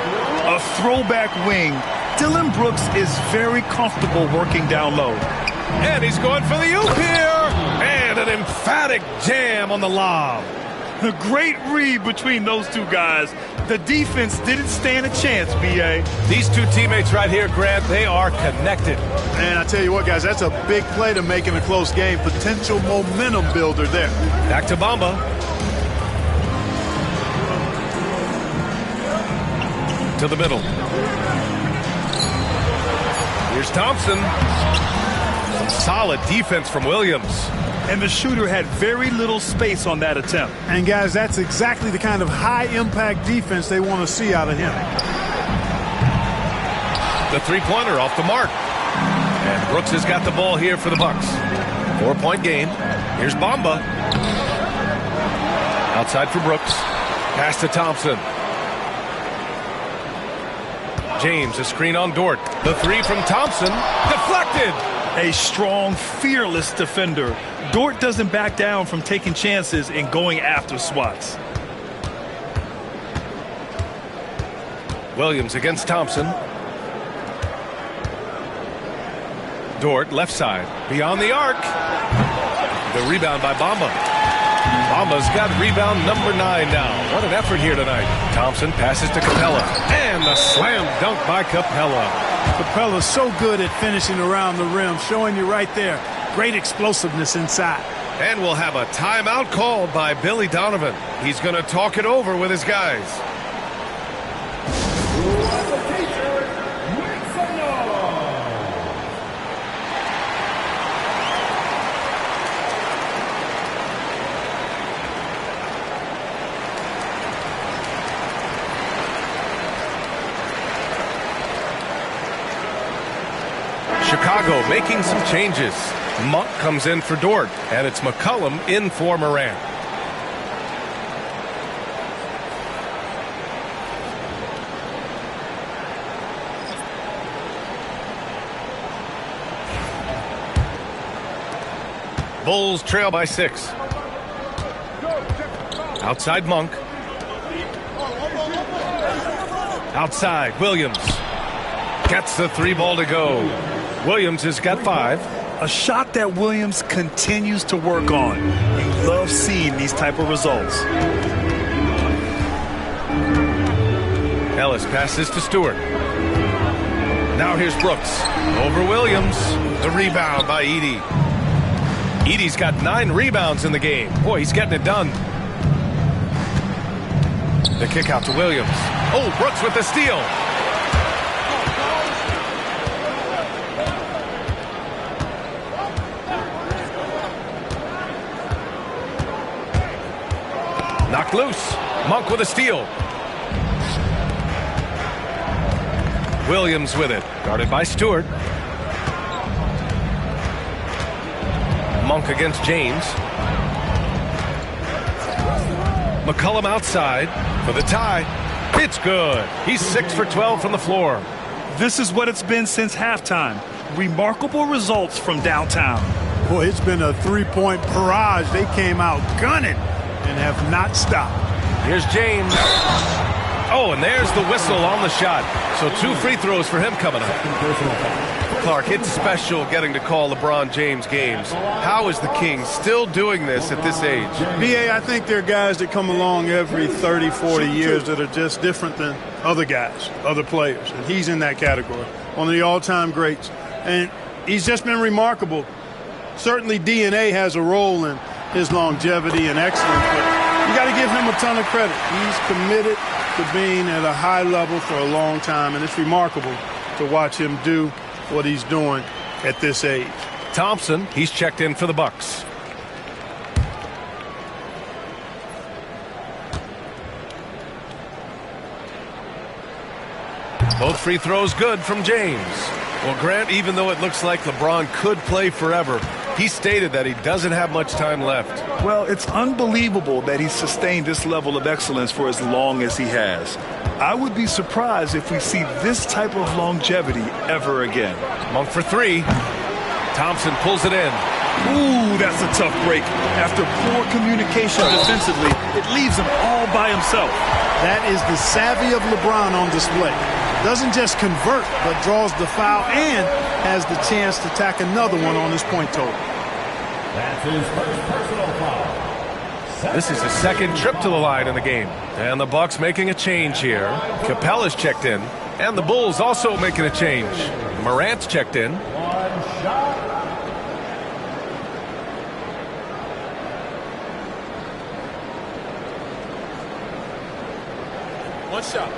A throwback wing. Dylan Brooks is very comfortable working down low. And he's going for the oop here. And an emphatic jam on the lob. A great read between those two guys. The defense didn't stand a chance, B.A. These two teammates right here, Grant, they are connected. And I tell you what, guys, that's a big play to make in a close game. Potential momentum builder there. Back to Bamba. To the middle. Here's Thompson. Some solid defense from Williams. And the shooter had very little space on that attempt. And, guys, that's exactly the kind of high-impact defense they want to see out of him. The three-pointer off the mark. And Brooks has got the ball here for the Bucks. 4-point game. Here's Bamba. Outside for Brooks. Pass to Thompson. James, a screen on Dort. The three from Thompson. Deflected. A strong, fearless defender. Dort doesn't back down from taking chances and going after swats. Williams against Thompson. Dort, left side. Beyond the arc. The rebound by Bamba. Bamba's got rebound number 9 now. What an effort here tonight. Thompson passes to Capella. And the slam dunk by Capella. Capella's so good at finishing around the rim, showing you right there. Great explosiveness inside. And we'll have a timeout called by Billy Donovan. He's going to talk it over with his guys. Chicago making some changes. Monk comes in for Dort, and it's McCollum in for Morant. Bulls trail by 6. Outside Monk. Outside Williams. Gets the 3 ball to go. Williams has got 5. A shot that Williams continues to work on. You love seeing these type of results. Ellis passes to Stewart. Now here's Brooks. Over Williams. The rebound by Edey. Edey's got 9 rebounds in the game. Boy, he's getting it done. The kick out to Williams. Oh, Brooks with the steal. Knocked loose. Monk with a steal. Williams with it. Guarded by Stewart. Monk against James. McCollum outside for the tie. It's good. He's 6 for 12 from the floor. This is what it's been since halftime. Remarkable results from downtown. Boy, it's been a 3-point barrage. They came out gunning and have not stopped. Here's James. Oh, and there's the whistle on the shot. So 2 free throws for him coming up. Clark, it's special getting to call LeBron James games. How is the King still doing this at this age? B.A., I think there are guys that come along every 30, 40 years that are just different than other guys, other players. And he's in that category, one of the all-time greats. And he's just been remarkable. Certainly DNA has a role in his longevity and excellence, but you got to give him a ton of credit. He's committed to being at a high level for a long time, and it's remarkable to watch him do what he's doing at this age. Thompson, he's checked in for the Bucks. Both free throws good from James. Well, Grant, even though it looks like LeBron could play forever, he stated that he doesn't have much time left. Well, it's unbelievable that he's sustained this level of excellence for as long as he has. I would be surprised if we see this type of longevity ever again. Monk for 3. Thompson pulls it in. Ooh, that's a tough break. After poor communication defensively, it leaves him all by himself. That is the savvy of LeBron on display. Doesn't just convert, but draws the foul and has the chance to tack another one on his point total. That's his first personal foul. This is his second trip to the line in the game. And the Bucks making a change here. Capella's checked in. And the Bulls also making a change. Morant's checked in. One shot.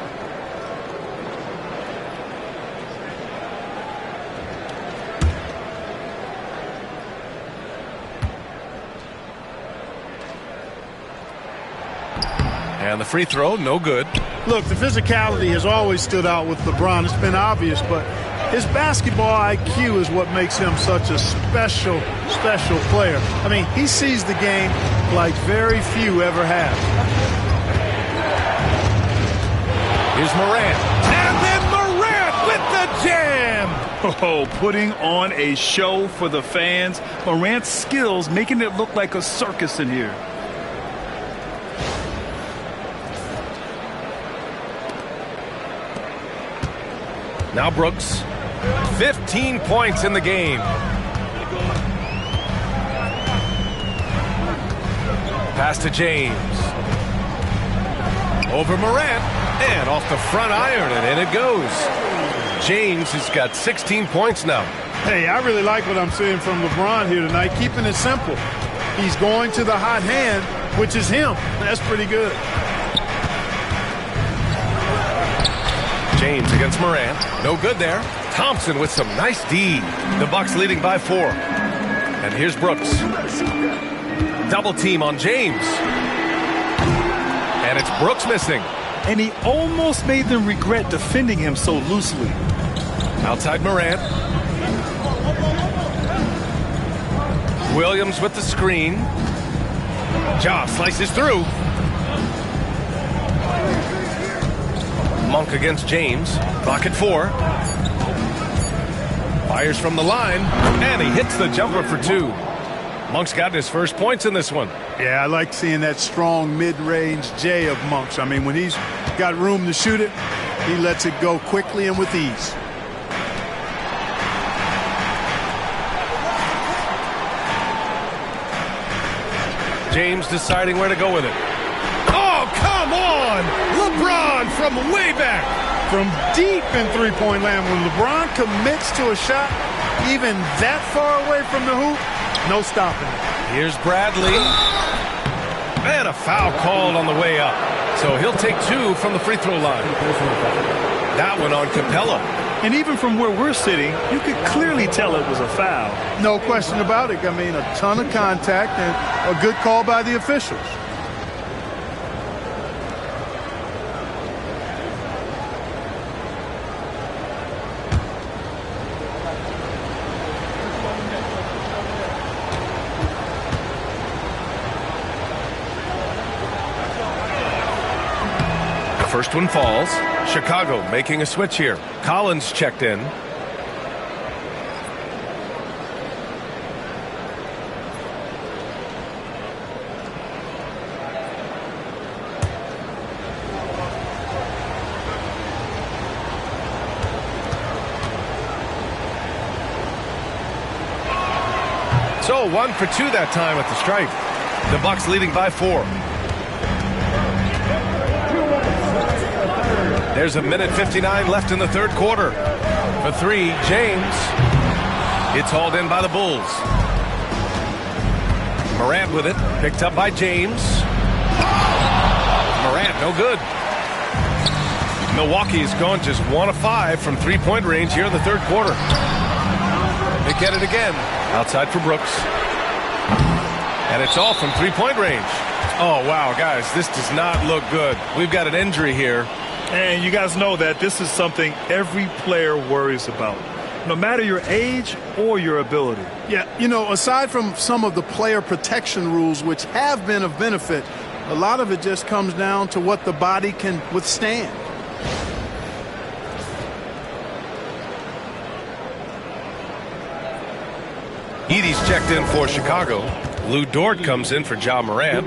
And the free throw, no good. Look, the physicality has always stood out with LeBron. It's been obvious, but his basketball IQ is what makes him such a special player. I mean, he sees the game like very few ever have. Here's Morant. And then Morant with the jam. Oh, putting on a show for the fans. Morant's skills making it look like a circus in here. Now Brooks, 15 points in the game. Pass to James. Over Morant, and off the front iron, and in it goes. James has got 16 points now. Hey, I really like what I'm seeing from LeBron here tonight, keeping it simple. He's going to the hot hand, which is him. That's pretty good. James against Morant. No good there. Thompson with some nice D. The Bucks leading by 4. And here's Brooks. Double team on James. And it's Brooks missing. And he almost made them regret defending him so loosely. Outside Morant. Williams with the screen. Ja slices through. Monk against James. Clock at 4. Fires from the line, and he hits the jumper for 2. Monk's got his first points in this one. Yeah, I like seeing that strong mid-range J of Monk's. I mean, when he's got room to shoot it, he lets it go quickly and with ease. James deciding where to go with it. Oh, come on! LeBron from way back. From deep in three-point land, when LeBron commits to a shot even that far away from the hoop, no stopping it. Here's Bradley. And a foul called on the way up. So he'll take 2 from the free throw line. That one on Capella. And even from where we're sitting, you could clearly tell it was a foul. No question about it. I mean, a ton of contact and a good call by the officials. First one falls. Chicago making a switch here. Collins checked in. So 1 for 2 that time at the stripe. The Bucks leading by 4. There's a minute 59 left in the third quarter. For 3, James. It's hauled in by the Bulls. Morant with it. Picked up by James. Morant, no good. Milwaukee's gone just 1 of 5 from three-point range here in the third quarter. They get it again. Outside for Brooks. And it's all from three-point range. Oh, wow, guys, this does not look good. We've got an injury here. And you guys know that this is something every player worries about, no matter your age or your ability. Yeah, you know, aside from some of the player protection rules, which have been of benefit, a lot of it just comes down to what the body can withstand. Edey's checked in for Chicago. Lou Dort comes in for Ja Morant.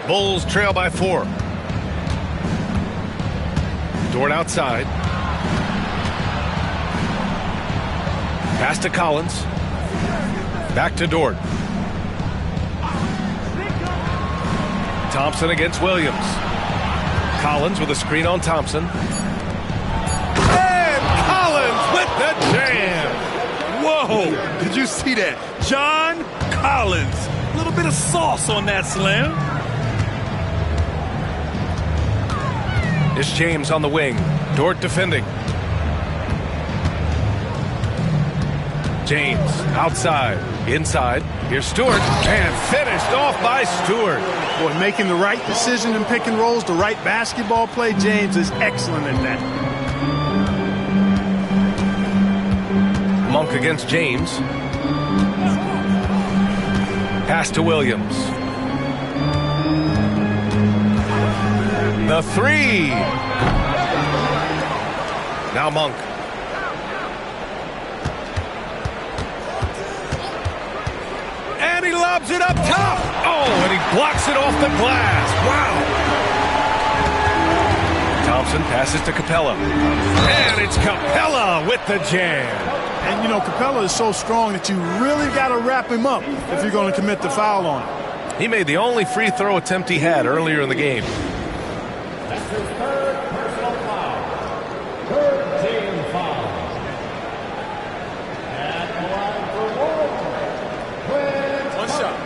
Bulls trail by 4. Dort outside. Pass to Collins. Back to Dort. Thompson against Williams. Collins with a screen on Thompson. And Collins with the jam. Whoa, did you see that? John Collins. A little bit of sauce on that slam. It's James on the wing. Dort defending. James outside, inside. Here's Stewart, and finished off by Stewart. Boy, making the right decision in pick and rolls, the right basketball play. James is excellent at that. Monk against James. Pass to Williams. The 3. Now Monk. And he lobs it up top. Oh, and he blocks it off the glass. Wow. Thompson passes to Capella. And it's Capella with the jam. And, you know, Capella is so strong that you really got to wrap him up if you're going to commit the foul on him. He made the only free throw attempt he had earlier in the game. That's his third personal foul. Third team foul. At the line for Warren. One shot.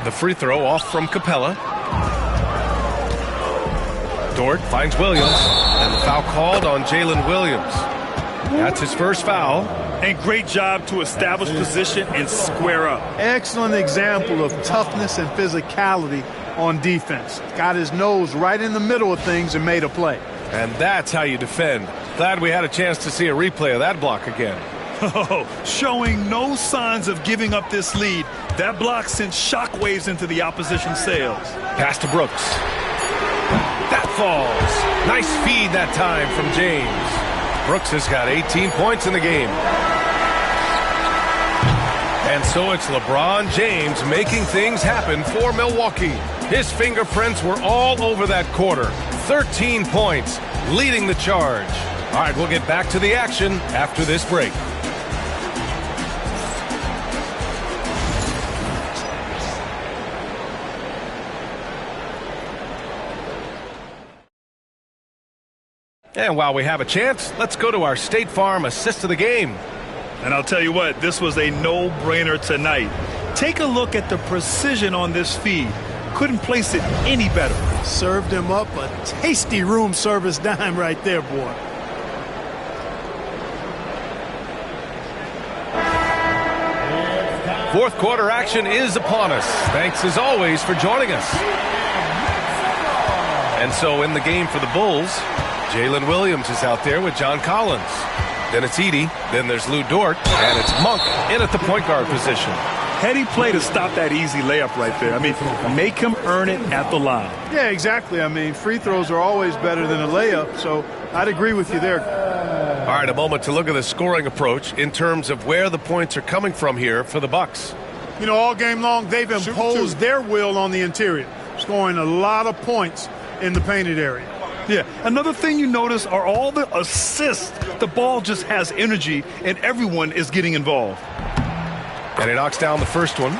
The free throw off from Capella. Dort finds Williams, and the foul called on Jalen Williams. That's his first foul. And great job to establish position and square up. Excellent example of toughness and physicality on defense. Got his nose right in the middle of things and made a play. And that's how you defend. Glad we had a chance to see a replay of that block again. Oh, showing no signs of giving up this lead. That block sent shockwaves into the opposition sails. Pass to Brooks. That falls. Nice feed that time from James. Brooks has got 18 points in the game. And so it's LeBron James making things happen for Milwaukee. His fingerprints were all over that quarter. 13 points, leading the charge. All right, we'll get back to the action after this break. And while we have a chance, let's go to our State Farm assist of the game. And I'll tell you what, this was a no-brainer tonight. Take a look at the precision on this feed. Couldn't place it any better. Served him up a tasty room service dime right there, boy. Fourth quarter action is upon us. Thanks as always for joining us. And so in the game for the Bulls, Jalen Williams is out there with John Collins. Then it's Edey. Then there's Lou Dort. And it's Monk in at the point guard position. Heady play to stop that easy layup right there. I mean, make him earn it at the line. Yeah, exactly. I mean, free throws are always better than a layup, so I'd agree with you there. All right, a moment to look at the scoring approach in terms of where the points are coming from here for the Bucks. You know, all game long, they've imposed their will on the interior, scoring a lot of points in the painted area. Yeah, another thing you notice are all the assists. The ball just has energy, and everyone is getting involved. And he knocks down the first one.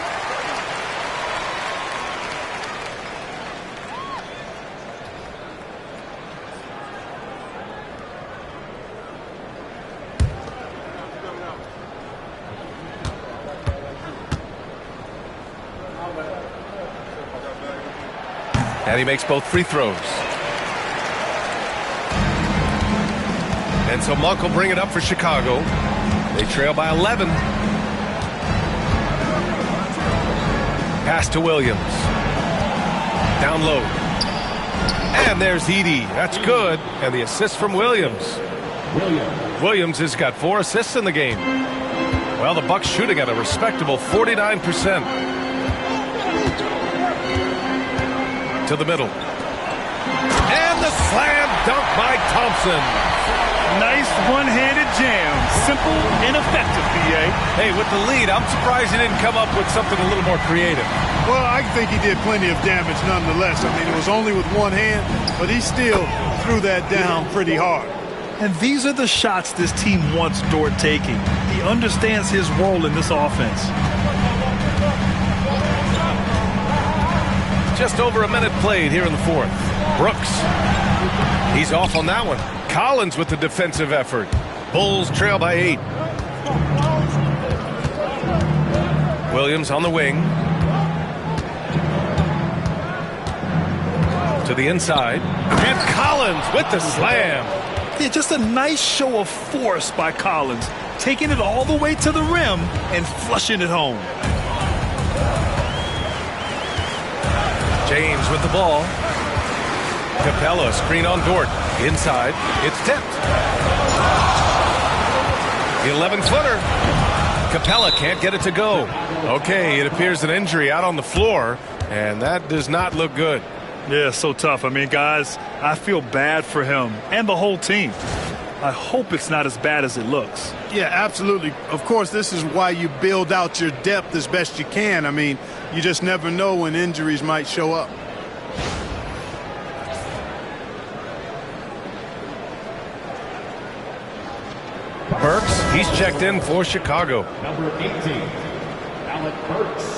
And he makes both free throws. And so Monk will bring it up for Chicago. They trail by 11. Pass to Williams. Down low. And there's Edey. That's good. And the assist from Williams. Williams has got 4 assists in the game. Well, the Bucks shooting at a respectable 49%. To the middle. And the slam dunk by Thompson. Nice one-handed jam. Simple and effective, B.A. Hey, with the lead, I'm surprised he didn't come up with something a little more creative. Well, I think he did plenty of damage nonetheless. I mean, it was only with one hand, but he still threw that down pretty hard. And these are the shots this team wants Dort taking. He understands his role in this offense. Just over a minute played here in the fourth. Brooks. He's off on that one. Collins with the defensive effort. Bulls trail by 8. Williams on the wing. To the inside. And Collins with the slam. Yeah, just a nice show of force by Collins, taking it all the way to the rim and flushing it home. James with the ball. Capella, screen on Dort. Inside, it's tipped. The 11-footer. Capella can't get it to go. Okay, it appears an injury out on the floor, and that does not look good. Yeah, so tough. I mean, guys, I feel bad for him and the whole team. I hope it's not as bad as it looks. Yeah, absolutely. Of course, this is why you build out your depth as best you can. I mean, you just never know when injuries might show up. Burks, he's checked in for Chicago. Number 18, Alec Burks.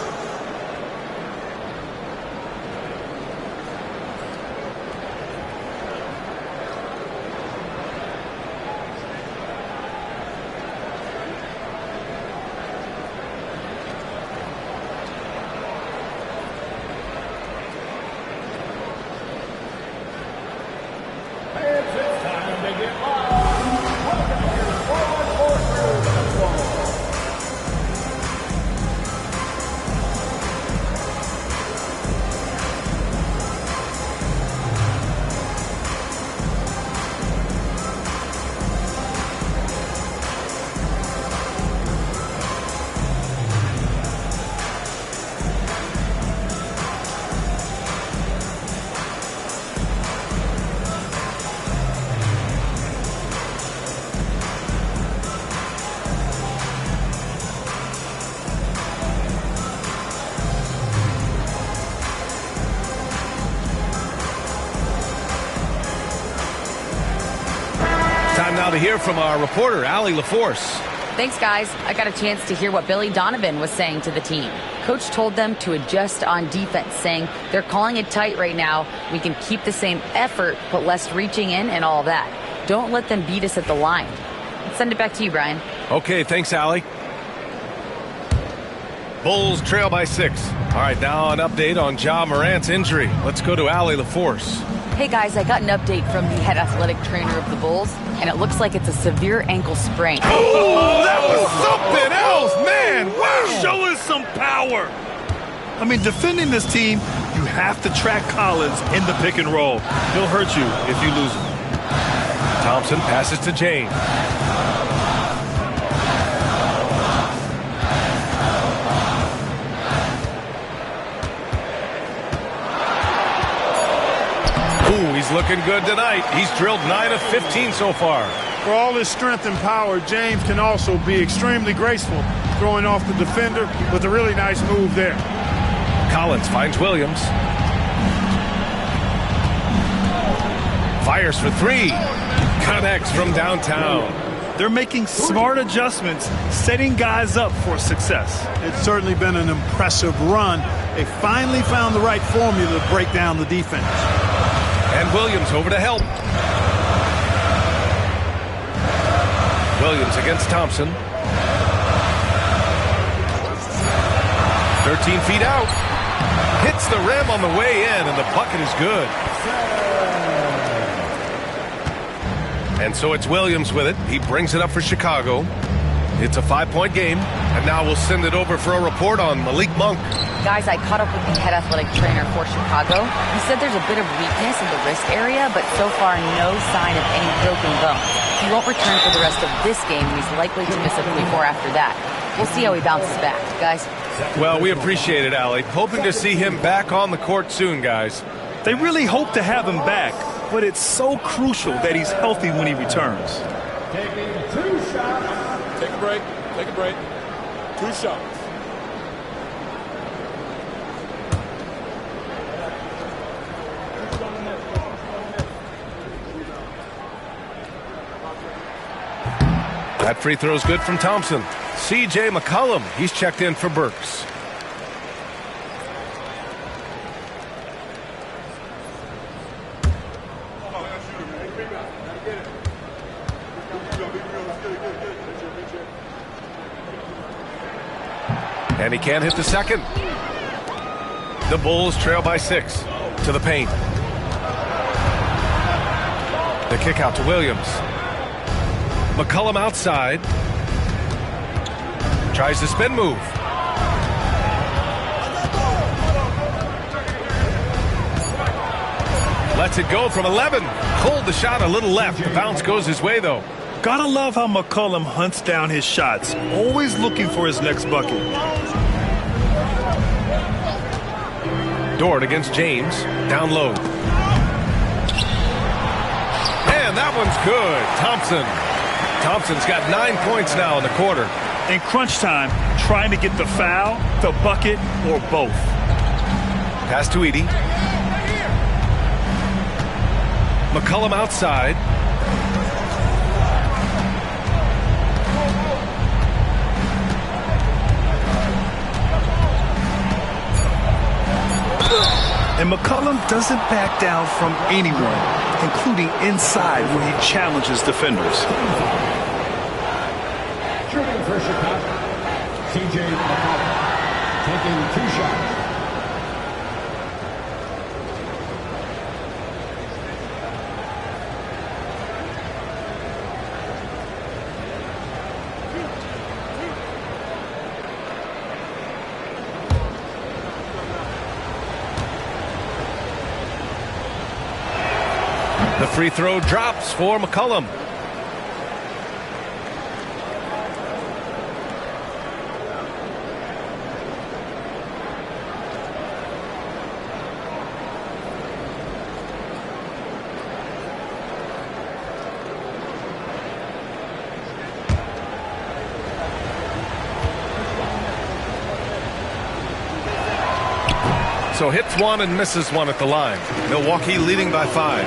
Time now to hear from our reporter, Allie LaForce. Thanks, guys. I got a chance to hear what Billy Donovan was saying to the team. Coach told them to adjust on defense, saying they're calling it tight right now. We can keep the same effort, but less reaching in and all that. Don't let them beat us at the line. Let's send it back to you, Brian. Okay, thanks, Allie. Bulls trail by 6. All right, now an update on Ja Morant's injury. Let's go to Allie LaForce. Hey, guys, I got an update from the head athletic trainer of the Bulls, and it looks like it's a severe ankle sprain. Oh, that was something else, man. Wow. Show us some power. I mean, defending this team, you have to track Collins in the pick and roll. He'll hurt you if you lose him. Thompson passes to James. Ooh, he's looking good tonight. He's drilled 9 of 15 so far. For all his strength and power, James can also be extremely graceful, throwing off the defender with a really nice move there. Collins finds Williams. Fires for 3. Connects from downtown. They're making smart adjustments, setting guys up for success. It's certainly been an impressive run. They finally found the right formula to break down the defense. And Williams over to help. Williams against Thompson. 13 feet out. Hits the rim on the way in, and the bucket is good. And so it's Williams with it. He brings it up for Chicago. It's a 5-point game. And now we'll send it over for a report on Malik Monk. Guys, I caught up with the head athletic trainer for Chicago. He said there's a bit of weakness in the wrist area, but so far no sign of any broken bones. He won't return for the rest of this game, and he's likely to miss a few more after that. We'll see how he bounces back, guys. Well, we appreciate it, Allie. Hoping to see him back on the court soon, guys. They really hope to have him back. but it's so crucial that he's healthy when he returns. Taking 2 shots. Take a break. Take a break. 2 shots. That free throw is good from Thompson. C.J. McCollum, he's checked in for Burks. And he can't hit the second. The Bulls trail by 6 to the paint. The kick out to Williams. McCollum outside. Tries the spin move. Lets it go from 11. Pulled the shot a little left. The bounce goes his way, though. Gotta love how McCollum hunts down his shots, always looking for his next bucket. Dort against James. Down low. And that one's good. Thompson's got 9 points now in the quarter. In crunch time, trying to get the foul, the bucket, or both. Pass to Edey. McCollum outside. And McCollum doesn't back down from anyone, including inside where he challenges defenders. Shooting for Chicago, C.J. McCollum, taking 2 shots. The free throw drops for McCollum. So hits one and misses one at the line. Milwaukee leading by 5.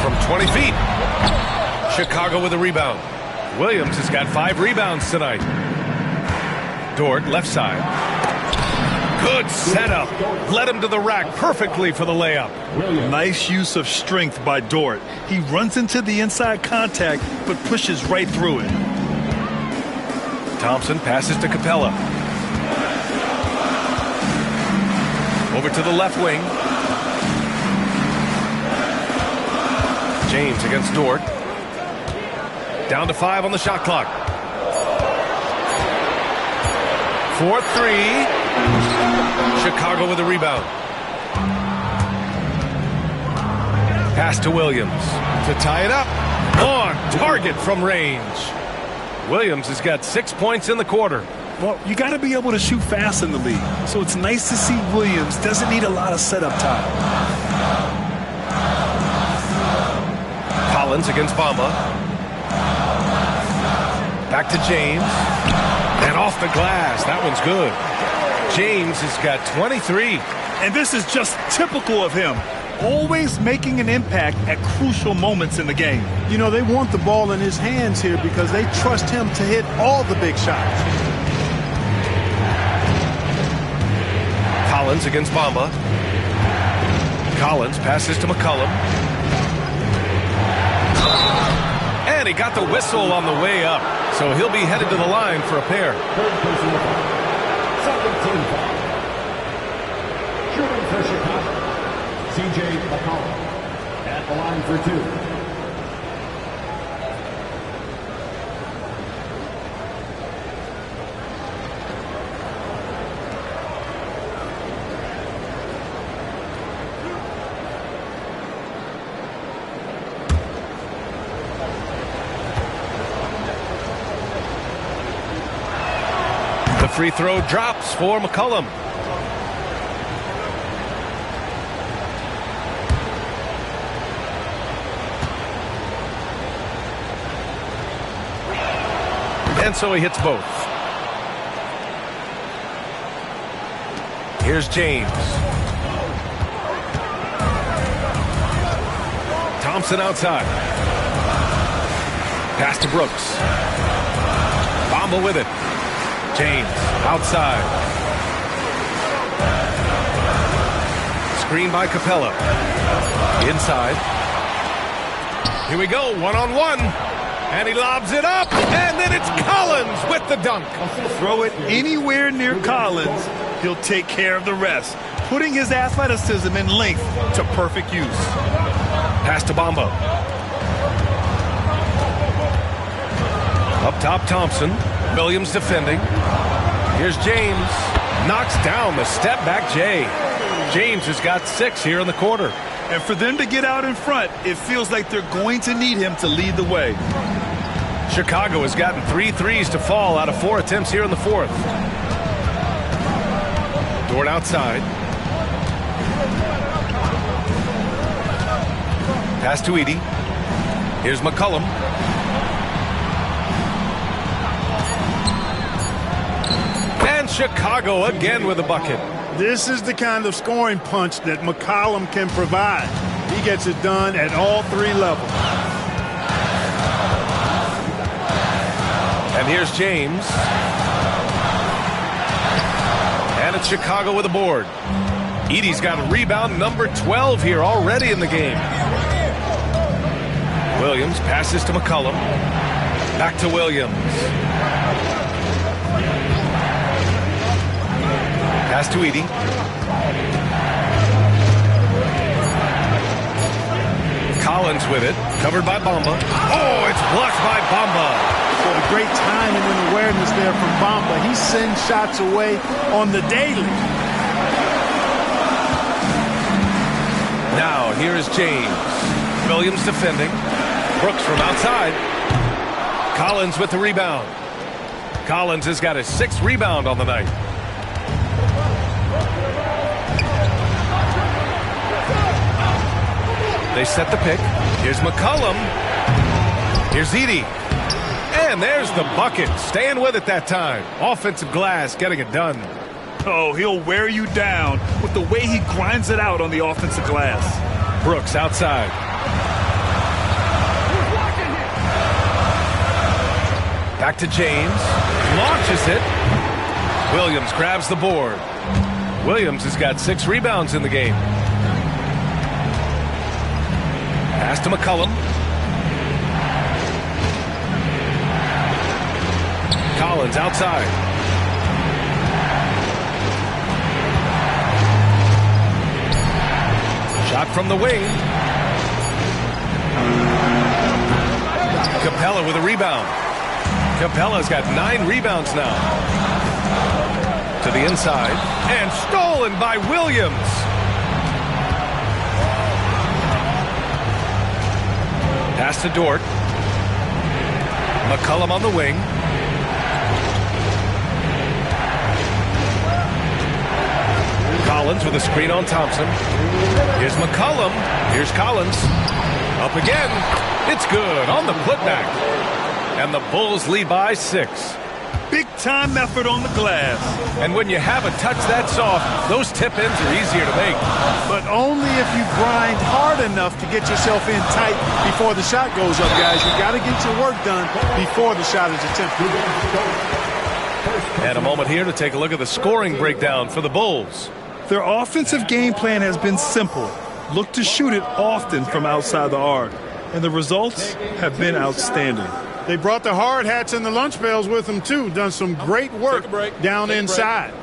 From 20 feet. Chicago with a rebound. Williams has got 5 rebounds tonight. Dort left side. Good setup. Led him to the rack perfectly for the layup. Nice use of strength by Dort. He runs into the inside contact but pushes right through it. Thompson passes to Capella. Over to the left wing. James against Dort. Down to 5 on the shot clock. 4-3. Chicago with a rebound. Pass to Williams to tie it up. On target from range. Williams has got 6 points in the quarter. Well, you got to be able to shoot fast in the league. So it's nice to see Williams doesn't need a lot of setup time. Collins against Bamba. Back to James. And off the glass. That one's good. James has got 23. And this is just typical of him. Always making an impact at crucial moments in the game. You know, they want the ball in his hands here because they trust him to hit all the big shots. Collins against Bamba. Collins passes to McCollum. And he got the whistle on the way up. So he'll be headed to the line for a pair. Third personal foul. Second team foul. Shooting for Chicago, C.J. McCollum at the line for 2. The free throw drops for And so he hits both. Here's James. Thompson outside. Pass to Brooks. Bamba with it. James outside. Screen by Capella. Inside. Here we go, one-on-one. And he lobs it up. And then it's Collins with the dunk. Throw it anywhere near Collins. He'll take care of the rest, putting his athleticism and length to perfect use. Pass to Bamba. Up top, Thompson. Williams defending. Here's James. Knocks down the step-back Jay. James has got 6 here in the quarter. And for them to get out in front, it feels like they're going to need him to lead the way. Chicago has gotten 3 threes to fall out of 4 attempts here in the fourth. Dort outside. Pass to Edey. Here's McCollum. And Chicago again with a bucket. This is the kind of scoring punch that McCollum can provide. He gets it done at all 3 levels. And here's James. And it's Chicago with a board. Edey's got a rebound number 12 here already in the game. Williams passes to McCollum. Back to Williams. Pass to Edey. Collins with it. Covered by Bamba. Oh, it's blocked by Bamba. So the great timing and awareness there from Bamba. He sends shots away on the daily. Now, here is James. Williams defending. Brooks from outside. Collins with the rebound. Collins has got his 6th rebound on the night. They set the pick. Here's McCollum. Here's Edey. And there's the bucket. Staying with it that time. Offensive glass getting it done. Oh, he'll wear you down with the way he grinds it out on the offensive glass. Brooks outside. Back to James. Launches it. Williams grabs the board. Williams has got 6 rebounds in the game. Pass to McCollum. Collins outside. Shot from the wing. Capella with a rebound. Capella's got 9 rebounds now. To the inside. And stolen by Williams. Pass to Dort. McCollum on the wing. Collins with a screen on Thompson. Here's McCollum. Here's Collins. Up again. It's good on the putback. And the Bulls lead by 6. Big-time effort on the glass. And when you have a touch that soft, those tip-ins are easier to make. But only if you grind hard enough to get yourself in tight before the shot goes up, guys. You got to get your work done before the shot is attempted. And a moment here to take a look at the scoring breakdown for the Bulls. Their offensive game plan has been simple. Look to shoot it often from outside the arc. And the results have been outstanding. They brought the hard hats and the lunch pails with them, too. Done some great work down inside.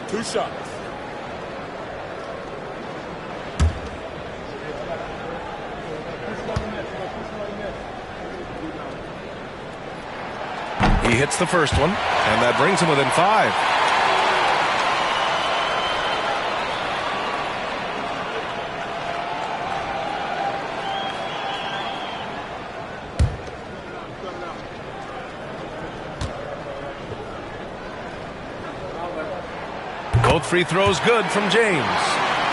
2 shots. He hits the first one, and that brings him within 5. Both free throws good from James.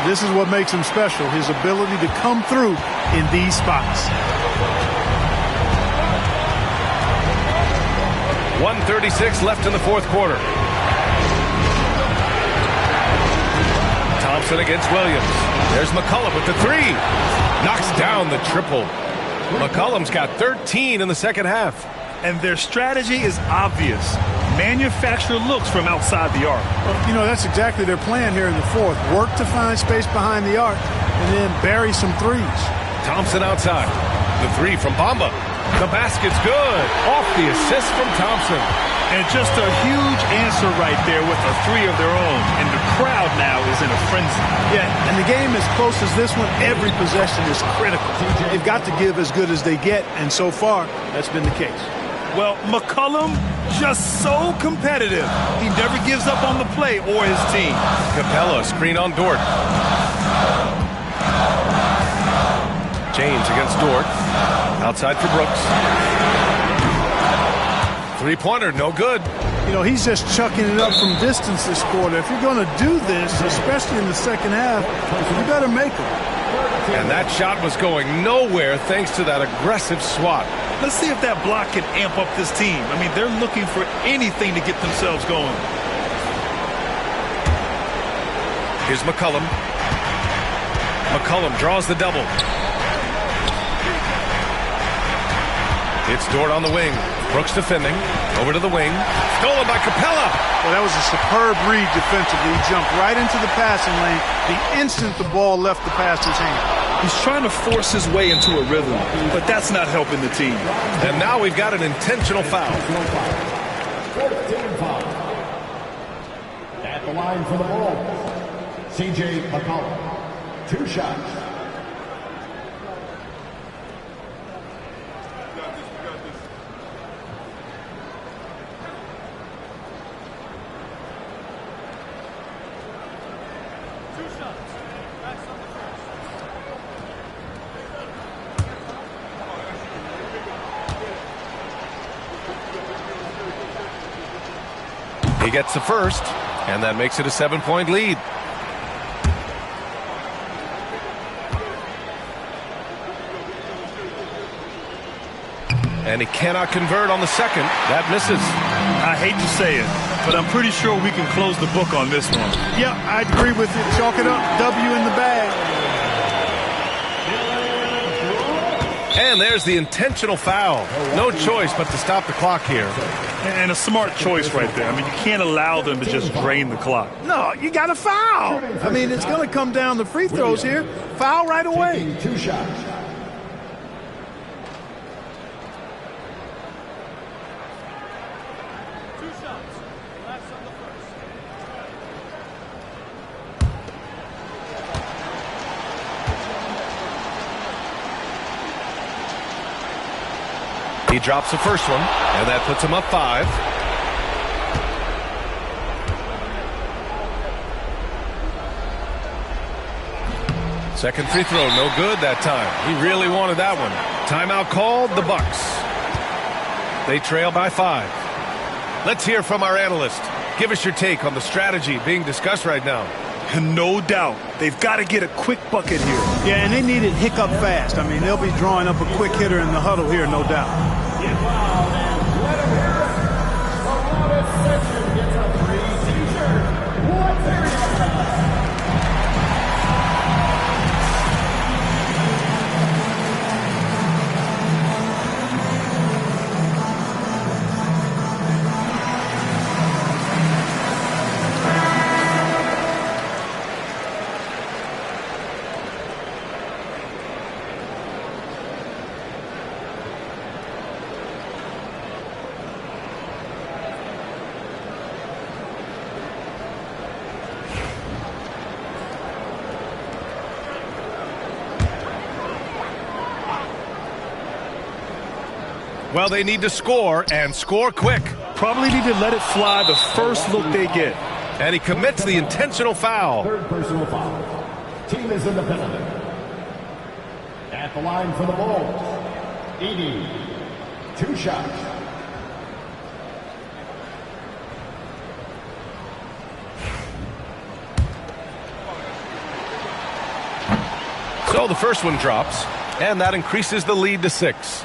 This is what makes him special, his ability to come through in these spots. 1:36 left in the fourth quarter. Thompson against Williams. There's McCollum with the three. Knocks down the triple. McCollum's got 13 in the second half. And their strategy is obvious. Manufacture looks from outside the arc. Well, you know, that's exactly their plan here in the fourth. Work to find space behind the arc and then bury some threes. Thompson outside. The three from Bamba. The basket's good. Off the assist from Thompson. And just a huge answer right there with a three of their own. And the crowd now is in a frenzy. Yeah, and the game as close as this one, every possession is critical. They've got to give as good as they get, and so far, that's been the case. Well, McCollum, just so competitive. He never gives up on the play or his team. Capella, screen on Dort. James against Dort. Outside for Brooks. Three-pointer, no good. You know, he's just chucking it up from distance this quarter. If you're going to do this, especially in the second half, you better make them. And that shot was going nowhere thanks to that aggressive swat. Let's see if that block can amp up this team. I mean, they're looking for anything to get themselves going. Here's McCollum. McCollum draws the double. It's Dort on the wing. Brooks defending. Over to the wing. Stolen by Capella. Well, that was a superb read defensively. He jumped right into the passing lane the instant the ball left the passer's hand. He's trying to force his way into a rhythm, but that's not helping the team. And now we've got an intentional foul. 14 foul. At the line for the ball, C.J. McCollum. 2 shots. He gets the first, and that makes it a 7-point lead. And he cannot convert on the second. That misses. I hate to say it, but I'm pretty sure we can close the book on this one. Yeah, I'd agree with you. Chalk it up. W in the bag. And there's the intentional foul. No choice but to stop the clock here. And a smart choice right there. I mean, you can't allow them to just drain the clock. No, you got to foul. I mean, it's going to come down to free throws here. Foul right away. 2 shots. He drops the first one, and that puts him up 5. Second free throw, no good that time. He really wanted that one. Timeout called, the Bucks. They trail by 5. Let's hear from our analyst. Give us your take on the strategy being discussed right now. No doubt. They've got to get a quick bucket here. Yeah, and they need it hiccup fast. I mean, they'll be drawing up a quick hitter in the huddle here, no doubt. Well, they need to score, and score quick. Probably need to let it fly the first look they get. And he commits the intentional foul. 3rd personal foul. Team is in the penalty. At the line for the Bulls, Edey. 2 shots. So the first one drops, and that increases the lead to 6.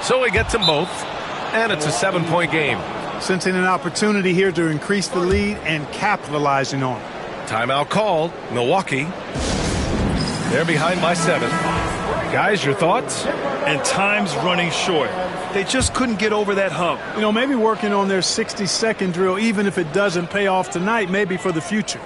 So he gets them both. and it's a 7-point game. Sensing an opportunity here to increase the lead and capitalizing on it. Timeout called. Milwaukee. They're behind by 7. Guys, your thoughts? And time's running short. They just couldn't get over that hump. You know, maybe working on their 60-second drill, even if it doesn't pay off tonight, maybe for the future.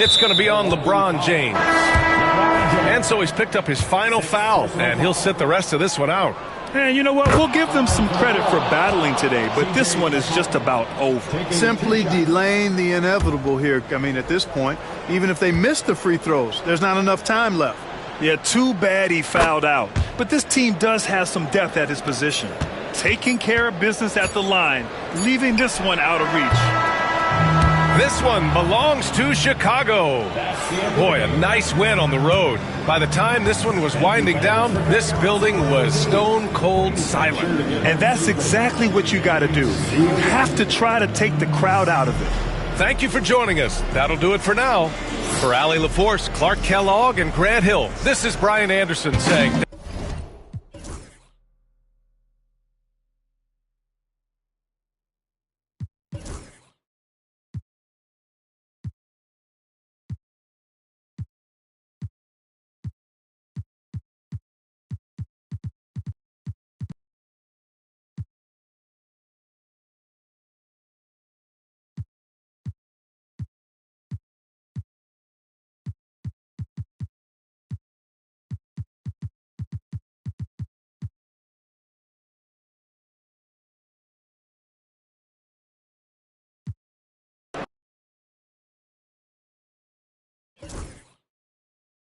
It's going to be on LeBron James. And so he's picked up his final foul, and he'll sit the rest of this one out. And you know what? We'll give them some credit for battling today, but this one is just about over. Simply delaying the inevitable here. I mean, at this point, even if they miss the free throws, there's not enough time left. Yeah, too bad he fouled out. But this team does have some depth at his position. Taking care of business at the line, leaving this one out of reach. This one belongs to Chicago. Boy, a nice win on the road. By the time this one was winding down, this building was stone cold silent. And that's exactly what you got to do. You have to try to take the crowd out of it. Thank you for joining us. That'll do it for now. For Allie LaForce, Clark Kellogg, and Grant Hill, this is Brian Anderson saying...